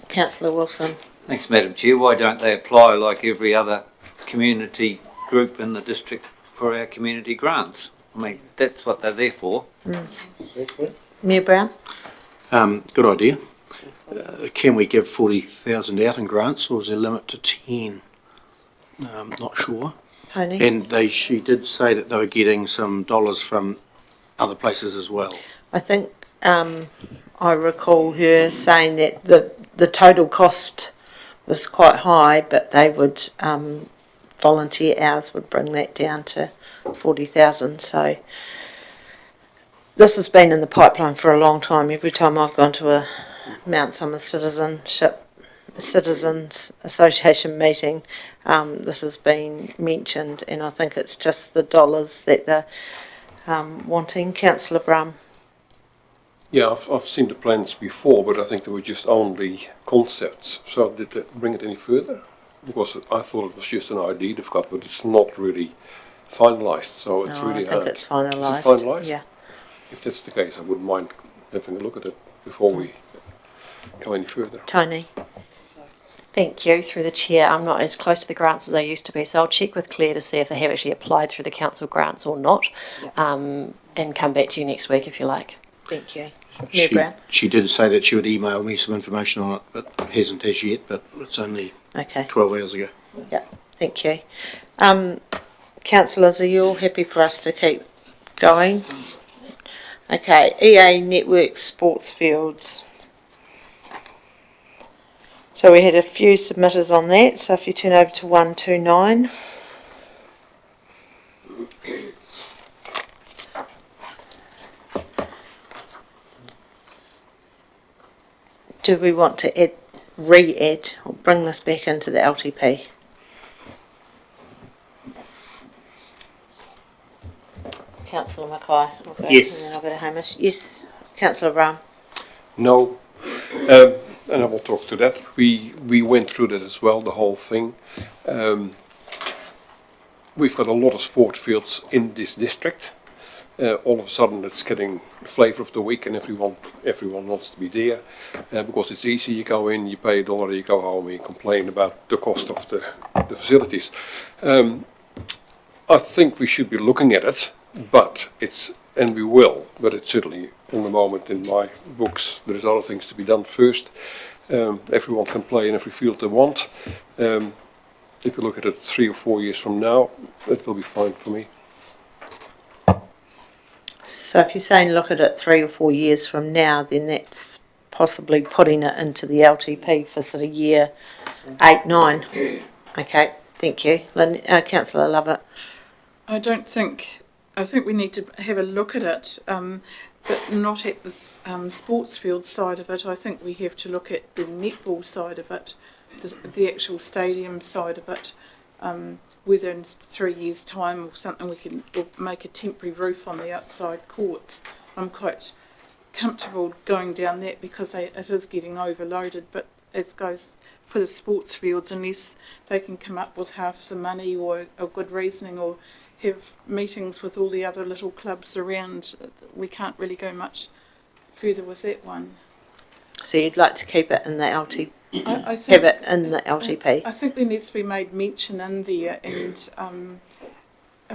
Councillor Wilson. Thanks, Madam Chair. Why don't they apply like every other community group in the district for our community grants? I mean, that's what they're there for. Mayor Brown? Good idea. Can we give 40,000 out in grants, or is there a limit to 10? Not sure. Tony? And she did say that they were getting some dollars from other places as well. I think I recall her saying that the total cost was quite high, but they would volunteer hours would bring that down to 40,000. So this has been in the pipeline for a long time. Every time I've gone to a Mount Somers Citizens Association meeting, this has been mentioned, and I think it's just the dollars that they're wanting. Councillor Brum. Yeah, I've seen the plans before, but I think they were just only concepts. So did that bring it any further? Because I thought it was just an idea they've got, but it's not really finalised. So it's really I think it's finalised. Is it finalised? Yeah. If that's the case, I wouldn't mind having a look at it before we go any further. Tony. Thank you. Through the chair, I'm not as close to the grants as I used to be, so I'll check with Claire to see if they have actually applied through the council grants or not, and come back to you next week if you like. Thank you. Mayor Brown? She did say that she would email me some information on it, but hasn't as yet, but it's only 12 hours ago. Yeah, thank you. Councillors, are you all happy for us to keep going? Okay, EA Network Sports Fields. So we had a few submitters on that, so if you turn over to 129. Do we want to re-add or bring this back into the LTP? Councillor Mackay. Yes. And then I'll go to Hamish. Yes. Councillor Brown. No. And I will talk to that. We went through that as well, the whole thing. We've got a lot of sport fields in this district. All of a sudden it's getting flavour of the week and everyone wants to be there because it's easy. You go in, you pay $1, you go home and you complain about the cost of the facilities. I think we should be looking at it, and we will, but it's certainly on the moment in my books there is other things to be done first. Everyone can play in every field they want. If you look at it 3 or 4 years from now, it will be fine for me. So if you're saying look at it 3 or 4 years from now, then that's possibly putting it into the LTP for sort of year 8, 9. Okay, thank you. Councillor Lovett. I think we need to have a look at it, but not at the sports field side of it. I think we have to look at the netball side of it, the actual stadium side of it. Whether in 3 years' time or something we can make a temporary roof on the outside courts. I'm quite comfortable going down that because it is getting overloaded, but as goes for the sports fields, unless they can come up with half the money or a good reasoning or have meetings with all the other little clubs around, we can't really go much further with that one. So you'd like to keep it in the LTP? I think, have it in the LTP? I think there needs to be made mention in there, and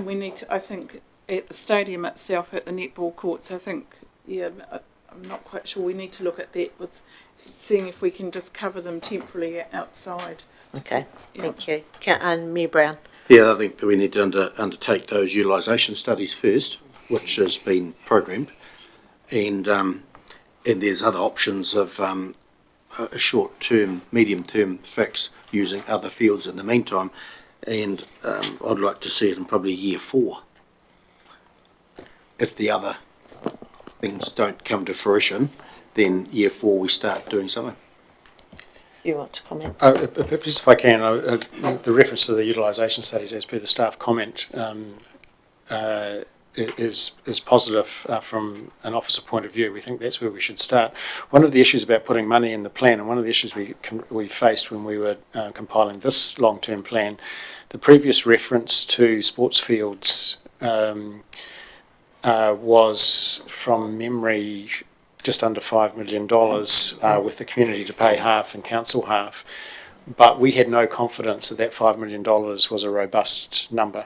we need to, I think, at the stadium itself, at the netball courts, I think, yeah, I'm not quite sure. We need to look at that with seeing if we can just cover them temporarily outside. Okay, thank you. And Mayor Brown. Yeah, I think that we need to undertake those utilisation studies first, which has been programmed, and there's other options of a short-term, medium-term fix using other fields in the meantime, and I'd like to see it in probably year 4. If the other things don't come to fruition, then year 4 we start doing something. You want to comment? Just if I can, the reference to the utilisation studies as per the staff comment is positive from an officer point of view. We think that's where we should start. One of the issues about putting money in the plan, and one of the issues we faced when we were compiling this long-term plan, the previous reference to sports fields was, from memory, just under $5 million, with the community to pay half and council half. But we had no confidence that $5 million was a robust number,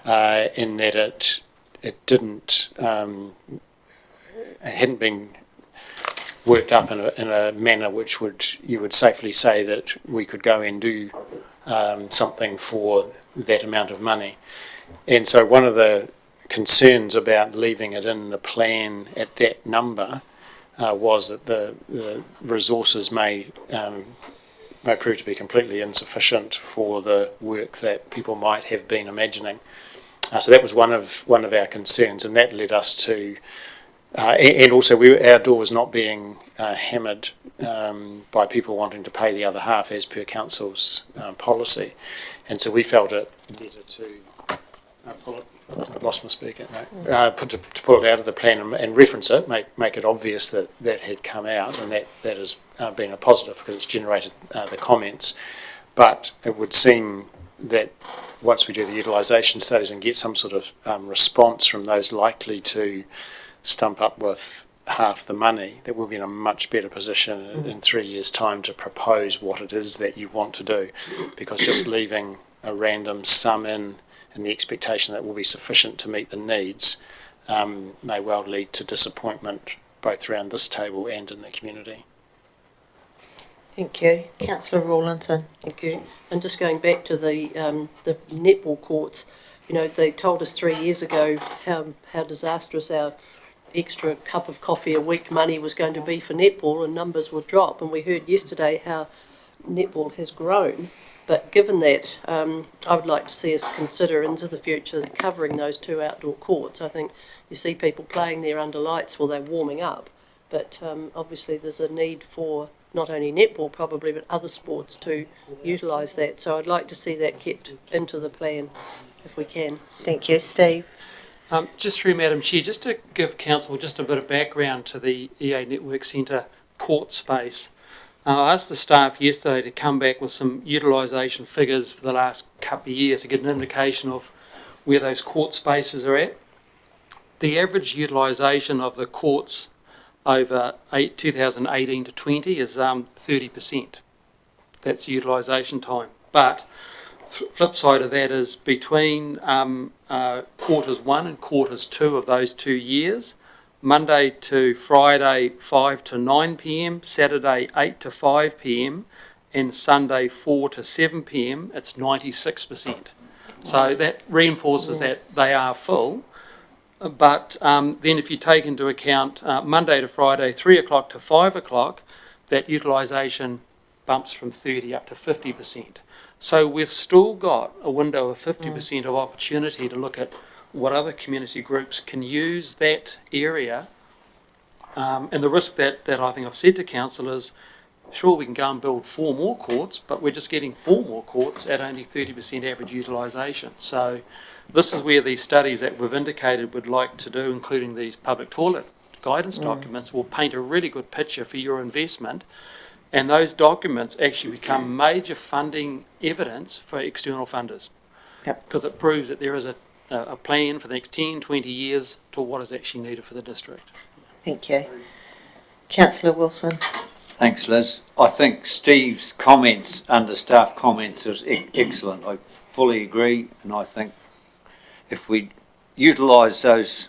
in that it didn't, it hadn't been worked up in a manner which you would safely say that we could go and do something for that amount of money. And so one of the concerns about leaving it in the plan at that number was that the resources may prove to be completely insufficient for the work that people might have been imagining. So that was one of our concerns, and that led us to, and also our door was not being hammered by people wanting to pay the other half as per council's policy, and so we felt it needed to pull it. I lost my speaker. No. To pull it out of the plan and reference it, make it obvious that had come out, and that has been a positive because it's generated the comments. But it would seem that once we do the utilisation studies and get some sort of response from those likely to stump up with half the money, that we'll be in a much better position in 3 years' time to propose what it is that you want to do, because just leaving a random sum in the expectation that will be sufficient to meet the needs may well lead to disappointment both around this table and in the community. Thank you. Councillor Rawlinson. Thank you. And just going back to the netball courts, you know, they told us 3 years ago how disastrous our extra cup of coffee a week money was going to be for netball, and numbers would drop. And we heard yesterday how netball has grown. But given that, I would like to see us consider into the future covering those 2 outdoor courts. I think you see people playing there under lights while they're warming up, but obviously there's a need for not only netball probably, but other sports to utilise that. So I'd like to see that kept into the plan if we can. Thank you. Steve? Just through Madam Chair, just to give Council just a bit of background to the EA Network Centre court space. I asked the staff yesterday to come back with some utilisation figures for the last couple of years to get an indication of where those court spaces are at. The average utilisation of the courts over 2018 to 20 is 30%. That's utilisation time. But flip side of that is between quarters 1 and quarters 2 of those 2 years, Monday to Friday 5 to 9 p.m, Saturday 8 to 5 p.m, and Sunday 4 to 7 p.m, it's 96%. So that reinforces that they are full. But then if you take into account Monday to Friday, 3 o'clock to 5 o'clock, that utilisation bumps from 30 up to 50%. So we've still got a window of 50% of opportunity to look at what other community groups can use that area. And the risk that I think I've said to councillors, sure, we can go and build 4 more courts, but we're just getting 4 more courts at only 30% average utilisation. So this is where these studies that we've indicated would like to do, including these public toilet guidance documents, will paint a really good picture for your investment. And those documents actually become major funding evidence for external funders. Because it proves that there is a plan for the next 10, 20 years to what is actually needed for the district. Thank you. Councillor Wilson. Thanks, Liz. I think Steve's comments under staff comments is excellent. I fully agree, and I think if we utilise those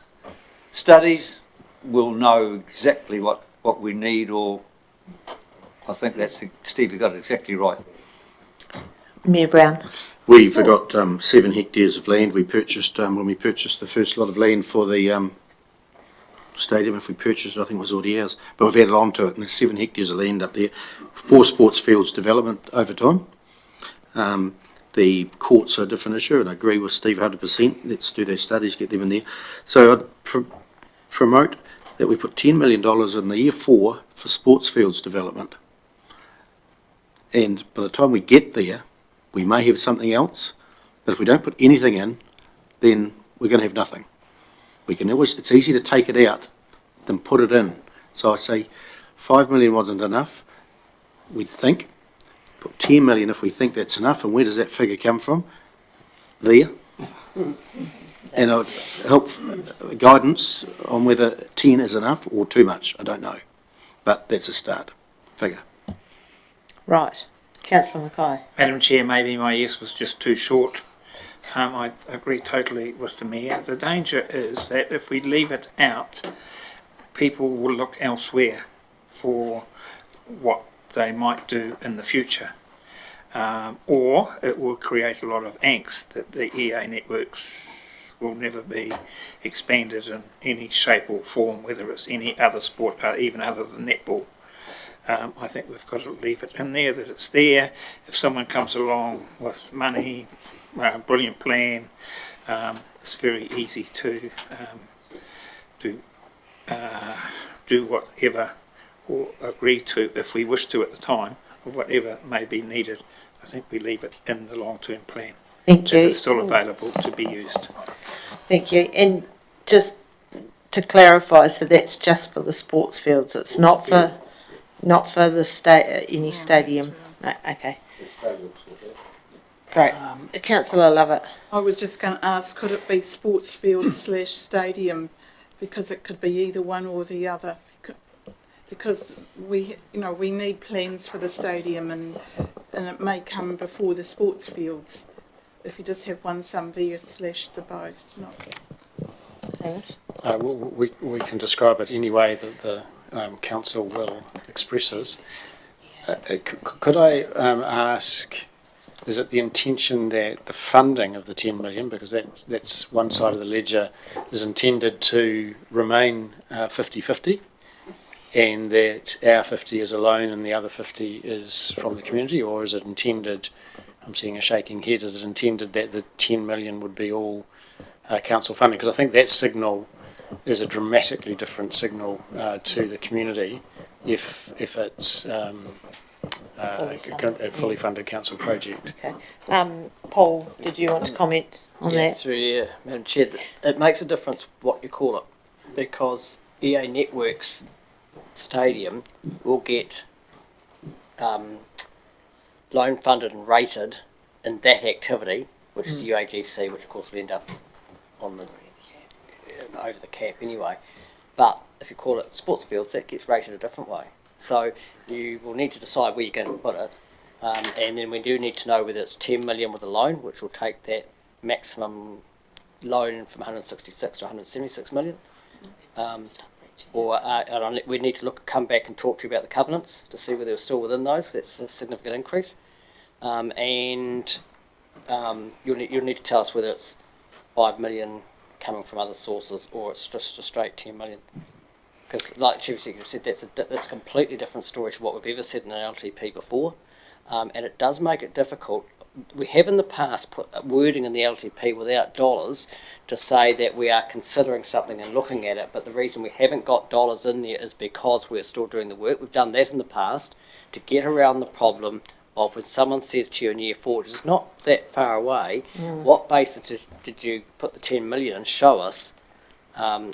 studies, we'll know exactly what we need, or I think that's, Steve, you got it exactly right. Mayor Brown. We've got 7 hectares of land we purchased when we purchased the first lot of land for the stadium. If we purchased it, I think it was already ours, but we've added on to it, and there's 7 hectares of land up there for sports fields development over time. The courts are a different issue, and I agree with Steve 100%. Let's do those studies, get them in there. So I'd promote that we put $10 million in the year 4 for sports fields development. And by the time we get there, we may have something else, but if we don't put anything in, then we're going to have nothing. We can always, it's easier to take it out than put it in. So I say 5 million wasn't enough, we'd think. Put 10 million if we think that's enough, and where does that figure come from? There. And I'd help guidance on whether 10 is enough or too much, I don't know. But that's a start figure. Right. Councillor Mackay. Madam Chair, maybe my yes was just too short. I agree totally with the Mayor. The danger is that if we leave it out, people will look elsewhere for what they might do in the future. Or it will create a lot of angst that the EA networks will never be expanded in any shape or form, whether it's any other sport, even other than netball. I think we've got to leave it in there, that it's there. If someone comes along with money, brilliant plan, it's very easy to do whatever or agree to, if we wish to at the time, or whatever may be needed. I think we leave it in the long-term plan. Thank you. If it's still available to be used. Thank you. And just to clarify, so that's just for the sports fields. It's not for the any stadium. Okay. Great. Councillor Lovett. I was just going to ask, could it be sports field / stadium, because it could be either one or the other. Because we need plans for the stadium, and it may come before the sports fields. If you just have one sum there / the both. We can describe it any way that the council will expresses. Could I ask, is it the intention that the funding of the 10 million, because that's one side of the ledger, is intended to remain 50-50? Yes. And that our 50 is a loan and the other 50 is from the community, or is it intended, I'm seeing a shaking head, is it intended that the 10 million would be all council funding? Because I think that signal is a dramatically different signal to the community if it's a fully funded council project. Okay. Paul, did you want to comment on that? Through Madam Chair, it makes a difference what you call it, because EA Networks Stadium will get loan funded and rated in that activity, which is UAGC, which of course will end up on the over the cap anyway. But if you call it sports fields, that gets rated a different way. So you will need to decide where you're going to put it, and then we do need to know whether it's 10 million with a loan, which will take that maximum loan from 166 to 176 million. Or we need to come back and talk to you about the covenants to see whether we're still within those. That's a significant increase. And you'll need to tell us whether it's 5 million coming from other sources, or it's just a straight 10 million. Because, like Chief Executive said, that's a completely different story to what we've ever said in an LTP before, and it does make it difficult. We have in the past put wording in the LTP without dollars to say that we are considering something and looking at it, but the reason we haven't got dollars in there is because we're still doing the work. We've done that in the past to get around the problem of when someone says to you in year 4, which is not that far away, what basis did you put the 10 million and show us?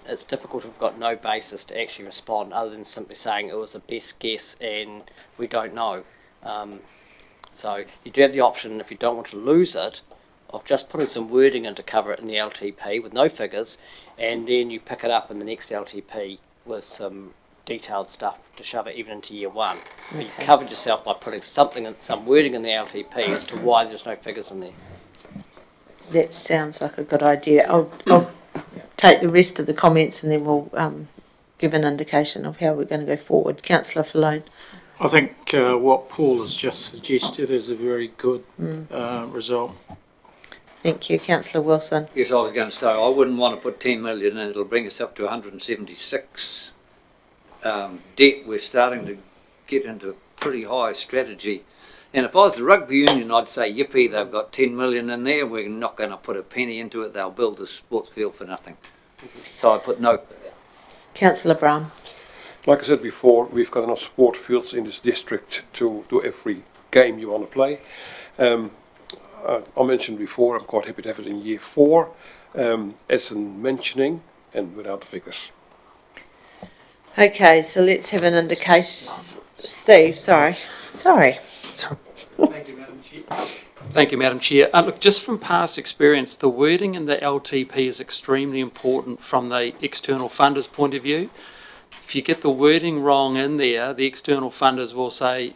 It's difficult if we've got no basis to actually respond other than simply saying it was a best guess and we don't know. So you do have the option, if you don't want to lose it, of just putting some wording in to cover it in the LTP with no figures, and then you pick it up in the next LTP with some detailed stuff to shove it even into year 1. But you've covered yourself by putting some wording in the LTP as to why there's no figures in there. That sounds like a good idea. I'll take the rest of the comments and then we'll give an indication of how we're going to go forward. Councillor Falone. I think what Paul has just suggested is a very good result. Thank you. Councillor Wilson. Yes, I was going to say, I wouldn't want to put 10 million in, it'll bring us up to 176 debt. We're starting to get into pretty high strategy. And if I was the rugby union, I'd say, yippee, they've got 10 million in there, we're not going to put a penny into it, they'll build a sports field for nothing. So I put no. Councillor Brown. Like I said before, we've got enough sport fields in this district to do every game you want to play. I mentioned before, I'm quite happy to have it in year 4, as in mentioning and without the figures. Okay, so let's have an indication. Steve, sorry. Thank you, Madam Chair. Thank you, Madam Chair. Look, just from past experience, the wording in the LTP is extremely important from the external funders' point of view. If you get the wording wrong in there, the external funders will say,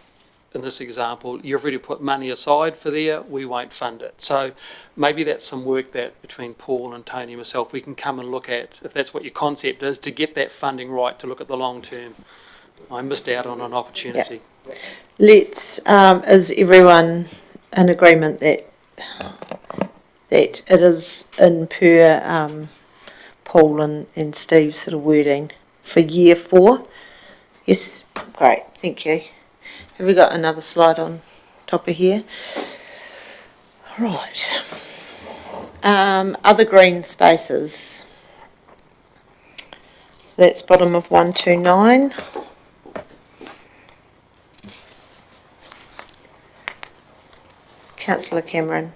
in this example, you've already put money aside for there, we won't fund it. So maybe that's some work that between Paul and Tony and myself we can come and look at, if that's what your concept is, to get that funding right, to look at the long term. I missed out on an opportunity. Yeah. Let's, is everyone in agreement that it is in per Paul and Steve's sort of wording for year 4? Yes, great, thank you. Have we got another slide on top of here? Right. Other green spaces. So that's bottom of 129. Councillor Cameron.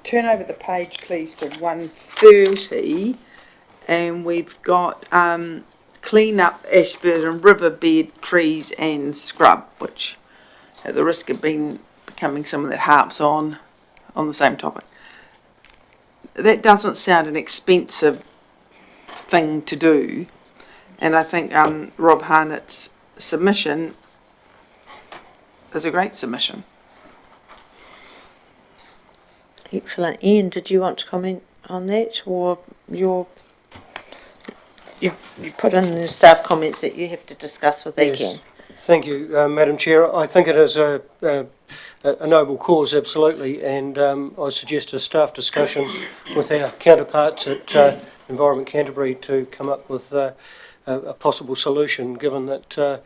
Turn over the page, please, to 130, and we've got clean up Ashburton riverbed trees and scrub, which at the risk of becoming someone that harps on the same topic. That doesn't sound an expensive thing to do, and I think Rob Harnett's submission is a great submission. Excellent. Ian, did you want to comment on that, or you put in the staff comments that you have to discuss with Yes. Ken? Thank you, Madam Chair. I think it is a noble cause, absolutely, and I suggest a staff discussion with our counterparts at Environment Canterbury to come up with a possible solution, given that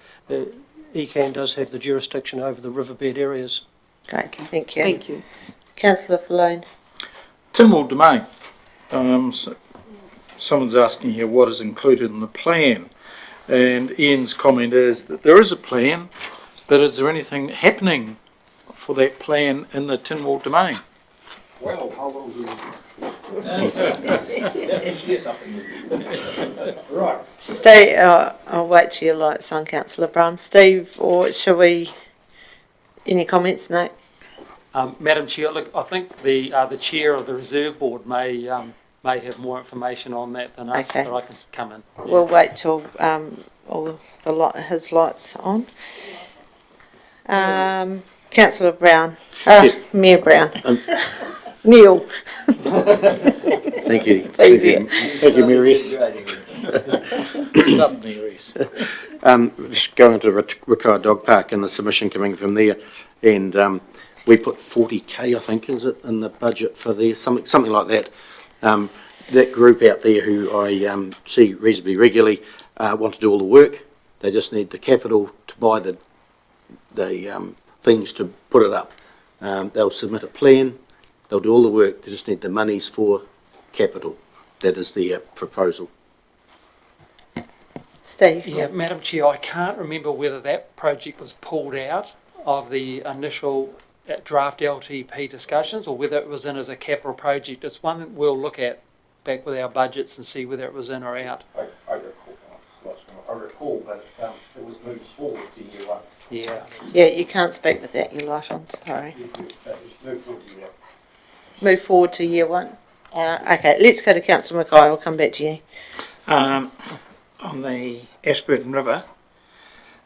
ECAN does have the jurisdiction over the riverbed areas. Great, thank you. Thank you. Councillor Falone. Tynwald Domain. Someone's asking here what is included in the plan, and Ian's comment is that there is a plan, but is there anything happening for that plan in the Tynwald Domain? Well, how long do we... Right. Steve, I'll wait till your light's on, Councillor Brown. Steve, or shall we, any comments? No? Madam Chair, look, I think the chair of the reserve board may have more information on that than us, Okay. but I can come in. Yeah. We'll wait till his light's on. Councillor Brown, Mayor Brown. Neil. Thank you. Thank you. Thank you, Marius. Just going to Ricard Dog Park and the submission coming from there, and we put 40k, I think, is it, in the budget for there, something like that. that group out there who I see reasonably regularly want to do all the work. They just need the capital to buy the things to put it up. They'll submit a plan, they'll do all the work, they just need the monies for capital. That is the proposal. Steve? Yeah, Madam Chair, I can't remember whether that project was pulled out of the initial draft LTP discussions or whether it was in as a capital project. It's one that we'll look at back with our budgets and see whether it was in or out. I recall that it was moved forward to year one. Yeah. Yeah, you can't speak with that, you're light on, sorry. Move forward to year one. Okay, let's go to Councillor Mackay, I'll come back to you. On the Ashburton River,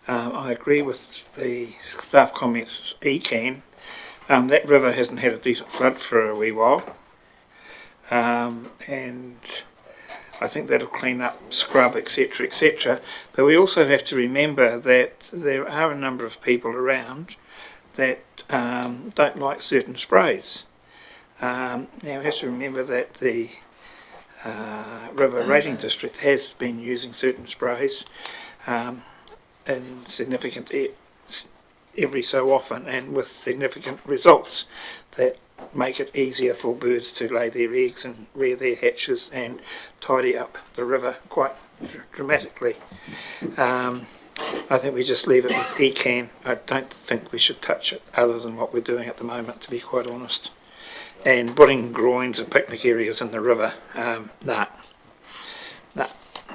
I agree with the staff comments ECAN. That river hasn't had a decent flood for a wee while. And I think that'll clean up, scrub, etc., etc. But we also have to remember that there are a number of people around that don't like certain sprays. Now we have to remember that the River Rating District has been using certain sprays in significant every so often and with significant results that make it easier for birds to lay their eggs and rear their hatches and tidy up the river quite dramatically. I think we just leave it with ECAN. I don't think we should touch it other than what we're doing at the moment, to be quite honest. And putting groins and picnic areas in the river, nah,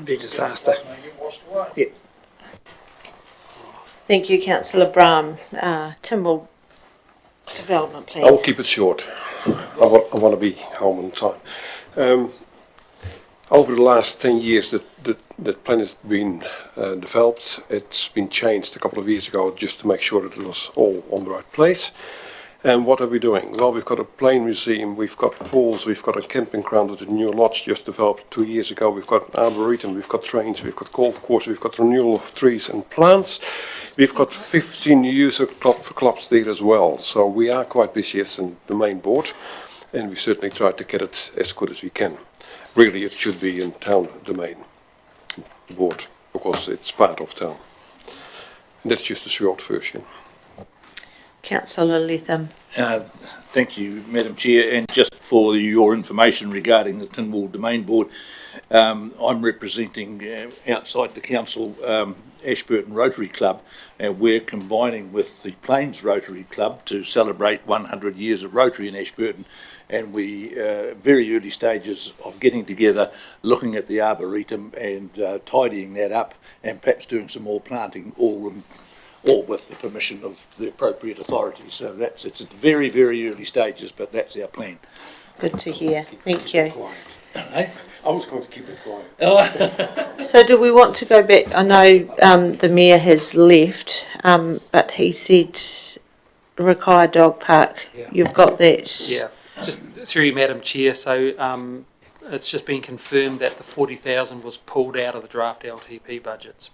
be a disaster. Yeah. Thank you, Councillor Brahm. Timble Development Plan. I will keep it short. I want to be home on time. Over the last 10 years that plan has been developed, it's been changed a couple of years ago just to make sure that it was all on the right place. And what are we doing? Well, we've got a plane museum, we've got pools, we've got a camping ground with a new lodge just developed 2 years ago, we've got arboretum, we've got trains, we've got golf course, we've got renewal of trees and plants. We've got 15 user clubs there as well. So we are quite busy as the main board, and we certainly try to get it as good as we can. Really, it should be in town domain, the board, because it's part of town. And that's just a short version. Councillor Latham. Thank you, Madam Chair, and just for your information regarding the Tynwald Domain Board, I'm representing outside the council Ashburton Rotary Club, and we're combining with the Plains Rotary Club to celebrate 100 years of Rotary in Ashburton, and we very early stages of getting together, looking at the arboretum and tidying that up, and perhaps doing some more planting, all with the permission of the appropriate authorities. So it's at very, very early stages, but that's our plan. Good to hear. Thank you. I was going to keep it quiet. So do we want to go back? I know the Mayor has left, but he said Rakaia Dog Park. Yeah. You've got that. Yeah, just through you, Madam Chair. So it's just been confirmed that the 40,000 was pulled out of the draft LTP budgets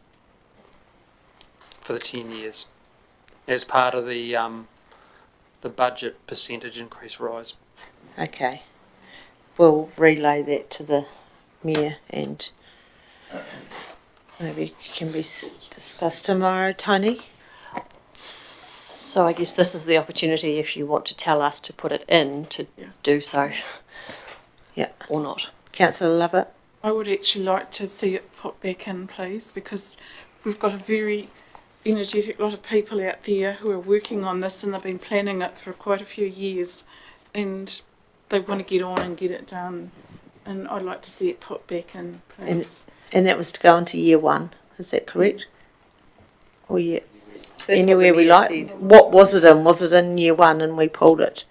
for the 10 years as part of the budget percentage increase rise. Okay. We'll relay that to the Mayor and maybe it can be discussed tomorrow. Tony? So I guess this is the opportunity, if you want to tell us to put it in, to do so. Yeah. Or not. Councillor Lovett? I would actually like to see it put back in, please, because we've got a very energetic lot of people out there who are working on this, and they've been planning it for quite a few years, and they want to get on and get it done, and I'd like to see it put back in, please. And that was to go into year one, is that correct? Or anywhere we like? What was it in? Was it in year one and we pulled it?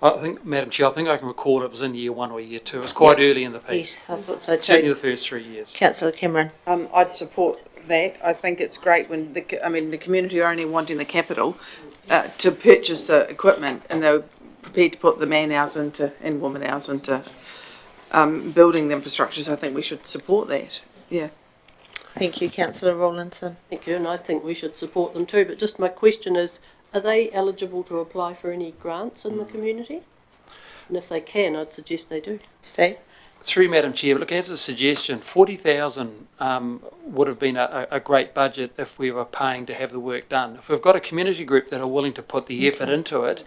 I think, Madam Chair, I think I can recall it was in year 1 or year 2. It was quite early in the piece. Yes, I thought so too. Certainly the first 3 years. Councillor Cameron. I'd support that. I think it's great when the community are only wanting the capital to purchase the equipment, and they're prepared to put the man hours into and woman hours into building the infrastructures. I think we should support that. Yeah. Thank you, Councillor Rawlinson. Thank you, and I think we should support them too. But just my question is, are they eligible to apply for any grants in the community? And if they can, I'd suggest they do. Steve? through Madam Chair, look, as a suggestion, 40,000 would have been a great budget if we were paying to have the work done. If we've got a community group that are willing to put the effort into it,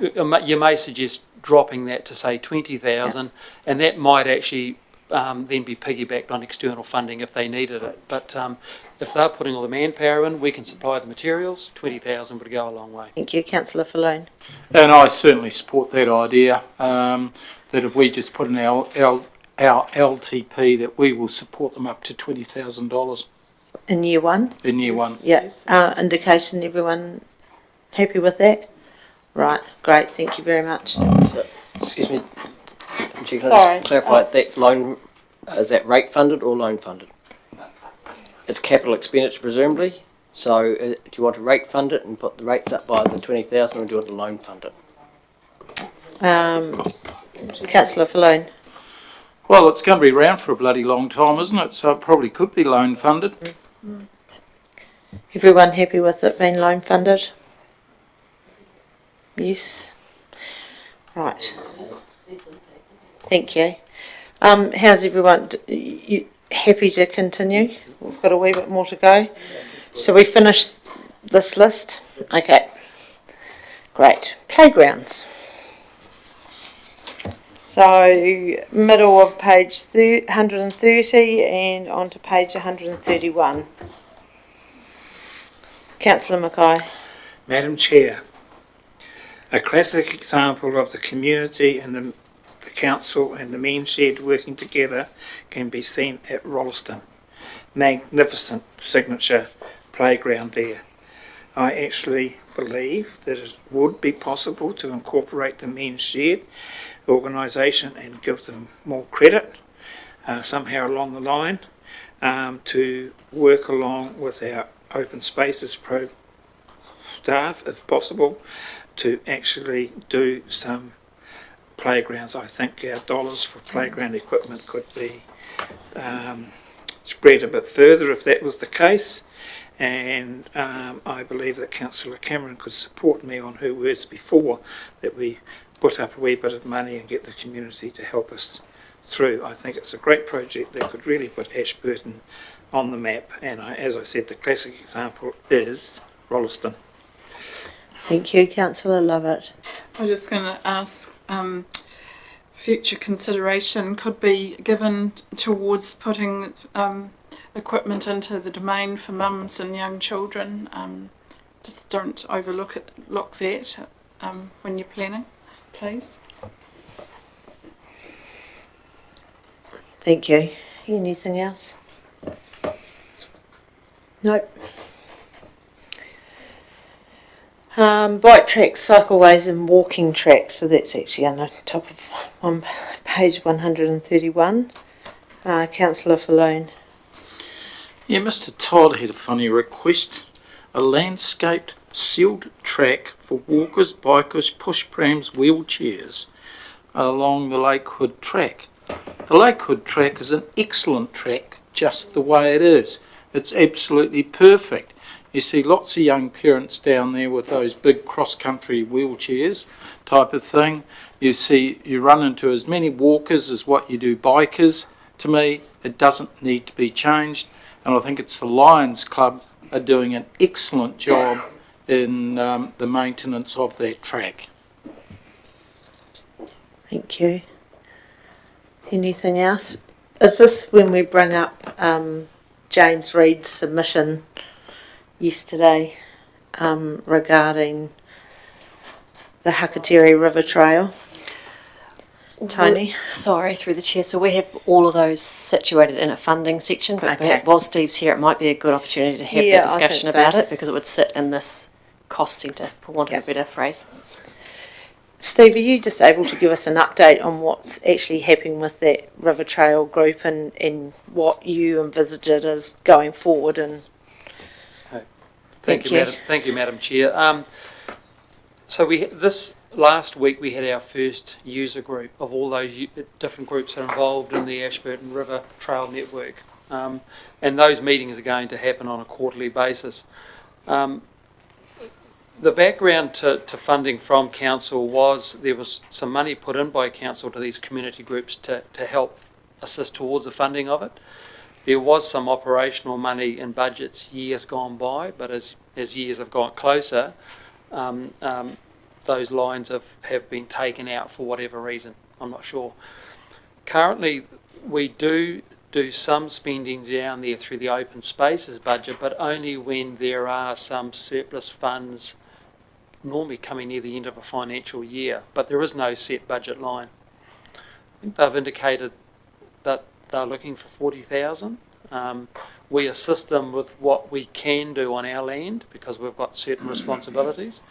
you may suggest dropping that to say 20,000, and that might actually then be piggybacked on external funding if they needed it. But if they're putting all the manpower in, we can supply the materials. 20,000 would go a long way. Thank you, Councillor Falloon. And I certainly support that idea, that if we just put in our LTP, that we will support them up to $20,000. In year one? In year one. Yeah. Indication, everyone happy with that? Right, great, thank you very much. So, excuse me, can I Sorry. just clarify, that's loan, is that rate funded or loan funded? It's capital expenditure presumably, so do you want to rate fund it and put the rates up by the 20,000, or do you want to loan fund it? Councillor Falloon. Well, it's going to be around for a bloody long time, isn't it? So it probably could be loan funded. Everyone happy with it being loan funded? Yes. Right. Thank you. How's everyone? You happy to continue? We've got a wee bit more to go. So we finish this list? Okay. Great. Playgrounds. So middle of page 130 and on to page 131. Councillor Mackay. Madam Chair, a classic example of the community and the council and the men shed working together can be seen at Rolleston. Magnificent signature playground there. I actually believe that it would be possible to incorporate the men's shed organisation and give them more credit somehow along the line to work along with our open spaces staff if possible to actually do some playgrounds. I think our dollars for playground equipment could be spread a bit further if that was the case, and I believe that Councillor Cameron could support me on her words before that we put up a wee bit of money and get the community to help us through. I think it's a great project that could really put Ashburton on the map, and as I said, the classic example is Rolleston. Thank you, Councillor Lovett. I'm just going to ask, future consideration could be given towards putting equipment into the domain for mums and young children. Just don't overlook that when you're planning, please. Thank you. Anything else? Nope. Bike tracks, cycleways and walking tracks. So that's actually on the top of page 131. Councillor Falloon. Yeah, Mr. Todd had a funny request. A landscaped sealed track for walkers, bikers, push prams, wheelchairs along the Lakewood track. The Lakewood track is an excellent track just the way it is. It's absolutely perfect. You see lots of young parents down there with those big cross-country wheelchairs type of thing. You run into as many walkers as what you do bikers. To me, it doesn't need to be changed, and I think it's the Lions Club are doing an excellent job in the maintenance of that track. Thank you. Anything else? Is this when we bring up James Reed's submission yesterday regarding the Hakateri River Trail? Tony? Sorry, through the chair. So we have all of those situated in a funding section, but perhaps while Steve's here, it might be a good opportunity to have that discussion about it, because it would sit in this cost centre, for want of a better phrase. Steve, are you just able to give us an update on what's actually happening with that River Trail group and what you envisaged as going forward? And Thank you, Madam Chair. So this last week we had our first user group of all those different groups that are involved in the Ashburton River Trail Network, and those meetings are going to happen on a quarterly basis. The background to funding from council was there was some money put in by council to these community groups to help assist towards the funding of it. There was some operational money in budgets years gone by, but as years have gone closer, those lines have been taken out for whatever reason. I'm not sure. Currently, we do some spending down there through the open spaces budget, but only when there are some surplus funds normally coming near the end of a financial year, but there is no set budget line. I think they've indicated that they're looking for 40,000. We assist them with what we can do on our land because we've got certain responsibilities.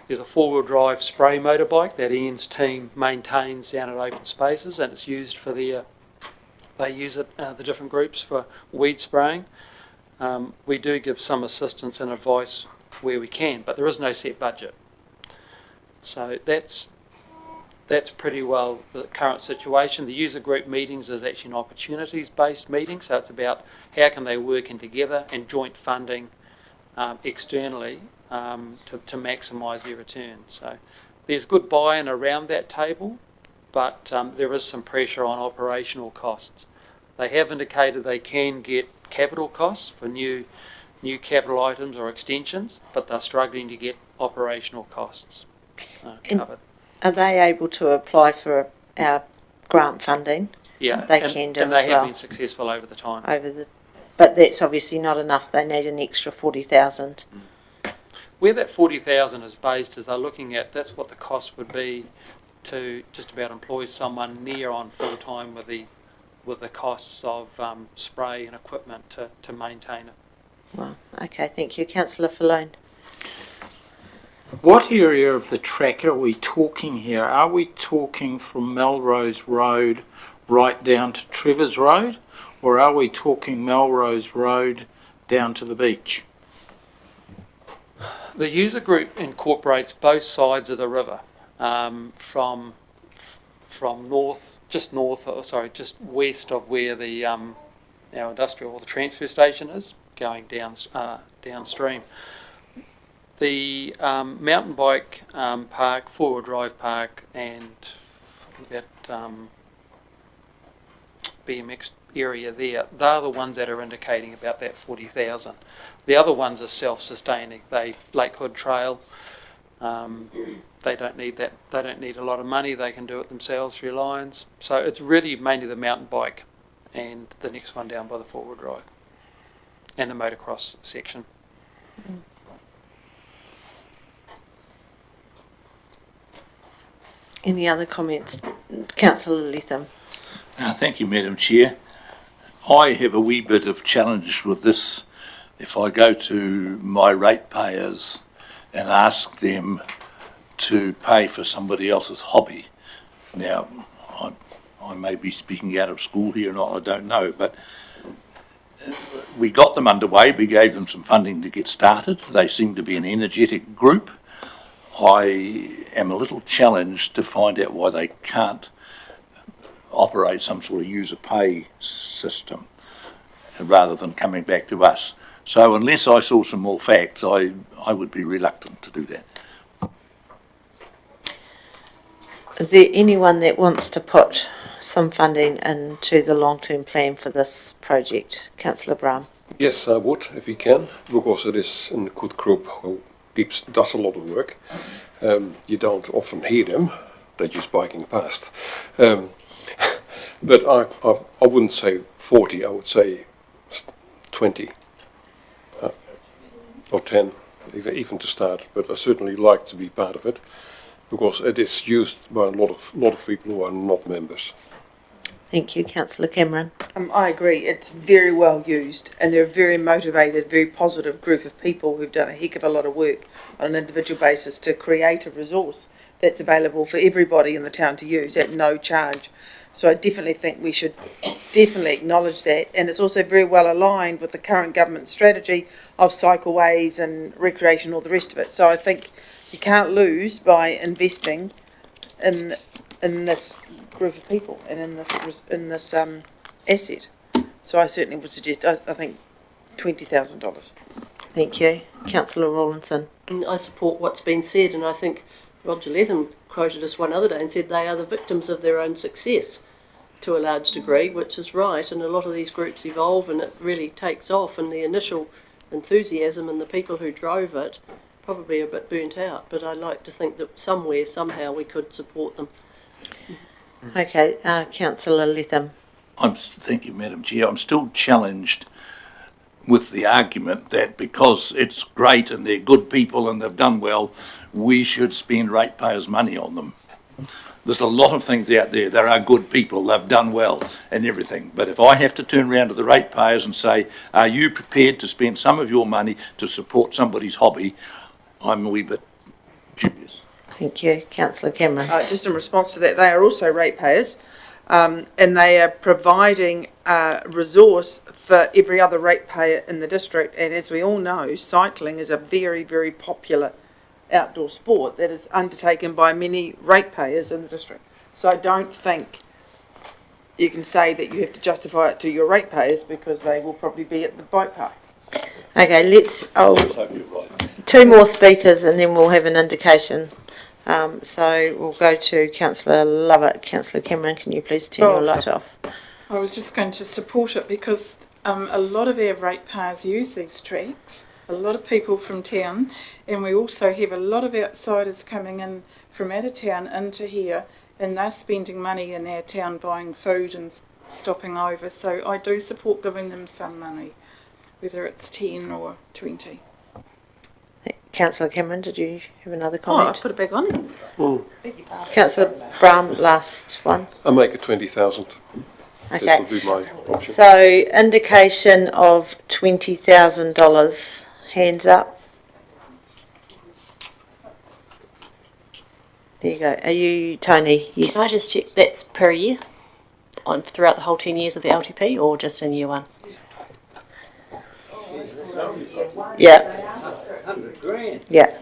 There's a four-wheel drive spray motorbike that Ian's team maintains down at open spaces, and it's used for they use it, the different groups, for weed spraying. We do give some assistance and advice where we can, but there is no set budget. So that's pretty well the current situation. The user group meetings is actually an opportunities-based meeting, so it's about how can they work in together and joint funding externally to maximise their return. So there's good buy-in around that table, but there is some pressure on operational costs. They have indicated they can get capital costs for new capital items or extensions, but they're struggling to get operational costs covered. Are they able to apply for our grant funding? Yeah, they can do and as they well. have been successful over the time. But that's obviously not enough. They need an extra 40,000. Where that 40,000 is based is they're looking at, that's what the cost would be to just about employ someone near on full time with the costs of spray and equipment to maintain it. Well, okay, thank you. Councillor Falloon. What area of the track are we talking here? Are we talking from Melrose Road right down to Trevor's Road, or are we talking Melrose Road down to the beach? The user group incorporates both sides of the river, from just west of where the our industrial or the transfer station is, going downstream. The mountain bike park, four-wheel drive park, and that BMX area there, they're the ones that are indicating about that 40,000. The other ones are self-sustaining. Lakewood Trail, they don't need that. They don't need a lot of money. They can do it themselves through lines. So it's really mainly the mountain bike and the next one down by the four-wheel drive and the motocross section. Any other comments? Councillor Latham. Thank you, Madam Chair. I have a wee bit of challenge with this. If I go to my ratepayers and ask them to pay for somebody else's hobby, now I may be speaking out of school here or not, I don't know, but we got them underway, we gave them some funding to get started. They seem to be an energetic group. I am a little challenged to find out why they can't operate some sort of user pay system rather than coming back to us. So unless I saw some more facts, I would be reluctant to do that. Is there anyone that wants to put some funding into the long-term plan for this project? Councillor Brown. Yes, I would, if you can, because it is a good group who does a lot of work. You don't often hear them, they're just biking past. But I wouldn't say 40, I would say 20 or 10, even to start. But I certainly like to be part of it, because it is used by a lot of people who are not members. Thank you. Councillor Cameron. I agree. It's very well used, and they're a very motivated, very positive group of people who've done a heck of a lot of work on an individual basis to create a resource that's available for everybody in the town to use at no charge. So I definitely think we should definitely acknowledge that, and it's also very well aligned with the current government strategy of cycleways and recreation, all the rest of it. So I think you can't lose by investing in this group of people and in this asset. So I certainly would suggest, I think, $20,000. Thank you. Councillor Rawlinson. And I support what's been said, and I think Roger Lethem quoted us one other day and said they are the victims of their own success to a large degree, which is right, and a lot of these groups evolve and it really takes off, and the initial enthusiasm and the people who drove it probably are a bit burnt out, but I like to think that somewhere, somehow we could support them. Okay, Councillor Lethem. Thank you, Madam Chair. I'm still challenged with the argument that because it's great and they're good people and they've done well, we should spend ratepayers' money on them. There's a lot of things out there. There are good people, they've done well and everything. But if I have to turn around to the ratepayers and say, are you prepared to spend some of your money to support somebody's hobby, I'm a wee bit dubious. Thank you. Councillor Cameron. Just in response to that, they are also ratepayers, and they are providing a resource for every other ratepayer in the district. And as we all know, cycling is a very, very popular outdoor sport that is undertaken by many ratepayers in the district. So I don't think you can say that you have to justify it to your ratepayers because they will probably be at the bike park. Okay, two more speakers and then we'll have an indication. So we'll go to Councillor Lovett. Councillor Cameron, can you please turn your light off? I was just going to support it because a lot of our ratepayers use these tracks, a lot of people from town, and we also have a lot of outsiders coming in from out of town into here, and they're spending money in our town buying food and stopping over. So I do support giving them some money, whether it's 10 or 20. Councillor Cameron, did you have another comment? I put it back on. Councillor Brown, last one. I make it 20,000. Okay. This will be my option. So indication of $20,000. Hands up. There you go. Are you Tony? Yes. Can I just check, that's per year on throughout the whole 10 years of the LTP or just in year one? Yeah. 100 grand. Yeah.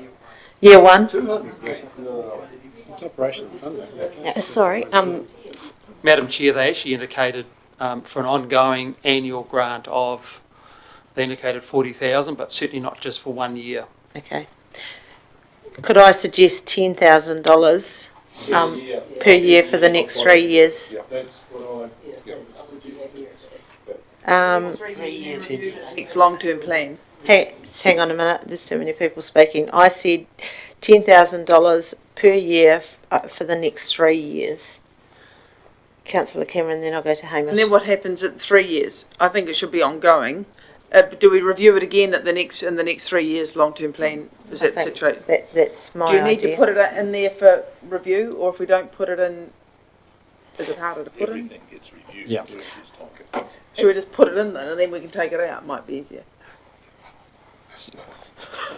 Year one. 200 grand. It's operational funding. Sorry. Madam Chair, they actually indicated for an ongoing annual grant of, they indicated 40,000, but certainly not just for 1 year. Okay. Could I suggest $10,000 per year for the next 3 years? Yeah, that's what It's long-term plan. Hang on a minute, there's too many people speaking. I said $10,000 per year for the next 3 years. Councillor Cameron, then I'll go to Hamish. And then what happens at 3 years? I think it should be ongoing. Do we review it again in the next 3 years long-term plan? Is that the situation? That's my Do you need idea. to put it in there for review, or if we don't put it in, is it harder to put in? Everything gets reviewed. Yeah. Should we just put it in there and then we can take it out? Might be easier.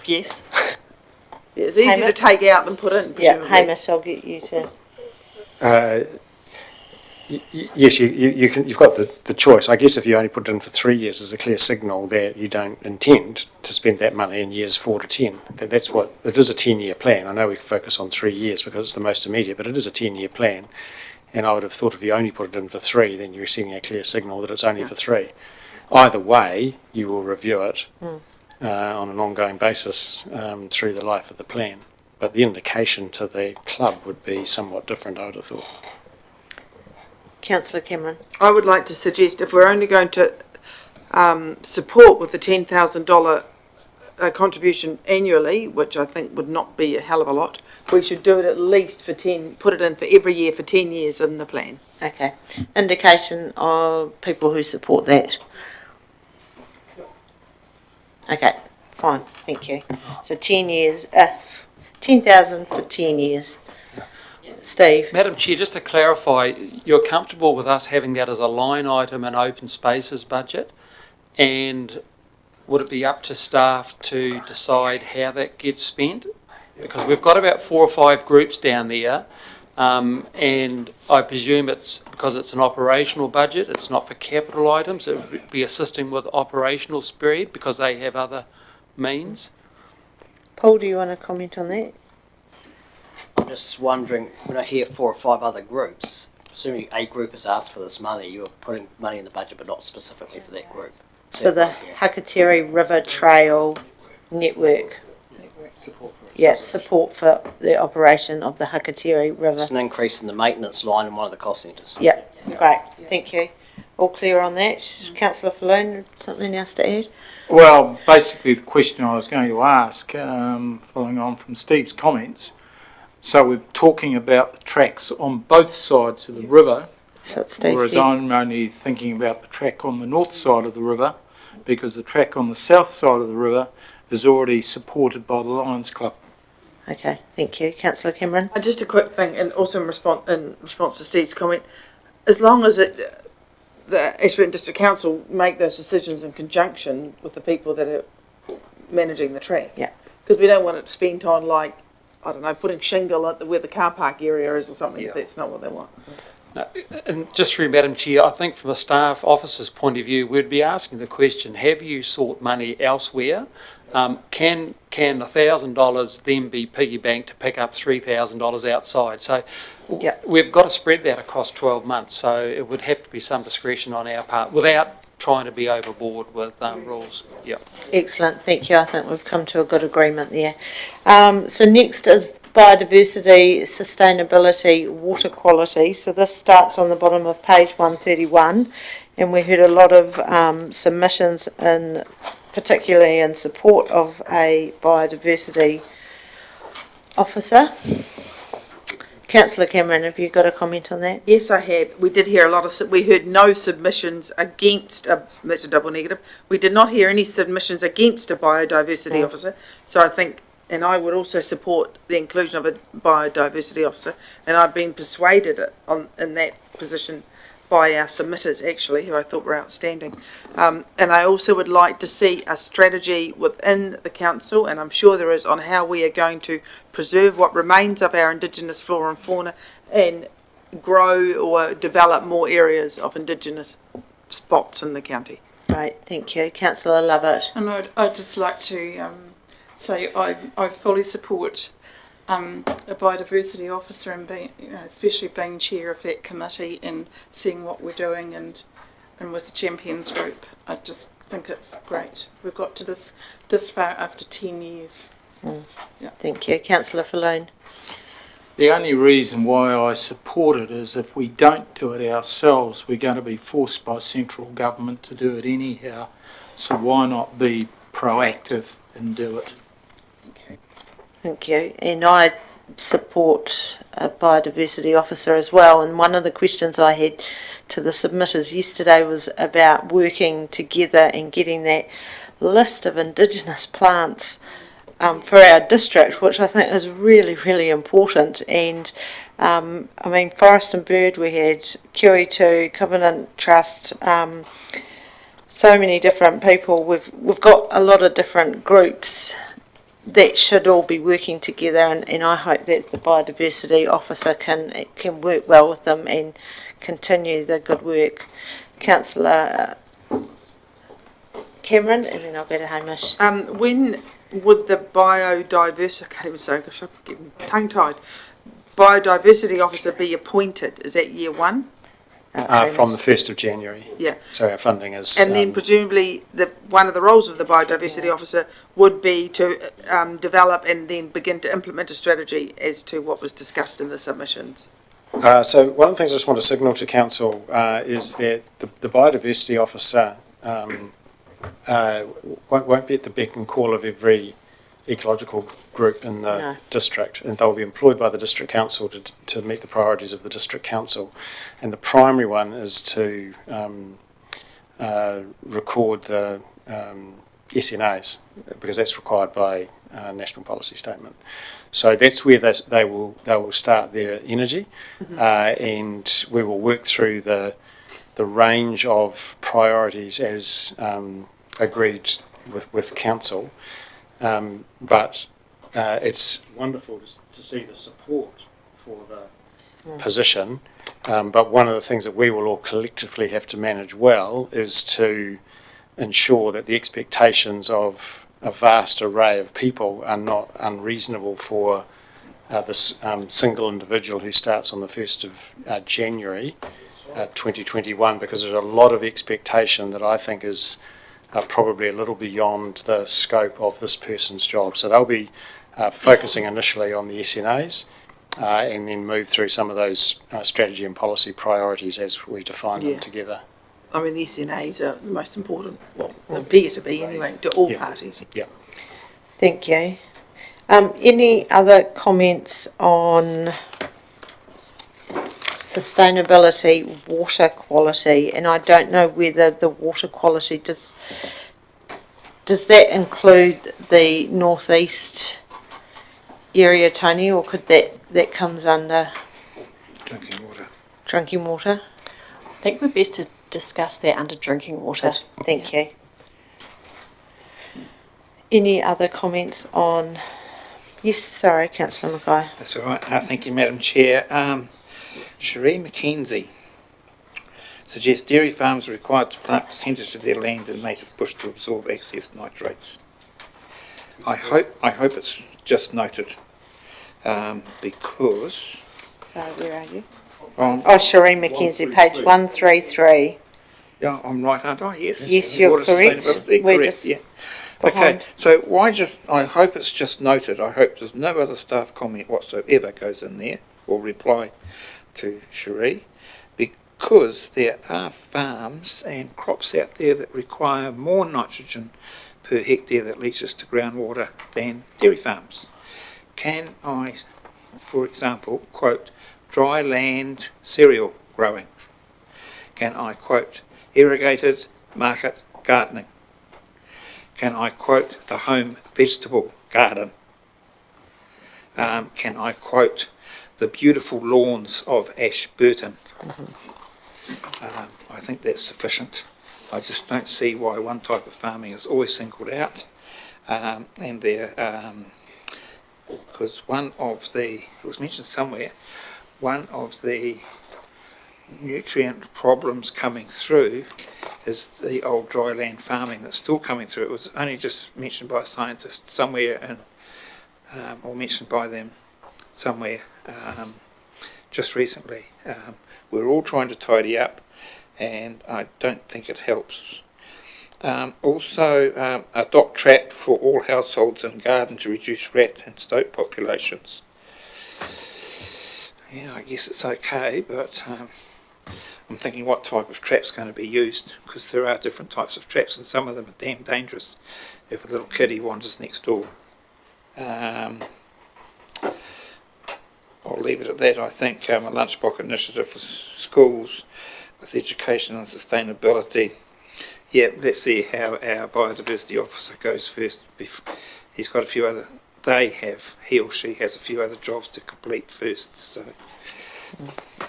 Yes. Yeah, it's easier to take out than put in. Yeah, presumably. Hamish, I'll get you to. Yes, you've got the choice. I guess if you only put it in for 3 years, there's a clear signal that you don't intend to spend that money in years 4 to 10. That's what it is, a 10-year plan. I know we can focus on 3 years because it's the most immediate, but it is a 10-year plan. And I would have thought if you only put it in for 3, then you're sending a clear signal that it's only for 3. Either way, you will review it on an ongoing basis through the life of the plan. But the indication to the club would be somewhat different, I would have thought. Councillor Cameron. I would like to suggest if we're only going to support with the $10,000 contribution annually, which I think would not be a hell of a lot, we should do it at least for 10, put it in for every year for 10 years in the plan. Okay. Indication of people who support that. Okay, fine, thank you. So 10 years, 10,000 for 10 years. Steve. Madam Chair, just to clarify, you're comfortable with us having that as a line item in open spaces budget? And would it be up to staff to decide how that gets spent? Because we've got about 4 or 5 groups down there, and I presume it's because it's an operational budget, it's not for capital items, it would be assisting with operational spread because they have other means. Paul, do you want to comment on that? I'm just wondering, when I hear 4 or 5 other groups, assuming a group has asked for this money, you're putting money in the budget but not specifically for that group. For the Hakateri River Trail Network. Support for it. Yeah, support for the operation of the Hakatiri River. It's an increase in the maintenance line in one of the cost centres. Yeah, great, thank you. All clear on that? Councillor Falloon, something else to add? Well, basically the question I was going to ask, following on from Steve's comments, so we're talking about the tracks on both sides of the river, That's what Steve whereas said. I'm only thinking about the track on the north side of the river, because the track on the south side of the river is already supported by the Lions Club. Okay, thank you. Councillor Cameron? And just a quick thing, and also in response to Steve's comment, as long as the Ashburton District Council make those decisions in conjunction with the people that are managing the track. Yeah. Because we don't want it spent on, like, I don't know, putting shingle at where the car park area is or something. Yeah. That's not what they want. No, and just through Madam Chair, I think from a staff officer's point of view, we'd be asking the question, have you sought money elsewhere? Can $1,000 then be piggy banked to pick up $3,000 outside? So we've got to spread that across 12 months. So it would have to be some discretion on our part without trying to be overboard with rules. Yeah. Excellent, thank you. I think we've come to a good agreement there. So next is biodiversity, sustainability, water quality. So this starts on the bottom of page 131, and we heard a lot of submissions, particularly in support of a biodiversity officer. Councillor Cameron, have you got a comment on that? Yes, I had. We did hear a lot of, we heard no submissions against, that's a double negative. We did not hear any submissions against a biodiversity officer. So I think, and I would also support the inclusion of a biodiversity officer. And I've been persuaded in that position by our submitters, actually, who I thought were outstanding. And I also would like to see a strategy within the council, and I'm sure there is, on how we are going to preserve what remains of our Indigenous flora and fauna and grow or develop more areas of Indigenous spots in the county. Right, thank you. Councillor Lovett. And I'd just like to say I fully support a biodiversity officer and being, especially being chair of that committee and seeing what we're doing and with the Champions group. I just think it's great. We've got to this far after 10 years. Yeah. Thank you. Councillor Falloon. The only reason why I support it is if we don't do it ourselves, we're going to be forced by central government to do it anyhow. So why not be proactive and do it? Thank you. And I support a biodiversity officer as well. And one of the questions I had to the submitters yesterday was about working together and getting that list of Indigenous plants for our district, which I think is really, really important. And I mean, Forest and Bird, we had QE2, Covenant Trust, so many different people. We've got a lot of different groups that should all be working together, and I hope that the biodiversity officer can work well with them and continue the good work. Councillor Cameron, and then I'll go to Hamish. When would the biodiversity, I can't even say, gosh, I'm getting tongue-tied, biodiversity officer be appointed? Is that year one? From the 1st of January. Yeah. So our funding is... And then presumably one of the roles of the biodiversity officer would be to develop and then begin to implement a strategy as to what was discussed in the submissions. So one of the things I just want to signal to council is that the biodiversity officer won't be at the beck and call of every ecological group in the district, and they'll be employed by the district council to meet the priorities of the district council. And the primary one is to record the SNAs, because that's required by national policy statement. So that's where they will start their energy, and we will work through the range of priorities as agreed with council. But it's wonderful to see the support for the position. But one of the things that we will all collectively have to manage well is to ensure that the expectations of a vast array of people are not unreasonable for this single individual who starts on the 1st of January 2021, because there's a lot of expectation that I think is probably a little beyond the scope of this person's job. So they'll be focusing initially on the SNAs and then move through some of those strategy and policy priorities as we define them together. I mean, the SNAs are the most important, well, they appear to be anyway, to all parties. Yeah. Thank you. Any other comments on sustainability, water quality? And I don't know whether the water quality does that include the northeast area, Tony, or could that comes under Drinking water. Drinking water? I think we're best to discuss that under drinking water. Thank you. Any other comments on? Yes, sorry, Councillor Mackay. That's all right. Thank you, Madam Chair. Cherie McKenzie suggests dairy farms are required to plant percentage of their land in native bush to absorb excess nitrates. I hope it's just noted because. Sorry, where are you? Cherie McKenzie, page 133. Yeah, I'm right, aren't I? Yes. Yes, you're Water correct. sustainability, We're correct, just yeah. behind. Okay, so I hope it's just noted. I hope there's no other staff comment whatsoever goes in there or reply to Cherie, because there are farms and crops out there that require more nitrogen per hectare that leaches to groundwater than dairy farms. Can I, for example, quote, dry land cereal growing? Can I quote, irrigated market gardening? Can I quote, the home vegetable garden? Can I quote, the beautiful lawns of Ashburton? I think that's sufficient. I just don't see why one type of farming is always singled out. And there, because one of the, it was mentioned somewhere, one of the nutrient problems coming through is the old dry land farming that's still coming through. It was only just mentioned by a scientist somewhere, and or mentioned by them somewhere just recently. We're all trying to tidy up, and I don't think it helps. Also, adopt trap for all households and garden to reduce rat and stoat populations. Yeah, I guess it's okay, but I'm thinking what type of trap's going to be used, because there are different types of traps, and some of them are damn dangerous if a little kiddie wanders next door. I'll leave it at that. I think a lunchbox initiative for schools with education and sustainability. Yeah, let's see how our biodiversity officer goes first. He's got a few other, he or she has a few other jobs to complete first. So.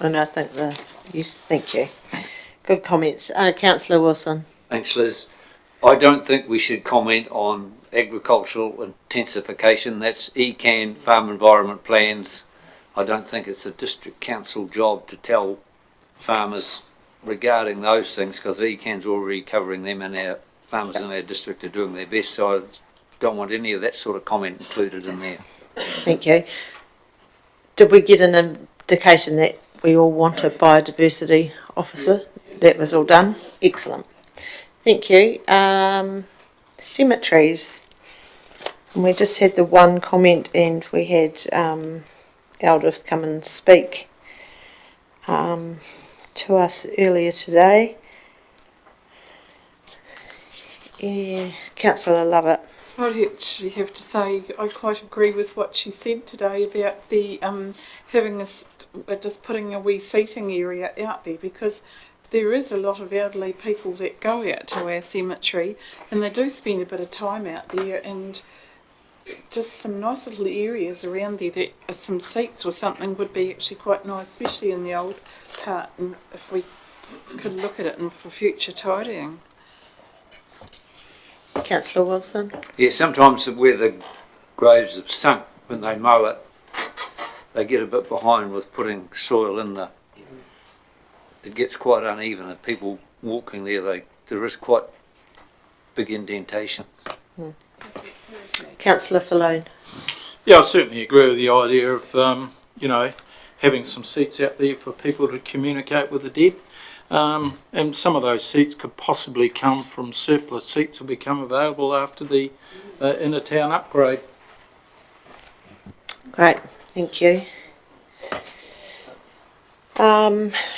And I think yes, thank you. Good comments. Councillor Wilson. Thanks, Liz. I don't think we should comment on agricultural intensification. That's ECAN, farm environment plans. I don't think it's a district council job to tell farmers regarding those things, because ECAN's already covering them, and our farmers in our district are doing their best, so I don't want any of that sort of comment included in there. Thank you. Did we get an indication that we all want a biodiversity officer? That was all done? Excellent. Thank you. Cemeteries. And we just had the one comment, and we had Eldith come and speak to us earlier today. Yeah, Councillor Lovett. I'd actually have to say I quite agree with what she said today about the having just putting a wee seating area out there, because there is a lot of elderly people that go out to our cemetery, and they do spend a bit of time out there, and just some nice little areas around there that some seats or something would be actually quite nice, especially in the old part, and if we could look at it and for future tidying. Councillor Wilson. Yeah, sometimes where the graves have sunk, when they mow it, they get a bit behind with putting soil in there. It gets quite uneven, and people walking there, there is quite big indentation. Councillor Falloon. Yeah, I certainly agree with the idea of, having some seats out there for people to communicate with the dead. And some of those seats could possibly come from surplus seats will become available after the inner town upgrade. Great, thank you.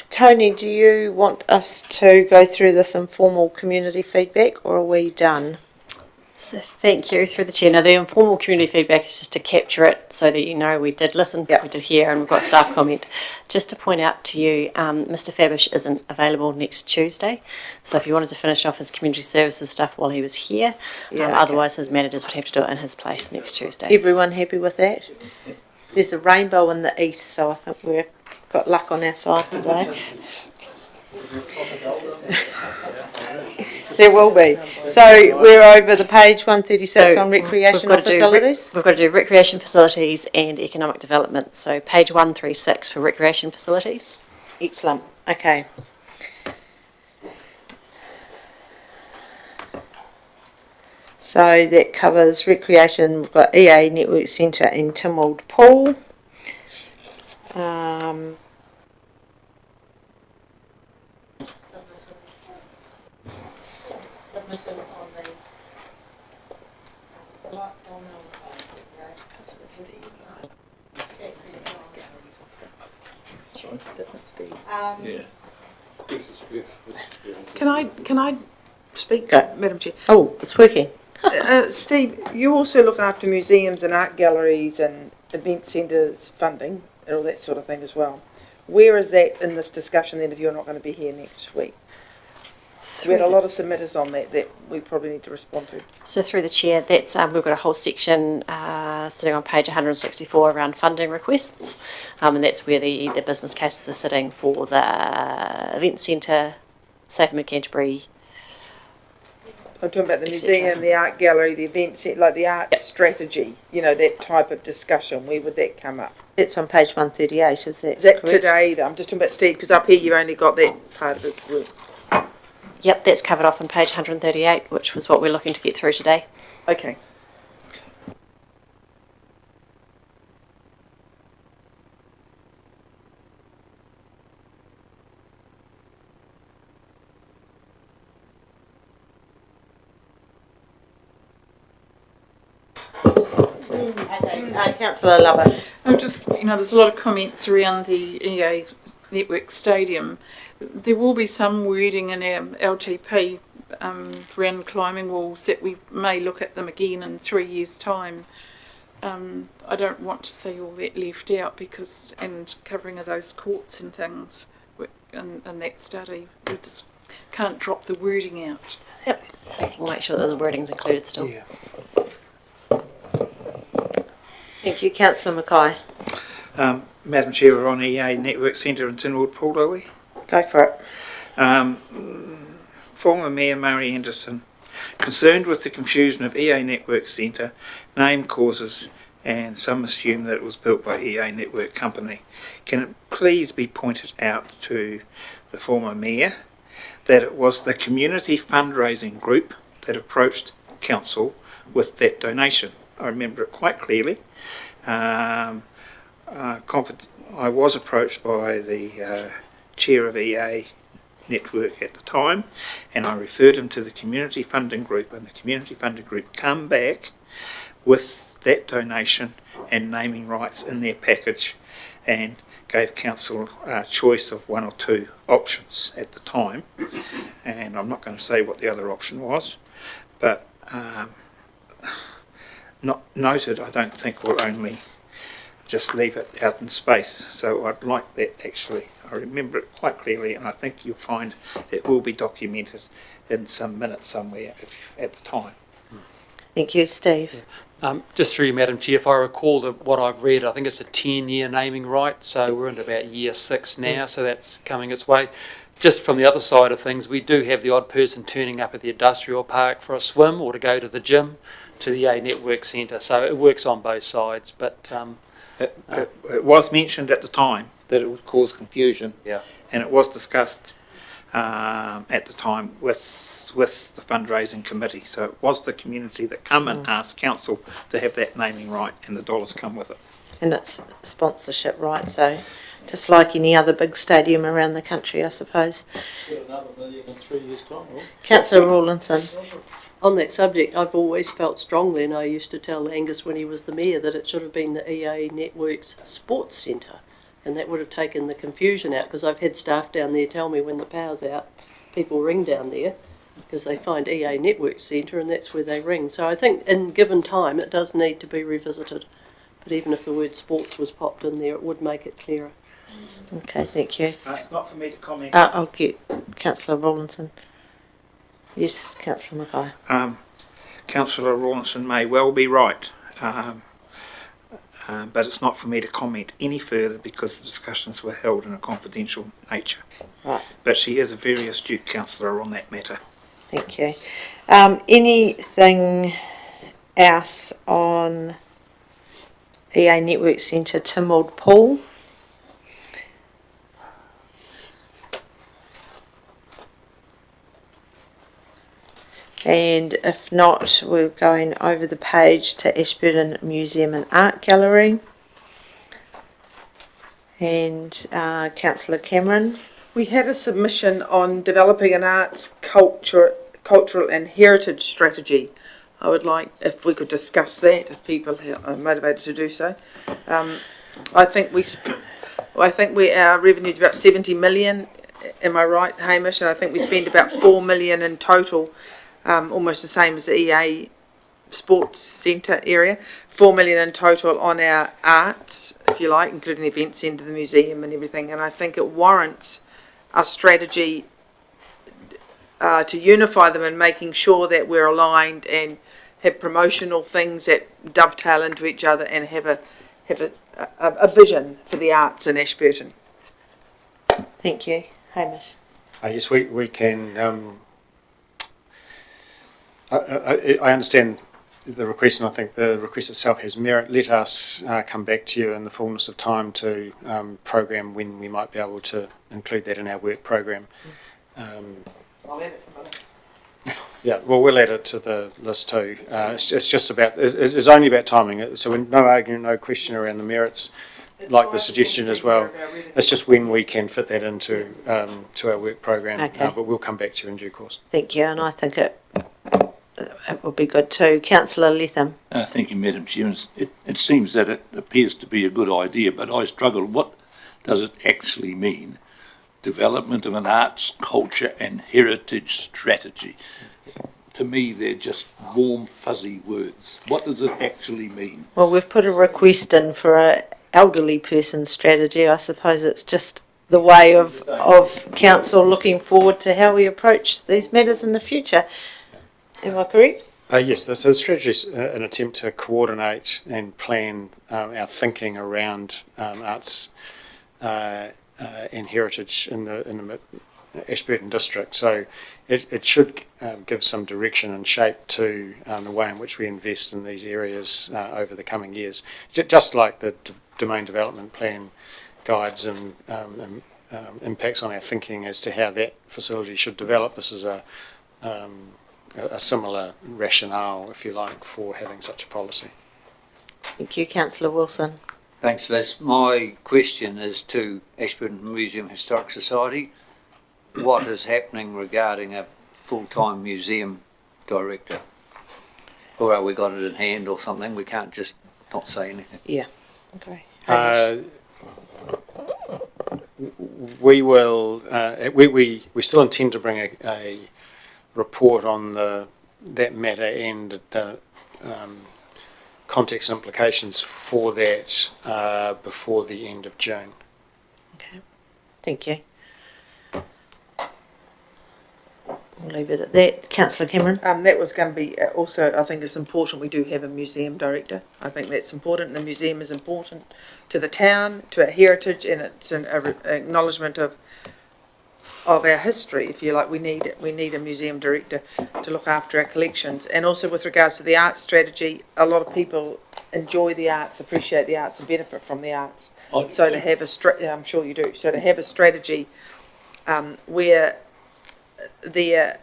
Tony, do you want us to go through this informal community feedback, or are we done? So thank you through the chair. Now the informal community feedback is just to capture it so that you know we did listen, we did hear, and we've got staff comment. Just to point out to you, Mr. Fabish isn't available next Tuesday. So if you wanted to finish off his community services stuff while he was here, otherwise his managers would have to do it in his place next Tuesday. Everyone happy with that? There's a rainbow in the east, so I think we've got luck on our side today. There will be. So we're over the page 136 on recreational facilities. We've got to do recreation facilities and economic development. So page 136 for recreation facilities. Excellent. Okay. So that covers recreation. We've got EA Network Centre and Tynwald Pool. Can I speak, Go. Madam Chair? Oh, it's working. Steve, you also look after museums and art galleries and event centres funding and all that sort of thing as well. Where is that in this discussion then if you're not going to be here next week? We had a lot of submitters on that we probably need to respond to. So through the chair, that's we've got a whole section sitting on page 164 around funding requests, and that's where the business cases are sitting for the event centre, Safe and Canterbury. I'm talking about the museum, the art gallery, the event centre, like the art strategy, you know, that type of discussion. Where would that come up? It's on page 138, is that correct? today? I'm just talking about Steve, because up here you've only got that part of his work. Yep, that's covered off on page 138, which was what we're looking to get through today. Okay. Councillor Lover. I'm just, there's a lot of comments around the EA Network Stadium. There will be some wording in our LTP around climbing walls that we may look at them again in 3 years' time. I don't want to see all that left out and covering of those courts and things in that study. We just can't drop the wording out. Yep, we'll make sure that the wording's included still. Yeah. Thank you, Councillor Mackay. Madam Chair, we're on EA Network Centre in Tynwald Pool, are we? Go for it. Former Mayor Murray Anderson, concerned with the confusion of EA Network Centre, name causes, and some assume that it was built by EA Network Company. Can it please be pointed out to the former Mayor that it was the community fundraising group that approached Council with that donation? I remember it quite clearly. I was approached by the chair of EA Network at the time, and I referred him to the community funding group, and the community funding group come back with that donation and naming rights in their package, and gave council a choice of one or two options at the time, and I'm not going to say what the other option was, but not noted, I don't think will only just leave it out in space. So I'd like that actually. I remember it quite clearly, and I think you'll find it will be documented in some minutes somewhere at the time. Thank you, Steve. Just through you, Madam Chair, if I recall what I've read, I think it's a 10-year naming right, so we're into about year 6 now, so that's coming its way. Just from the other side of things, we do have the odd person turning up at the industrial park for a swim or to go to the gym, to the EA Network Centre, so it works on both sides. But it was mentioned at the time that it would cause confusion, and it was discussed at the time with the fundraising committee. So it was the community that come and asked council to have that naming right, and the dollars come with it. And it's sponsorship, right? So just like any other big stadium around the country, I suppose. Another million in 3 years' time. Councillor Rawlinson. On that subject, I've always felt strongly, and I used to tell Angus when he was the mayor, that it should have been the EA Networks Sports Centre, and that would have taken the confusion out, because I've had staff down there tell me when the power's out, people ring down there because they find EA Networks Centre and that's where they ring. So I think in given time it does need to be revisited, but even if the word sports was popped in there, it would make it clearer. Okay, thank you. It's not for me to comment. I'll get Councillor Rawlinson. Yes, Councillor Mackay. Councillor Rawlinson may well be right, but it's not for me to comment any further because the discussions were held in a confidential nature. Right. But she is a very astute councillor on that matter. Thank you. Anything else on EA Network Centre, Tynwald Pool? And if not, we're going over the page to Ashburton Museum and Art Gallery. And Councillor Cameron. We had a submission on developing an arts, cultural and heritage strategy. I would like if we could discuss that, if people are motivated to do so. I think our revenue is about 70 million. Am I right, Hamish? And I think we spend about 4 million in total. Almost the same as the EA Sports Centre area, 4 million in total on our arts, if you like, including the event centre, the museum and everything, and I think it warrants a strategy to unify them and making sure that we're aligned and have promotional things that dovetail into each other and have a vision for the arts in Ashburton. Thank you. Hamish. Yes, we can... I understand the request, and I think the request itself has merit. Let us come back to you in the fullness of time to program when we might be able to include that in our work program. I'll add it. Yeah, well, we'll add it to the list too. It's just about, it's only about timing. So no argument, no question around the merits, like the suggestion as well. It's just when we can fit that into to our work program. Okay. But we'll come back to you in due course. Thank you, and I think it will be good too. Councillor Letham. Thank you, Madam Chairman. It seems that it appears to be a good idea, but I struggle. What does it actually mean? Development of an arts, culture and heritage strategy. To me, they're just warm, fuzzy words. What does it actually mean? Well, we've put a request in for a elderly person strategy. I suppose it's just the way of council looking forward to how we approach these matters in the future. Am I correct? Yes, so the strategy is an attempt to coordinate and plan our thinking around arts and heritage in the Ashburton district. So it should give some direction and shape to the way in which we invest in these areas over the coming years. Just like the domain development plan guides and impacts on our thinking as to how that facility should develop, this is a similar rationale, if you like, for having such a policy. Thank you, Councillor Wilson. Thanks, Liz. My question is to Ashburton Museum Historic Society. What is happening regarding a full-time museum director? Or have we got it in hand or something? We can't just not say anything. Yeah. Okay. We will. We still intend to bring a report on that matter and the context implications for that before the end of June. Okay. Thank you. We'll leave it at that. Councillor Cameron. That was going to be also, I think it's important we do have a museum director. I think that's important. The museum is important to the town, to our heritage, and it's an acknowledgement of our history, if you like. We need a museum director to look after our collections. And also with regards to the arts strategy, a lot of people enjoy the arts, appreciate the arts and benefit from the arts. So to have I'm sure you do, so to have a strategy where the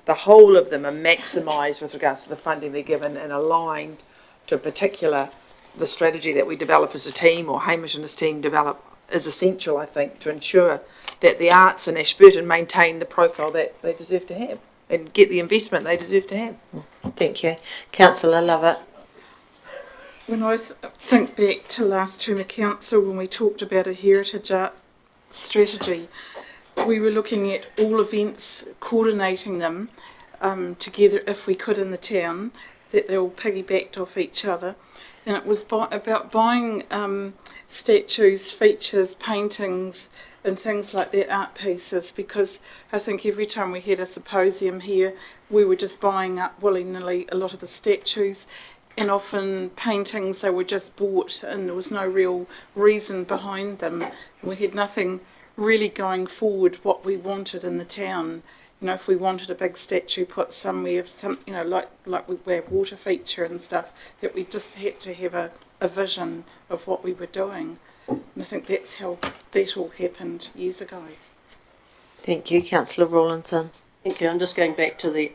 whole of them are maximised with regards to the funding they're given and aligned to the strategy that we develop as a team, or Hamish and his team develop, is essential, I think, to ensure that the arts in Ashburton maintain the profile that they deserve to have and get the investment they deserve to have. Thank you. Councillor Lovett. When I think back to last term of council, when we talked about a heritage art strategy, we were looking at all events, coordinating them together if we could in the town, that they all piggybacked off each other. And it was about buying statues, features, paintings and things like that, art pieces, because I think every time we had a symposium here, we were just buying up willy-nilly a lot of the statues, and often paintings they were just bought and there was no real reason behind them. We had nothing really going forward what we wanted in the town. You know, if we wanted a big statue put somewhere, like we have water feature and stuff, that we just had to have a vision of what we were doing. And I think that's how that all happened years ago. Thank you. Councillor Rawlinson. Thank you. I'm just going back to the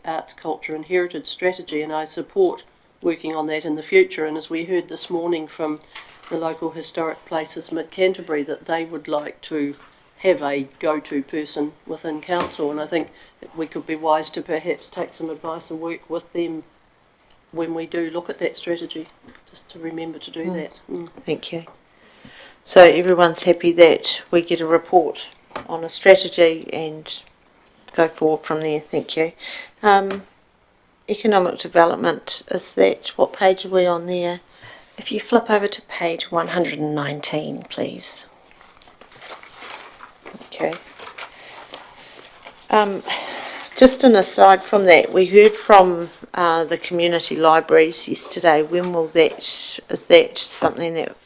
arts, culture and heritage strategy, and I support working on that in the future. And as we heard this morning from the local historic places Mid Canterbury, that they would like to have a go-to person within council, and I think that we could be wise to perhaps take some advice and work with them when we do look at that strategy, just to remember to do that. Thank you. So everyone's happy that we get a report on a strategy and go forward from there. Thank you. Economic development, is that, what page are we on there? If you flip over to page 119, please. Okay. Just an aside from that, we heard from the community libraries yesterday. When will that, is that something that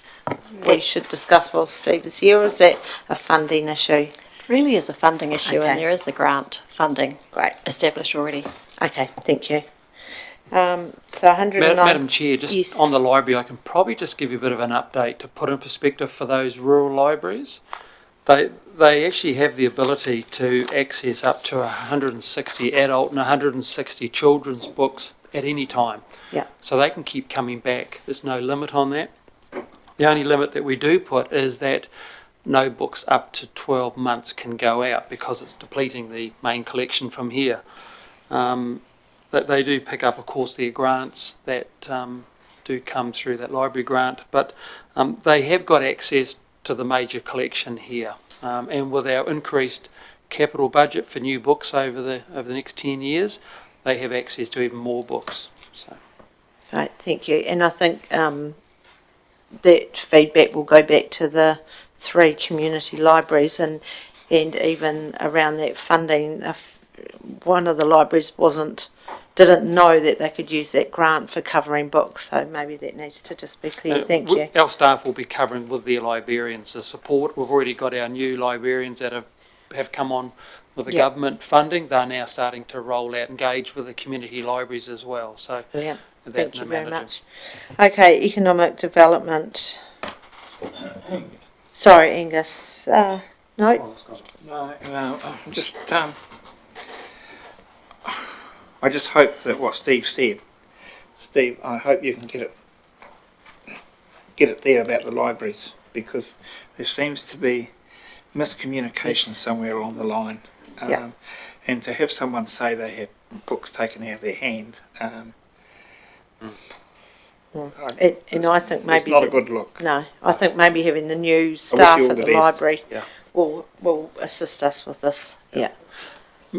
we should discuss while Steve is here, or is that a funding issue? Really is a funding issue, Okay. and there is the grant funding established already. Okay, thank you. So 109. Madam Chair, just Yes. on the library, I can probably just give you a bit of an update to put in perspective for those rural libraries. They actually have the ability to access up to 160 adult and 160 children's books at any time. Yeah. So they can keep coming back. There's no limit on that. The only limit that we do put is that no books up to 12 months can go out because it's depleting the main collection from here. That they do pick up, of course, their grants that do come through that library grant, but they have got access to the major collection here. And with our increased capital budget for new books over the next 10 years, they have access to even more books. So. Right, thank you. And I think that feedback will go back to the 3 community libraries, and even around that funding. If one of the libraries didn't know that they could use that grant for covering books, so maybe that needs to just be clear. Thank you. Our staff will be covering with their librarians the support. We've already got our new librarians that have come on with the government funding. They're now starting to roll out, engage with the community libraries as well. So brilliant. Thank you very much. Okay, economic development. Sorry, Angus. No. No, I'm just. I just hope that what Steve said, Steve, I hope you can get it there about the libraries, because there seems to be miscommunication somewhere along the line. And to have someone say they had books taken out of their hand, and I think maybe it's not a good look. No, I think maybe having the new staff at the library Yeah. will assist us with this. Yeah.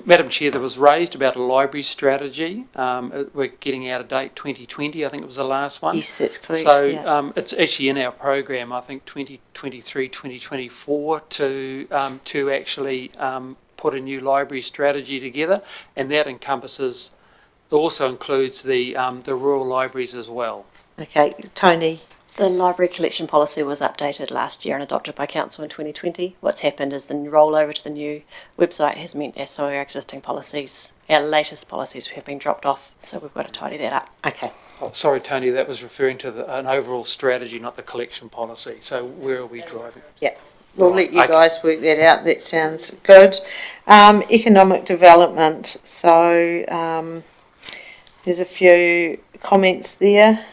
Madam Chair, there was raised about a library strategy. We're getting out of date 2020, I think it was the last one. Yes, that's correct. So it's actually in our program, I think 2023, 2024, to actually put a new library strategy together, and that also includes the rural libraries as well. Okay, Tony. The library collection policy was updated last year and adopted by Council in 2020. What's happened is the rollover to the new website has meant that some of our existing policies, our latest policies, have been dropped off, so we've got to tidy that up. Okay. Oh, sorry, Tony, that was referring to an overall strategy, not the collection policy. So where are we driving? Yeah, we'll let you guys work that out. That sounds good. Economic development. So there's a few comments there.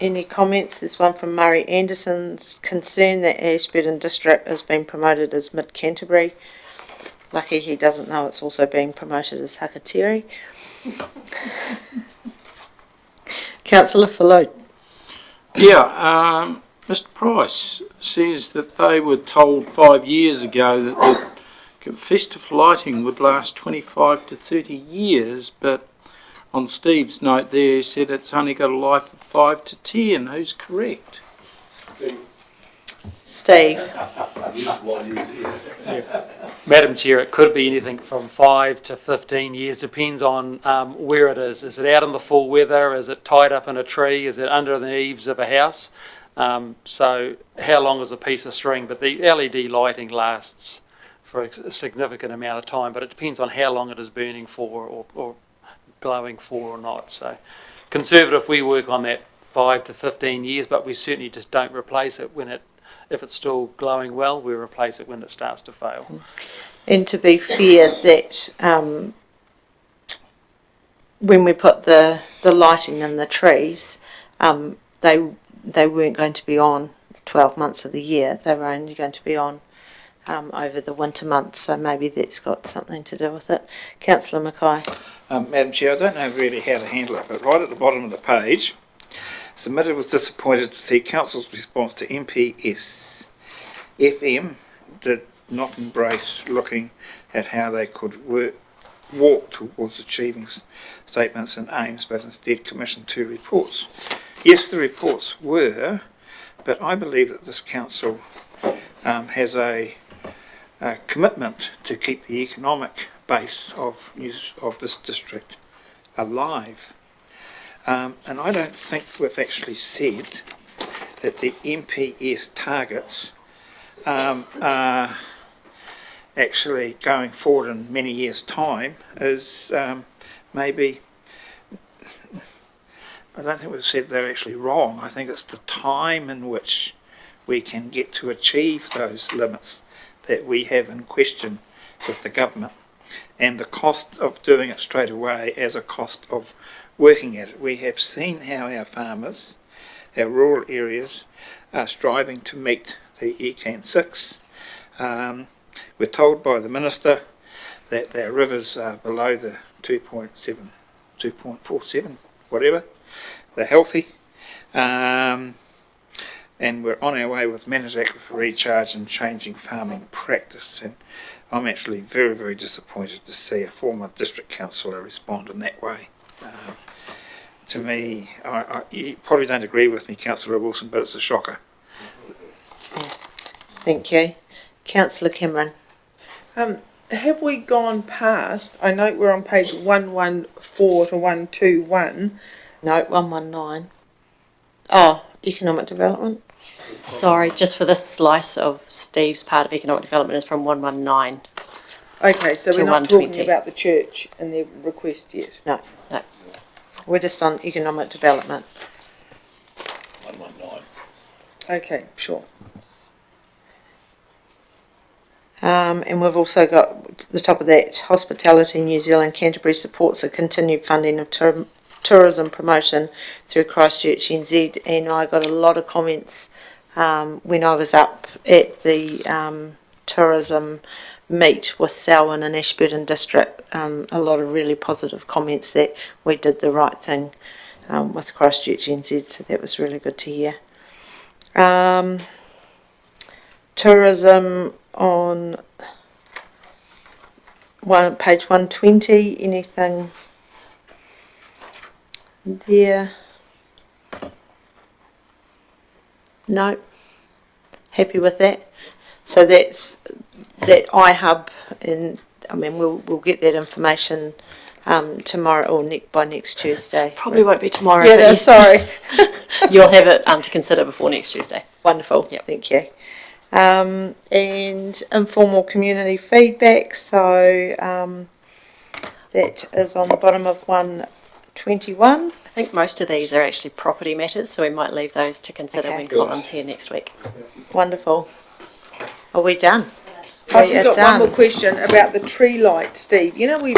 Any comments? There's one from Murray Anderson's concern that Ashburton District has been promoted as Mid Canterbury. Lucky he doesn't know it's also being promoted as Hakatiri. Councillor Fallout. Yeah, Mr Price says that they were told 5 years ago that the festive lighting would last 25 to 30 years, but on Steve's note there he said it's only got a life of 5 to 10. Who's correct? Steve. Madam Chair, it could be anything from 5 to 15 years, depends on where it is. Is it out in the full weather? Is it tied up in a tree? Is it under the eaves of a house? So how long is a piece of string? But the LED lighting lasts for a significant amount of time, but it depends on how long it is burning for or glowing for or not. So conservative, we work on that 5 to 15 years, but we certainly just don't replace it if it's still glowing well. We replace it when it starts to fail. And to be fair, that when we put the lighting in the trees, they weren't going to be on 12 months of the year. They were only going to be on over the winter months, so maybe that's got something to do with it. Councillor Mackay. Madam Chair, I don't know really how to handle it, but right at the bottom of the page, submitted was disappointed to see Council's response to MPS FM did not embrace looking at how they could walk towards achieving statements and aims, but instead commissioned 2 reports. Yes, the reports were, but I believe that this council has a commitment to keep the economic base of this district alive. And I don't think we've actually said that the MPS targets are actually going forward in many years' time is maybe, I don't think we've said they're actually wrong. I think it's the time in which we can get to achieve those limits that we have in question with the government, and the cost of doing it straight away as a cost of working at it. We have seen how our farmers, our rural areas, are striving to meet the ECAN 6. We're told by the Minister that their rivers are below the 2.7, 2.47, whatever. They're healthy. And we're on our way with managed aquifer recharge and changing farming practice. And I'm actually very, very disappointed to see a former district councillor respond in that way. To me, you probably don't agree with me, Councillor Wilson, but it's a shocker. Thank you. Councillor Cameron. Have we gone past, I know we're on page 114 to 121. No, 119. Oh, economic development. Sorry, just for this slice of Steve's part of economic development is from 119. Okay, so to we're not 120. talking about the church and their request yet? No. We're just on economic development. 119. Okay, sure. And we've also got the top of that, Hospitality New Zealand Canterbury supports the continued funding of tourism promotion through Christchurch NZ, and I got a lot of comments when I was up at the tourism meet with Selwyn and Ashburton District, a lot of really positive comments that we did the right thing with Christchurch NZ, so that was really good to hear. Tourism on page 120, anything there? No. Happy with that? So that's that iHub, and I mean we'll get that information tomorrow or by next Tuesday. Probably won't be tomorrow. Yeah, but no, yes. sorry. You'll have it to consider before next Tuesday. Wonderful. Yep. Thank you. And informal community feedback. So that is on the bottom of 121. I think most of these are actually property matters, so we might leave those to consider when Colin's here next week. Wonderful. Are we done? I've got one more question about the tree lights, Steve. You know, we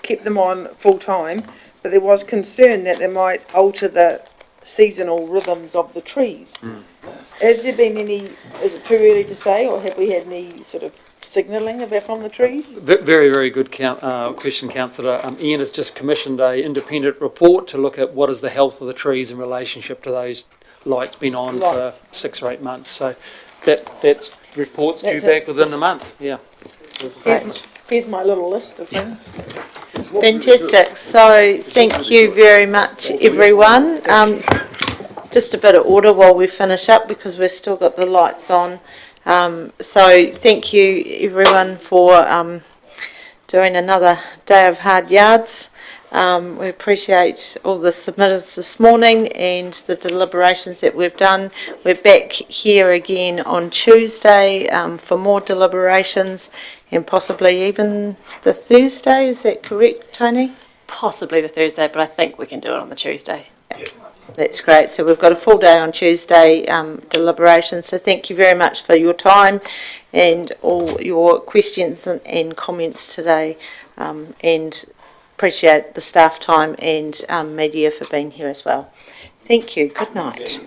kept them on full time, but there was concern that they might alter the seasonal rhythms of the trees. Has there been any, is it too early to say, or have we had any sort of signalling about from the trees? Very, very good question, Councillor. Ian has just commissioned an independent report to look at what is the health of the trees in relationship to those lights been on for 6 or 8 months. So that's reports due back within a month. Yeah. Here's my little list of things. Fantastic. So thank you very much, everyone. Just a bit of order while we finish up because we've still got the lights on. So thank you, everyone, for doing another day of hard yards. We appreciate all the submitters this morning and the deliberations that we've done. We're back here again on Tuesday for more deliberations and possibly even the Thursday. Is that correct, Tony? Possibly the Thursday, but I think we can do it on the Tuesday. That's great. So we've got a full day on Tuesday deliberations. So thank you very much for your time and all your questions and comments today. And appreciate the staff time and media for being here as well. Thank you. Good night.